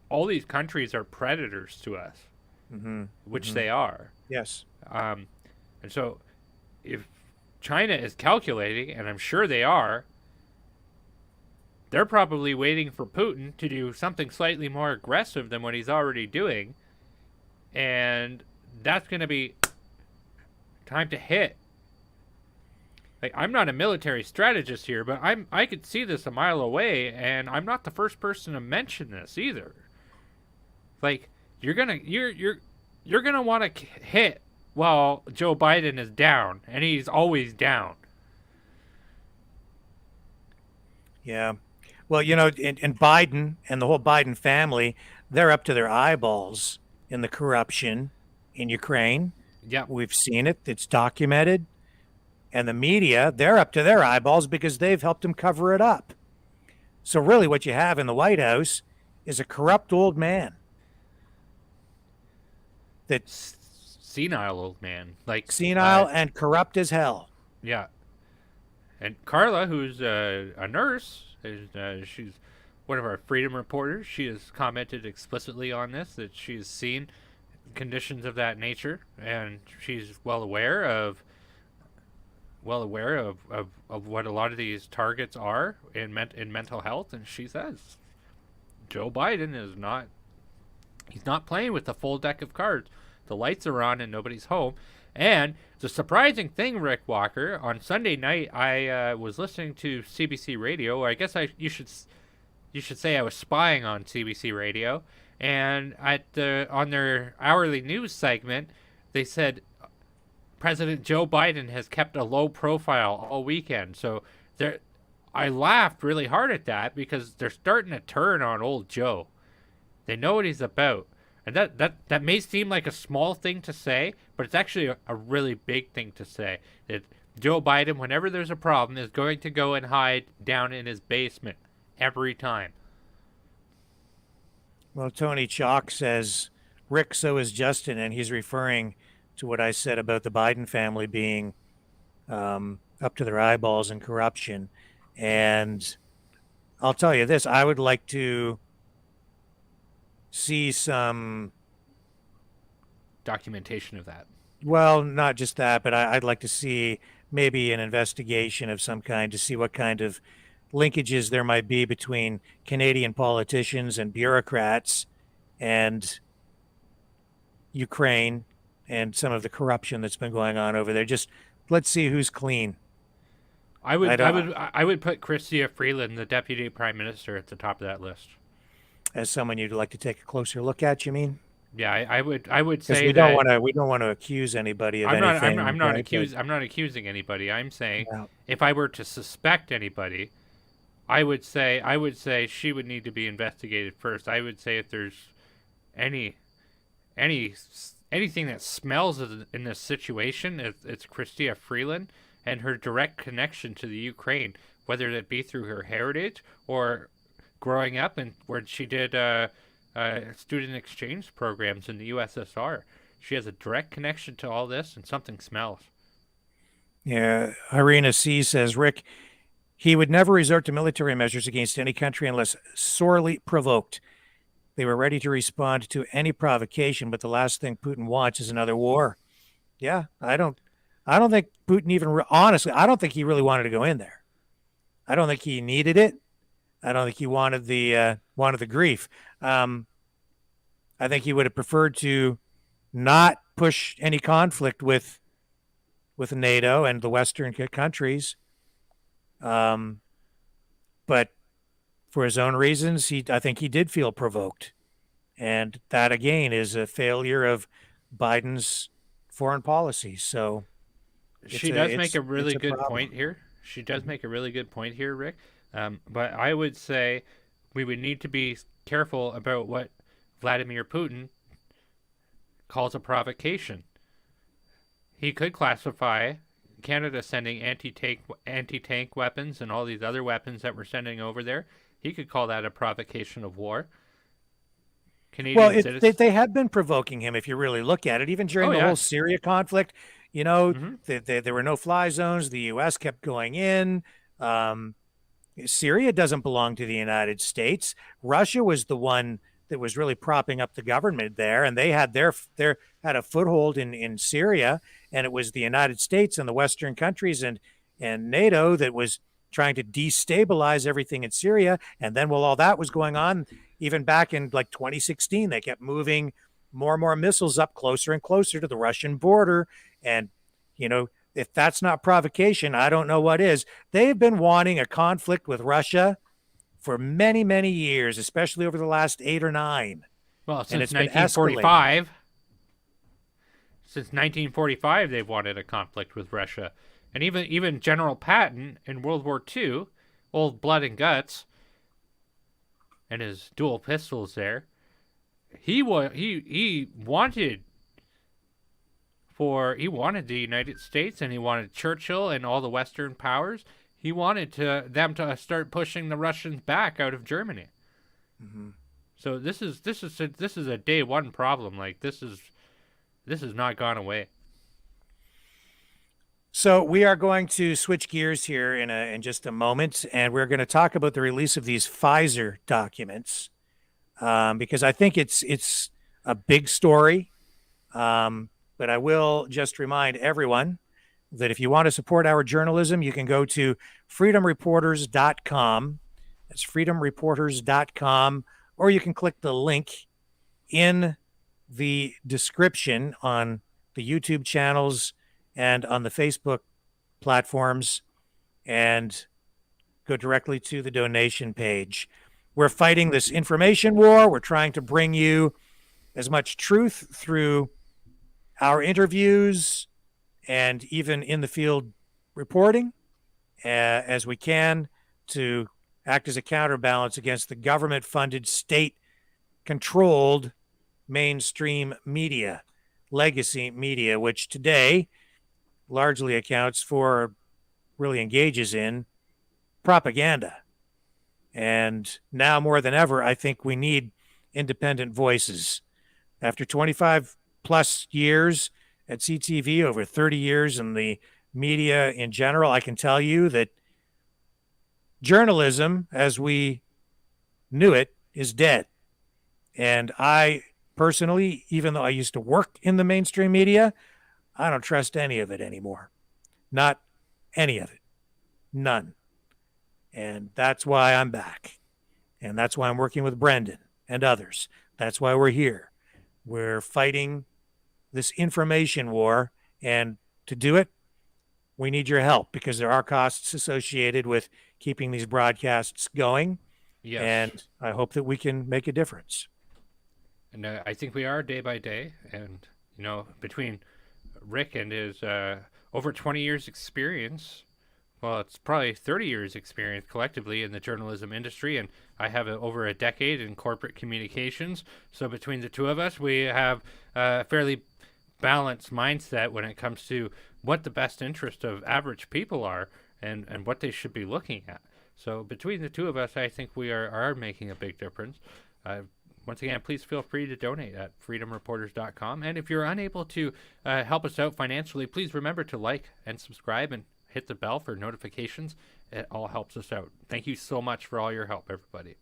all these countries are predators to us, which they are. Yes. And so if China is calculating, and I'm sure they are, they're probably waiting for Putin to do something slightly more aggressive than what he's already doing. And that's going to be time to hit. Like, I'm not a military strategist here, but I could see this a mile away, and I'm not the first person to mention this either. Like, you're gonna want to hit while Joe Biden is down, and he's always down. Yeah. Well, you know, and Biden and the whole Biden family, they're up to their eyeballs in the corruption in Ukraine. Yeah, We've seen it. It's documented. And the media, they're up to their eyeballs because they've helped him cover it up. So really what you have in the White House is a corrupt old man. That's senile old man, like senile and corrupt as hell. Yeah. And Carla, who's a nurse, she's one of our freedom reporters. She has commented explicitly on this, that she's seen conditions of that nature, and she's well aware of what a lot of these targets are in mental health. And she says Joe Biden is not, he's not playing with the full deck of cards. The lights are on and nobody's home. And the surprising thing, Rick Walker, on Sunday night, I was listening to CBC Radio. Or I guess you should say I was spying on CBC Radio. And on their hourly news segment, they said President Joe Biden has kept a low profile all weekend. So I laughed really hard at that, because they're starting to turn on old Joe. They know what he's about. And that may seem like a small thing to say, but it's actually a really big thing to say. That Joe Biden, whenever there's a problem, is going to go and hide down in his basement every time. Well, Tony Chalk says, Rick, so is Justin, and he's referring to what I said about the Biden family being up to their eyeballs in corruption. And I'll tell you this, I would like to see some documentation of that. Well, not just that, but I'd like to see maybe an investigation of some kind to see what kind of linkages there might be between Canadian politicians and bureaucrats and Ukraine and some of the corruption that's been going on over there. Just let's see who's clean. I would put Chrystia Freeland, the Deputy Prime Minister, at the top of that list. As someone you'd like to take a closer look at, you mean? Yeah, I would say we don't want to accuse anybody of anything. I'm not accusing anybody. I'm saying if I were to suspect anybody, I would say she would need to be investigated first. I would say if there's anything that smells in this situation, it's Chrystia Freeland and her direct connection to the Ukraine, whether it be through her heritage or growing up and where she did student exchange programs in the USSR. She has a direct connection to all this, and something smells. Yeah, Irina C. says, Rick, he would never resort to military measures against any country unless sorely provoked. They were ready to respond to any provocation, but the last thing Putin wants is another war. Yeah, I don't think Putin even, honestly, I don't think he really wanted to go in there. I don't think he needed it. I don't think he wanted the grief. I think he would have preferred to not push any conflict with NATO and the Western countries. But for his own reasons, I think he did feel provoked. And that, again, is a failure of Biden's foreign policy. So She does make a it's really a good problem. point here. She does make a really good point here, Rick. But I would say we would need to be careful about what Vladimir Putin calls a provocation. He could classify Canada sending anti-tank weapons and all these other weapons that we're sending over there. He could call that a provocation of war. Canadian citizens. They have been provoking him if you really look at it. Even during the whole Syria conflict, there were no-fly zones. The U.S. kept going in. Syria doesn't belong to the United States. Russia was the one that was really propping up the government there, and they had had a foothold in Syria, and it was the United States and the Western countries and NATO that was trying to destabilize everything in Syria. And then while all that was going on, even back in like 2016, they kept moving more and more missiles up closer and closer to the Russian border. And, if that's not provocation, I don't know what is. They've been wanting a conflict with Russia for many, many years, especially over the last 8 or 9. Well, since 1945. Since 1945, they've wanted a conflict with Russia. And even General Patton in World War II, old blood and guts, and his dual pistols there, he wanted the United States, and he wanted Churchill and all the Western powers. He wanted them to start pushing the Russians back out of Germany. Mm-hmm. So this is a day one problem. Like this has not gone away. So we are going to switch gears here in just a moment, and we're going to talk about the release of these Pfizer documents, because I think it's a big story. But I will just remind everyone that if you want to support our journalism, you can go to freedomreporters.com. That's freedomreporters.com, or you can click the link in the description on the YouTube channels and on the Facebook platforms and go directly to the donation page. We're fighting this information war. We're trying to bring you as much truth through our interviews and even in the field reporting as we can to act as a counterbalance against the government-funded, state-controlled mainstream media, legacy media, which today largely accounts for, really engages in propaganda. And now more than ever, I think we need independent voices. After 25 plus years at CTV, over 30 years in the media in general, I can tell you that journalism, as we knew it, is dead. And I personally, even though I used to work in the mainstream media, I don't trust any of it anymore. Not any of it. None. And that's why I'm back. And that's why I'm working with Brendan and others. That's why we're here. We're fighting this information war. And to do it, we need your help because there are costs associated with keeping these broadcasts going. Yes. And I hope that we can make a difference. And I think we are day by day. And, between Rick and his over 20 years experience, well, it's probably 30 years experience collectively in the journalism industry, and I have over a decade in corporate communications. So between the two of us, we have a fairly balanced mindset when it comes to what the best interest of average people are and what they should be looking at. So between the two of us, I think we are making a big difference. Once again, please feel free to donate at freedomreporters.com. And if you're unable to help us out financially, please remember to like and subscribe and hit the bell for notifications. It all helps us out. Thank you so much for all your help, everybody.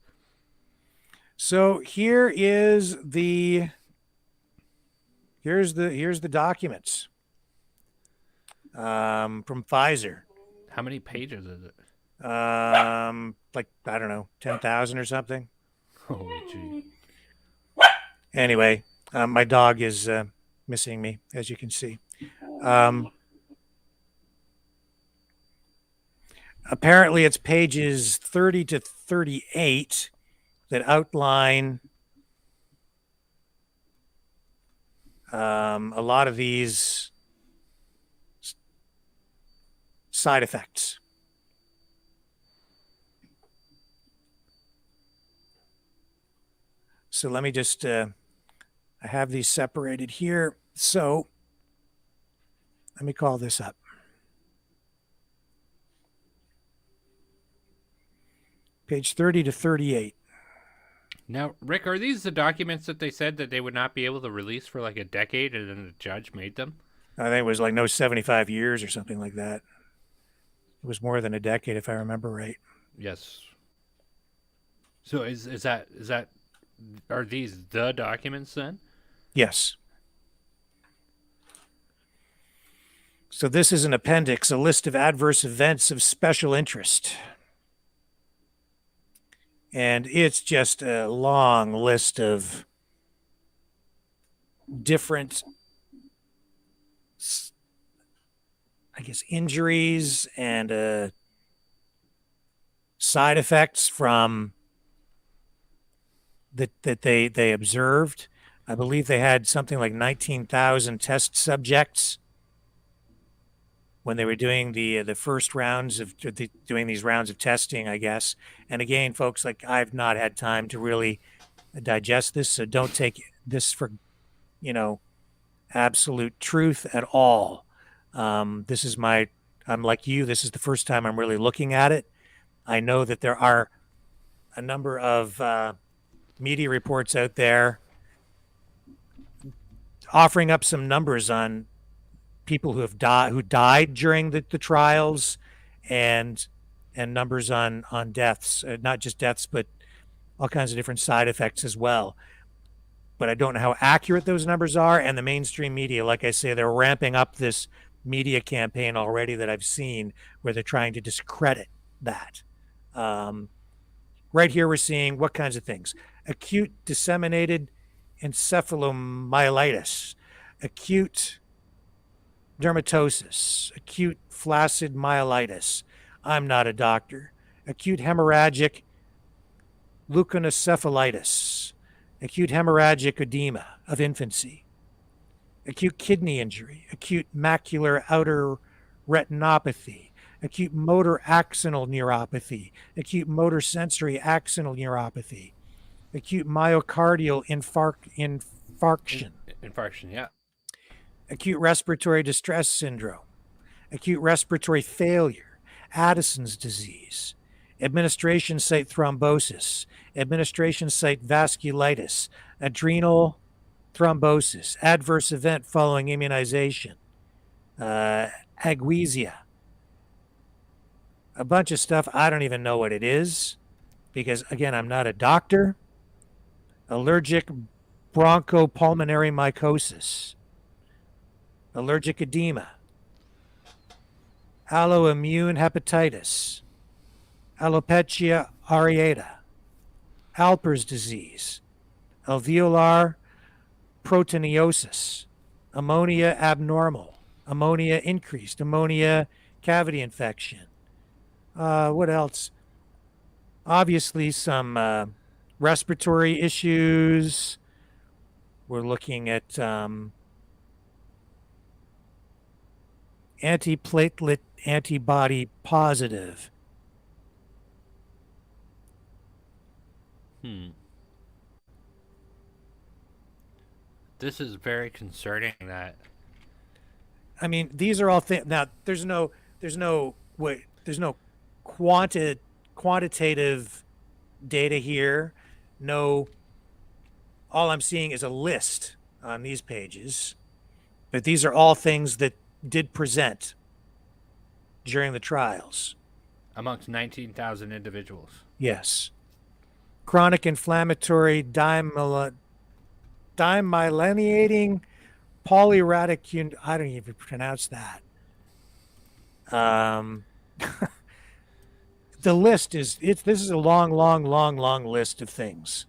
So here's the documents from Pfizer. How many pages is it? Like, I don't know, 10,000 or something. Holy gee. Anyway, my dog is missing me, as you can see. Apparently, it's pages 30 to 38 that outline a lot of these side effects. So let me just, I have these separated here. So let me call this up. Page 30 to 38. Now, Rick, are these the documents that they said that they would not be able to release for like a decade, and then the judge made them? I think it was like 75 years or something like that. It was more than a decade, if I remember right. Yes. So is that are these the documents then? Yes. So this is an appendix, a list of adverse events of special interest. And it's just a long list of different, I guess, injuries and side effects from that they observed. I believe they had something like 19,000 test subjects when they were doing the first rounds of doing these rounds of testing, I guess. And again, folks, like, I've not had time to really digest this, so don't take this for, absolute truth at all. I'm like you, this is the first time I'm really looking at it. I know that there are a number of media reports out there offering up some numbers on people who died during the trials, and numbers on deaths, not just deaths, but all kinds of different side effects as well. But I don't know how accurate those numbers are, and the mainstream media, like I say, they're ramping up this media campaign already that I've seen where they're trying to discredit that. Right here we're seeing what kinds of things: acute disseminated encephalomyelitis, acute dermatosis, acute flaccid myelitis. I'm not a doctor. Acute hemorrhagic leukoencephalitis, acute hemorrhagic edema of infancy, acute kidney injury, acute macular outer retinopathy, acute motor axonal neuropathy, acute motor sensory axonal neuropathy, acute myocardial infarction. Infarction, yeah. Acute respiratory distress syndrome, acute respiratory failure, Addison's disease, administration site thrombosis, administration site vasculitis, adrenal thrombosis, adverse event following immunization, aguesia, a bunch of stuff. I don't even know what it is because, again, I'm not a doctor. Allergic bronchopulmonary mycosis, allergic edema, alloimmune hepatitis, alopecia areata, Alpers disease, alveolar proteinosis, ammonia abnormal, ammonia increased, ammonia cavity infection. What else? Obviously, some respiratory issues. We're looking at antiplatelet antibody positive. This is very concerning. That, I mean, these are all things. Now, there's no quantitative data here. No, all I'm seeing is a list on these pages. But these are all things that did present during the trials. amongst 19,000 individuals. Yes. Chronic inflammatory demyelinating polyerratic, I don't even pronounce that. The list is, this is a long list of things.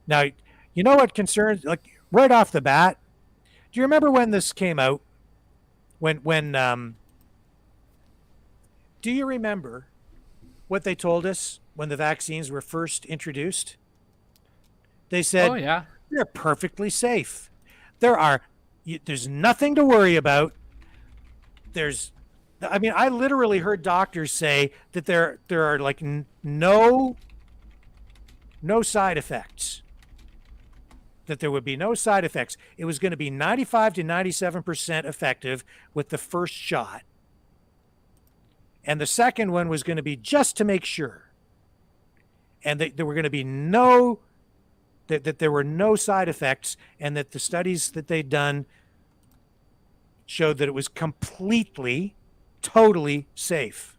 Now, you know what concerns, like right off the bat, do you remember when this came out? Do you remember what they told us when the vaccines were first introduced? They said, oh, yeah, they're perfectly safe. There's nothing to worry about. I literally heard doctors say that there are like no side effects. That there would be no side effects. It was going to be 95 to 97% effective with the first shot. And the second one was going to be just to make sure. And that there were going to be that there were no side effects, and that the studies that they'd done showed that it was completely, totally safe.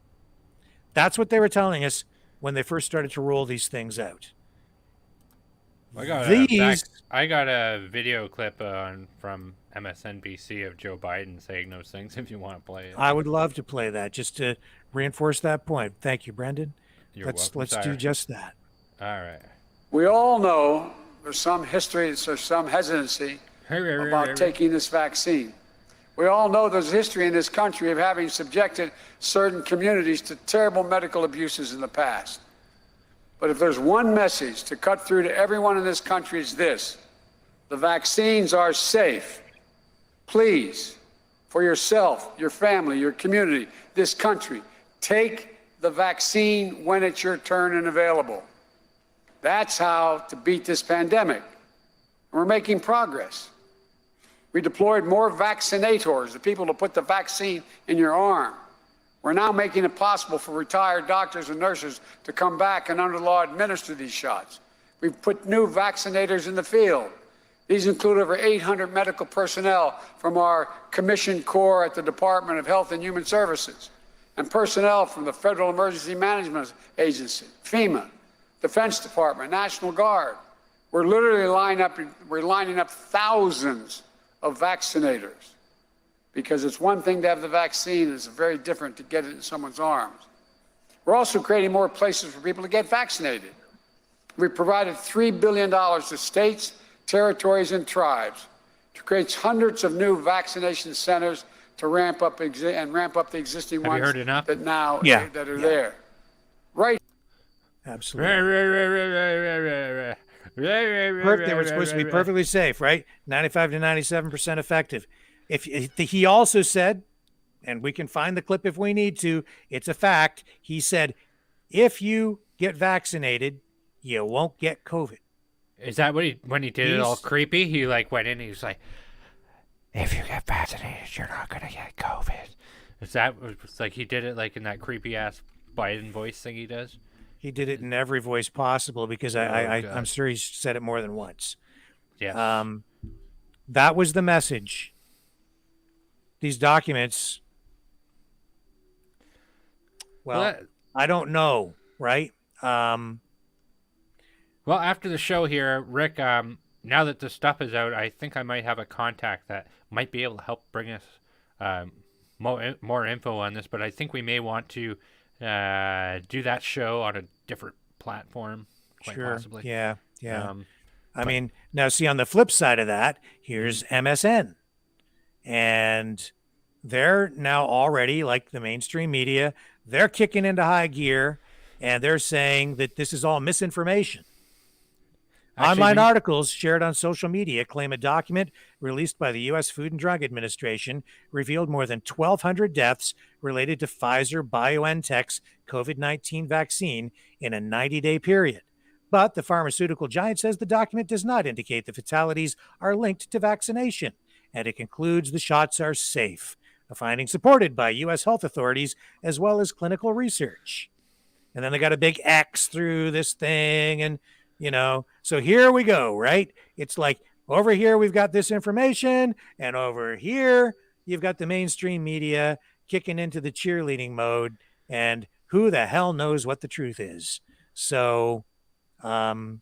That's what they were telling us when they first started to roll these things out. I got a video clip from MSNBC of Joe Biden saying those things if you want to play it. I would love to play that just to reinforce that point. Thank you, Brendan. Let's do just that. All right. We all know there's some hesitancy about taking this vaccine. We all know there's history in this country of having subjected certain communities to terrible medical abuses in the past. But if there's one message to cut through to everyone in this country, it's this: the vaccines are safe. Please, for yourself, your family, your community, this country, take the vaccine when it's your turn and available. That's how to beat this pandemic. We're making progress. We deployed more vaccinators, the people to put the vaccine in your arm. We're now making it possible for retired doctors and nurses to come back and under law administer these shots. We've put new vaccinators in the field. These include over 800 medical personnel from our commissioned corps at the Department of Health and Human Services, and personnel from the Federal Emergency Management Agency, FEMA, Defense Department, National Guard. We're literally lining up thousands of vaccinators, because it's one thing to have the vaccine, it's very different to get it in someone's arms. We're also creating more places for people to get vaccinated. We provided $3 billion to states, territories, and tribes to create hundreds of new vaccination centers to ramp up the existing ones that are there. Right. Absolutely. They were supposed to be perfectly safe, right? 95 to 97% effective. If he also said, and we can find the clip if we need to, it's a fact. He said, if you get vaccinated, you won't get COVID. Is that what when he did it all creepy? He like went in and he was like, if you get vaccinated, you're not going to get COVID. Is that it's like he did it like in that creepy ass Biden voice thing he does? He did it in every voice possible, because I'm sure he's said it more than once. Yeah. That was the message. These documents, I don't know, right? Well, after the show here, Rick, now that the stuff is out, I think I might have a contact that might be able to help bring us more info on this, but I think we may want to do that show on a different platform, quite possibly. Yeah. I mean, now see, on the flip side of that, here's MSN. And they're now already, like the mainstream media, they're kicking into high gear, and they're saying that this is all misinformation. Online articles shared on social media claim a document released by the U.S. Food and Drug Administration revealed more than 1,200 deaths related to Pfizer-BioNTech's COVID-19 vaccine in a 90-day period. But the pharmaceutical giant says the document does not indicate the fatalities are linked to vaccination, and it concludes the shots are safe, a finding supported by U.S. health authorities as well as clinical research. And then they got a big X through this thing, and so here we go, right? It's like over here we've got this information, and over here you've got the mainstream media kicking into the cheerleading mode, and who the hell knows what the truth is. So I'm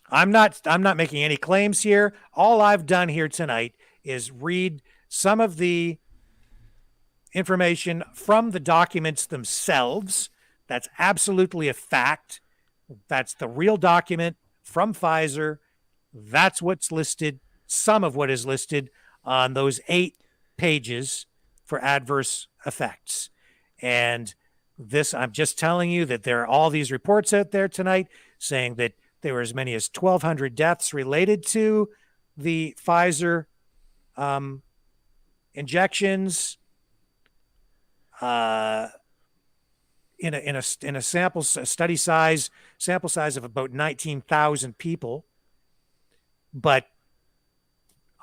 not making any claims here. All I've done here tonight is read some of the information from the documents themselves. That's absolutely a fact. That's the real document from Pfizer. That's what's listed, some of what is listed on those 8 pages for adverse effects. And this, I'm just telling you that there are all these reports out there tonight saying that there were as many as 1,200 deaths related to the Pfizer injections in a sample size of about 19,000 people. But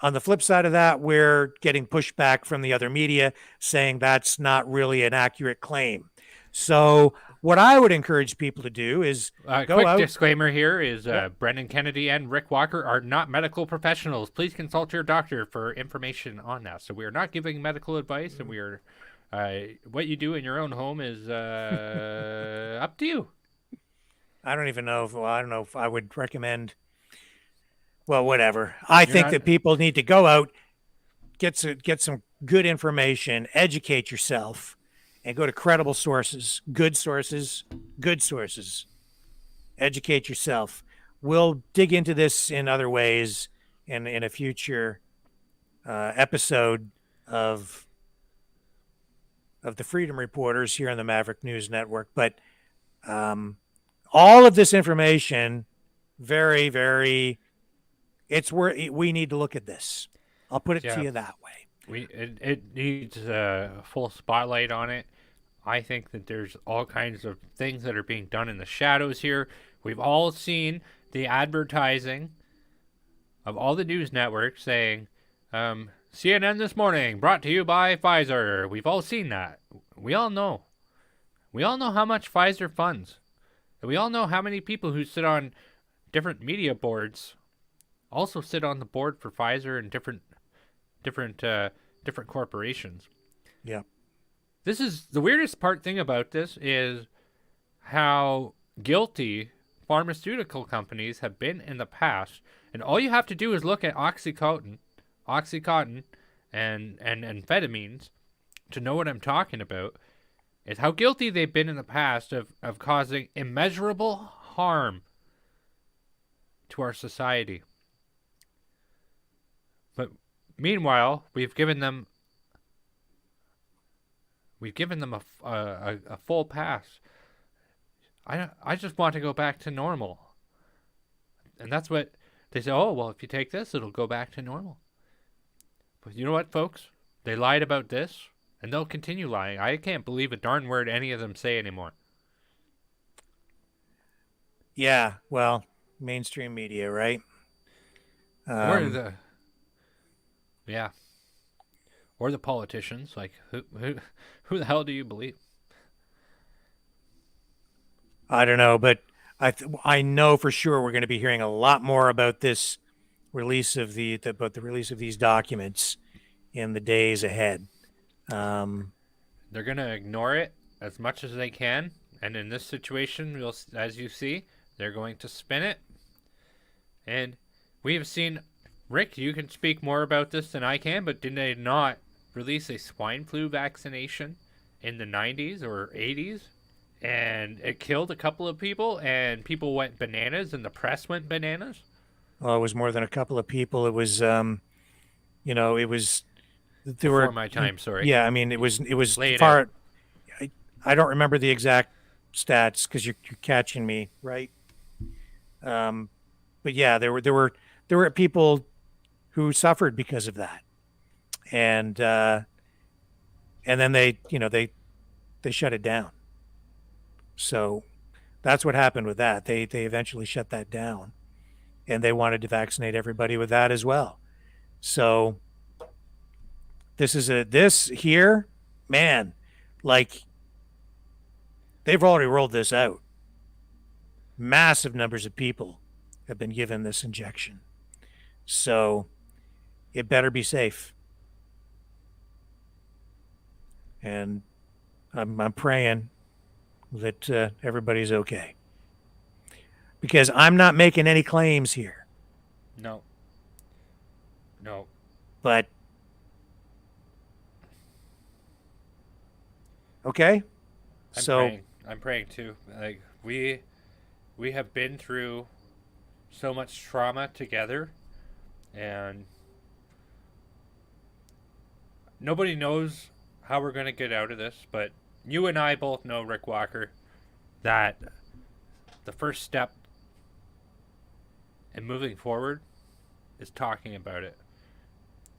on the flip side of that, we're getting pushback from the other media saying that's not really an accurate claim. So what I would encourage people to do is go quick out. Disclaimer here is Brendan Kennedy and Rick Walker are not medical professionals. Please consult your doctor for information on that. So we are not giving medical advice, and we are what you do in your own home is up to you. I don't know if I would recommend. Well, whatever. I think that people need to go out, get some good information, educate yourself, and go to credible sources, good sources. Educate yourself. We'll dig into this in other ways in a future episode of the Freedom Reporters here on the Maverick News Network. But all of this information, very, very, we need to look at this. I'll put it to you that way. It needs a full spotlight on it. I think that there's all kinds of things that are being done in the shadows here. We've all seen the advertising of all the news networks saying, CNN this morning, brought to you by Pfizer. We've all seen that. We all know. We all know how much Pfizer funds. And we all know how many people who sit on different media boards also sit on the board for Pfizer and different corporations. Yeah. This is the weirdest thing about this is how guilty pharmaceutical companies have been in the past. And all you have to do is look at Oxycontin and amphetamines to know what I'm talking about, is how guilty they've been in the past of causing immeasurable harm to our society. But meanwhile, we've given them a full pass. I just want to go back to normal. And that's what they say, oh, well, if you take this, it'll go back to normal. But you know what, folks? They lied about this, and they'll continue lying. I can't believe a darn word any of them say anymore. Yeah, well, mainstream media, right? Or the politicians. Like, who the hell do you believe? I don't know, but I know for sure we're going to be hearing a lot more about this release of the release of these documents in the days ahead. They're going to ignore it as much as they can, and in this situation, as you see, they're going to spin it. And we have seen, Rick, you can speak more about this than I can, but did they not release a swine flu vaccination in the 90s or 80s? And it killed a couple of people, and people went bananas, and the press went bananas. Well, it was more than a couple of people. It was, it was. Before my time, sorry. Yeah, I mean, it was Lay far. I don't remember the exact stats because you're catching me, right? But yeah, there were people who suffered because of that, and then they shut it down. So that's what happened with that. They eventually shut that down, and they wanted to vaccinate everybody with that as well. So this here, man, like they've already rolled this out. Massive numbers of people have been given this injection. So it better be safe. And I'm praying that everybody's okay. Because I'm not making any claims here. No. But okay. I'm praying too. Like we have been through so much trauma together, and nobody knows how we're going to get out of this, but you and I both know, Rick Walker, that the first step in moving forward is talking about it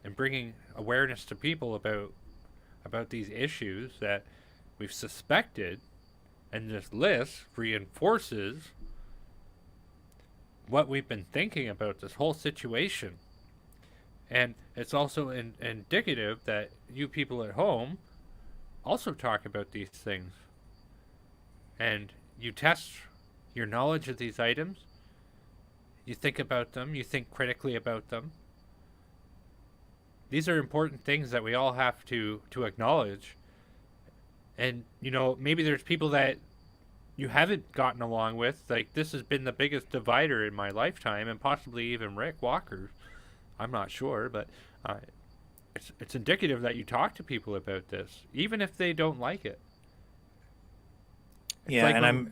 and bringing awareness to people about these issues that we've suspected, and this list reinforces what we've been thinking about this whole situation. And it's also indicative that you people at home also talk about these things. And you test your knowledge of these items. You think about them. You think critically about them. These are important things that we all have to acknowledge. And, you know, maybe there's people that you haven't gotten along with. Like, this has been the biggest divider in my lifetime, and possibly even Rick Walker's. I'm not sure, but it's indicative that you talk to people about this, even if they don't like it. It's yeah, like and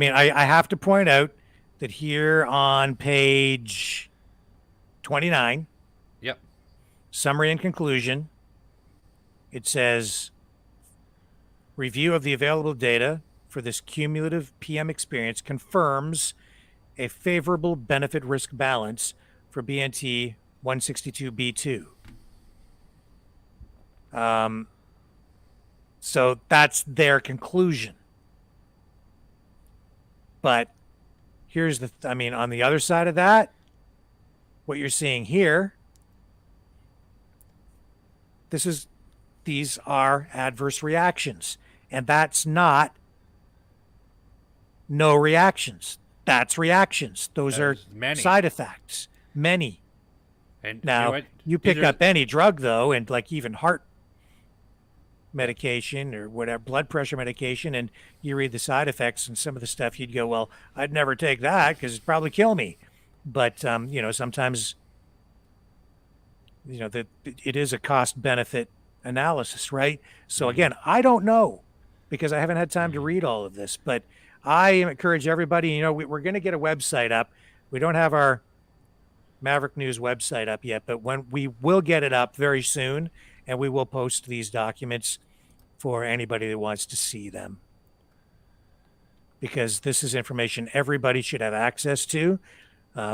I have to point out that here on page 29, Yep. summary and conclusion, it says, review of the available data for this cumulative PM experience confirms a favorable benefit risk balance for BNT 162B2. So that's their conclusion. But here's on the other side of that, what you're seeing here, these are adverse reactions. And that's not no reactions. That's reactions. Those are many side effects. Many. And Now, you pick up any drug, though, and like even heart medication or whatever, blood pressure medication, and you read the side effects and some of the stuff, you'd go, well, I'd never take that because it'd probably kill me. But, sometimes, that it is a cost-benefit analysis, right? So, again, I don't know because I haven't had time to read all of this, but I encourage everybody, we're going to get a website up. We don't have our Maverick News website up yet, but when we will get it up very soon, and we will post these documents for anybody that wants to see them. Because this is information everybody should have access to,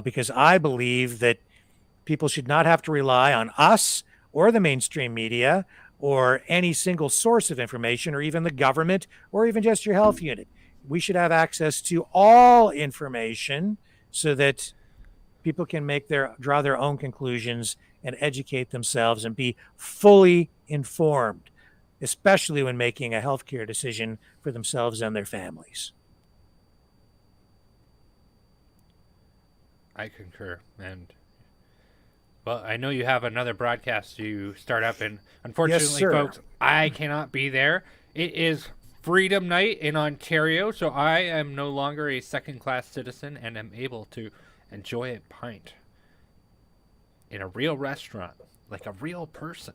because I believe that people should not have to rely on us or the mainstream media or any single source of information or even the government or even just your health unit. We should have access to all information so that people can draw their own conclusions and educate themselves and be fully informed, especially when making a healthcare decision for themselves and their families. I concur. And, well, I know you have another broadcast to start up, and unfortunately, Yes, sir. folks, I cannot be there. It is Freedom Night in Ontario, so I am no longer a second-class citizen and am able to enjoy a pint in a real restaurant, like a real person.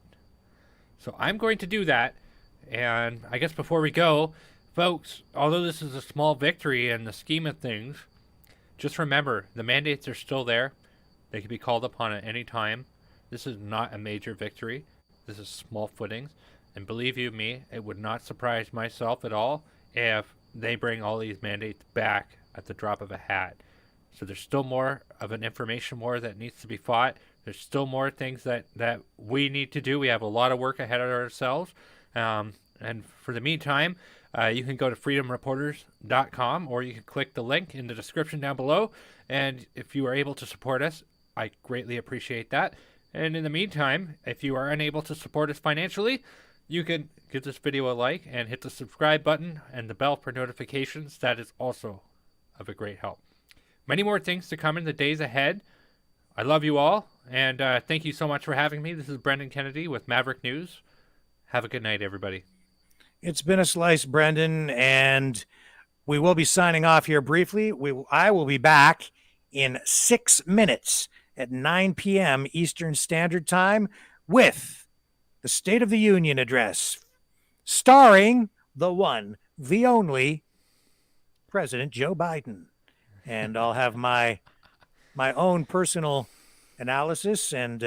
So I'm going to do that. And I guess before we go, folks, although this is a small victory in the scheme of things, just remember the mandates are still there. They can be called upon at any time. This is not a major victory. This is small footings. And believe you me, it would not surprise myself at all if they bring all these mandates back at the drop of a hat. So there's still more of an information war that needs to be fought. There's still more things that we need to do. We have a lot of work ahead of ourselves. And for the meantime, you can go to freedomreporters.com, or you can click the link in the description down below. And if you are able to support us, I greatly appreciate that. And in the meantime, if you are unable to support us financially, you can give this video a like and hit the subscribe button and the bell for notifications. That is also of a great help. Many more things to come in the days ahead. I love you all, and thank you so much for having me. This is Brendan Kennedy with Maverick News. Have a good night, everybody. It's been a slice, Brendan, and we will be signing off here briefly. I will be back in 6 minutes at 9 p.m. Eastern Standard Time with the State of the Union address, starring the one, the only, President Joe Biden. And I'll have my own personal analysis and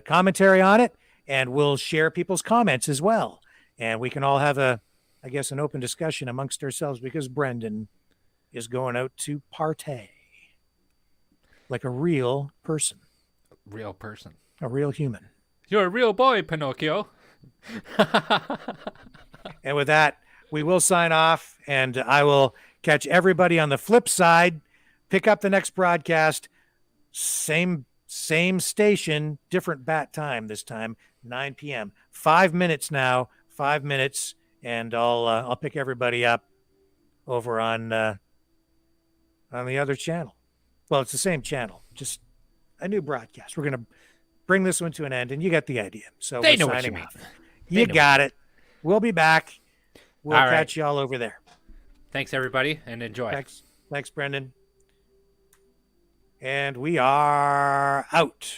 commentary on it, and we'll share people's comments as well. And we can all have an open discussion amongst ourselves because Brendan is going out to partay. like a real person, Real person. a real human. You're a real boy, Pinocchio. And with that, we will sign off, and I will catch everybody on the flip side. Pick up the next broadcast. Same station, different bat time this time, 9 p.m. 5 minutes now, 5 minutes, and I'll pick everybody up over on the other channel. Well, it's the same channel, just a new broadcast. We're gonna bring this one to an end, and you get the idea. So They we're know what you signing mean. off. You got it. We'll be back. We'll All right. catch you all over there. Thanks, everybody, and enjoy. Thanks, Brendan. And we are out.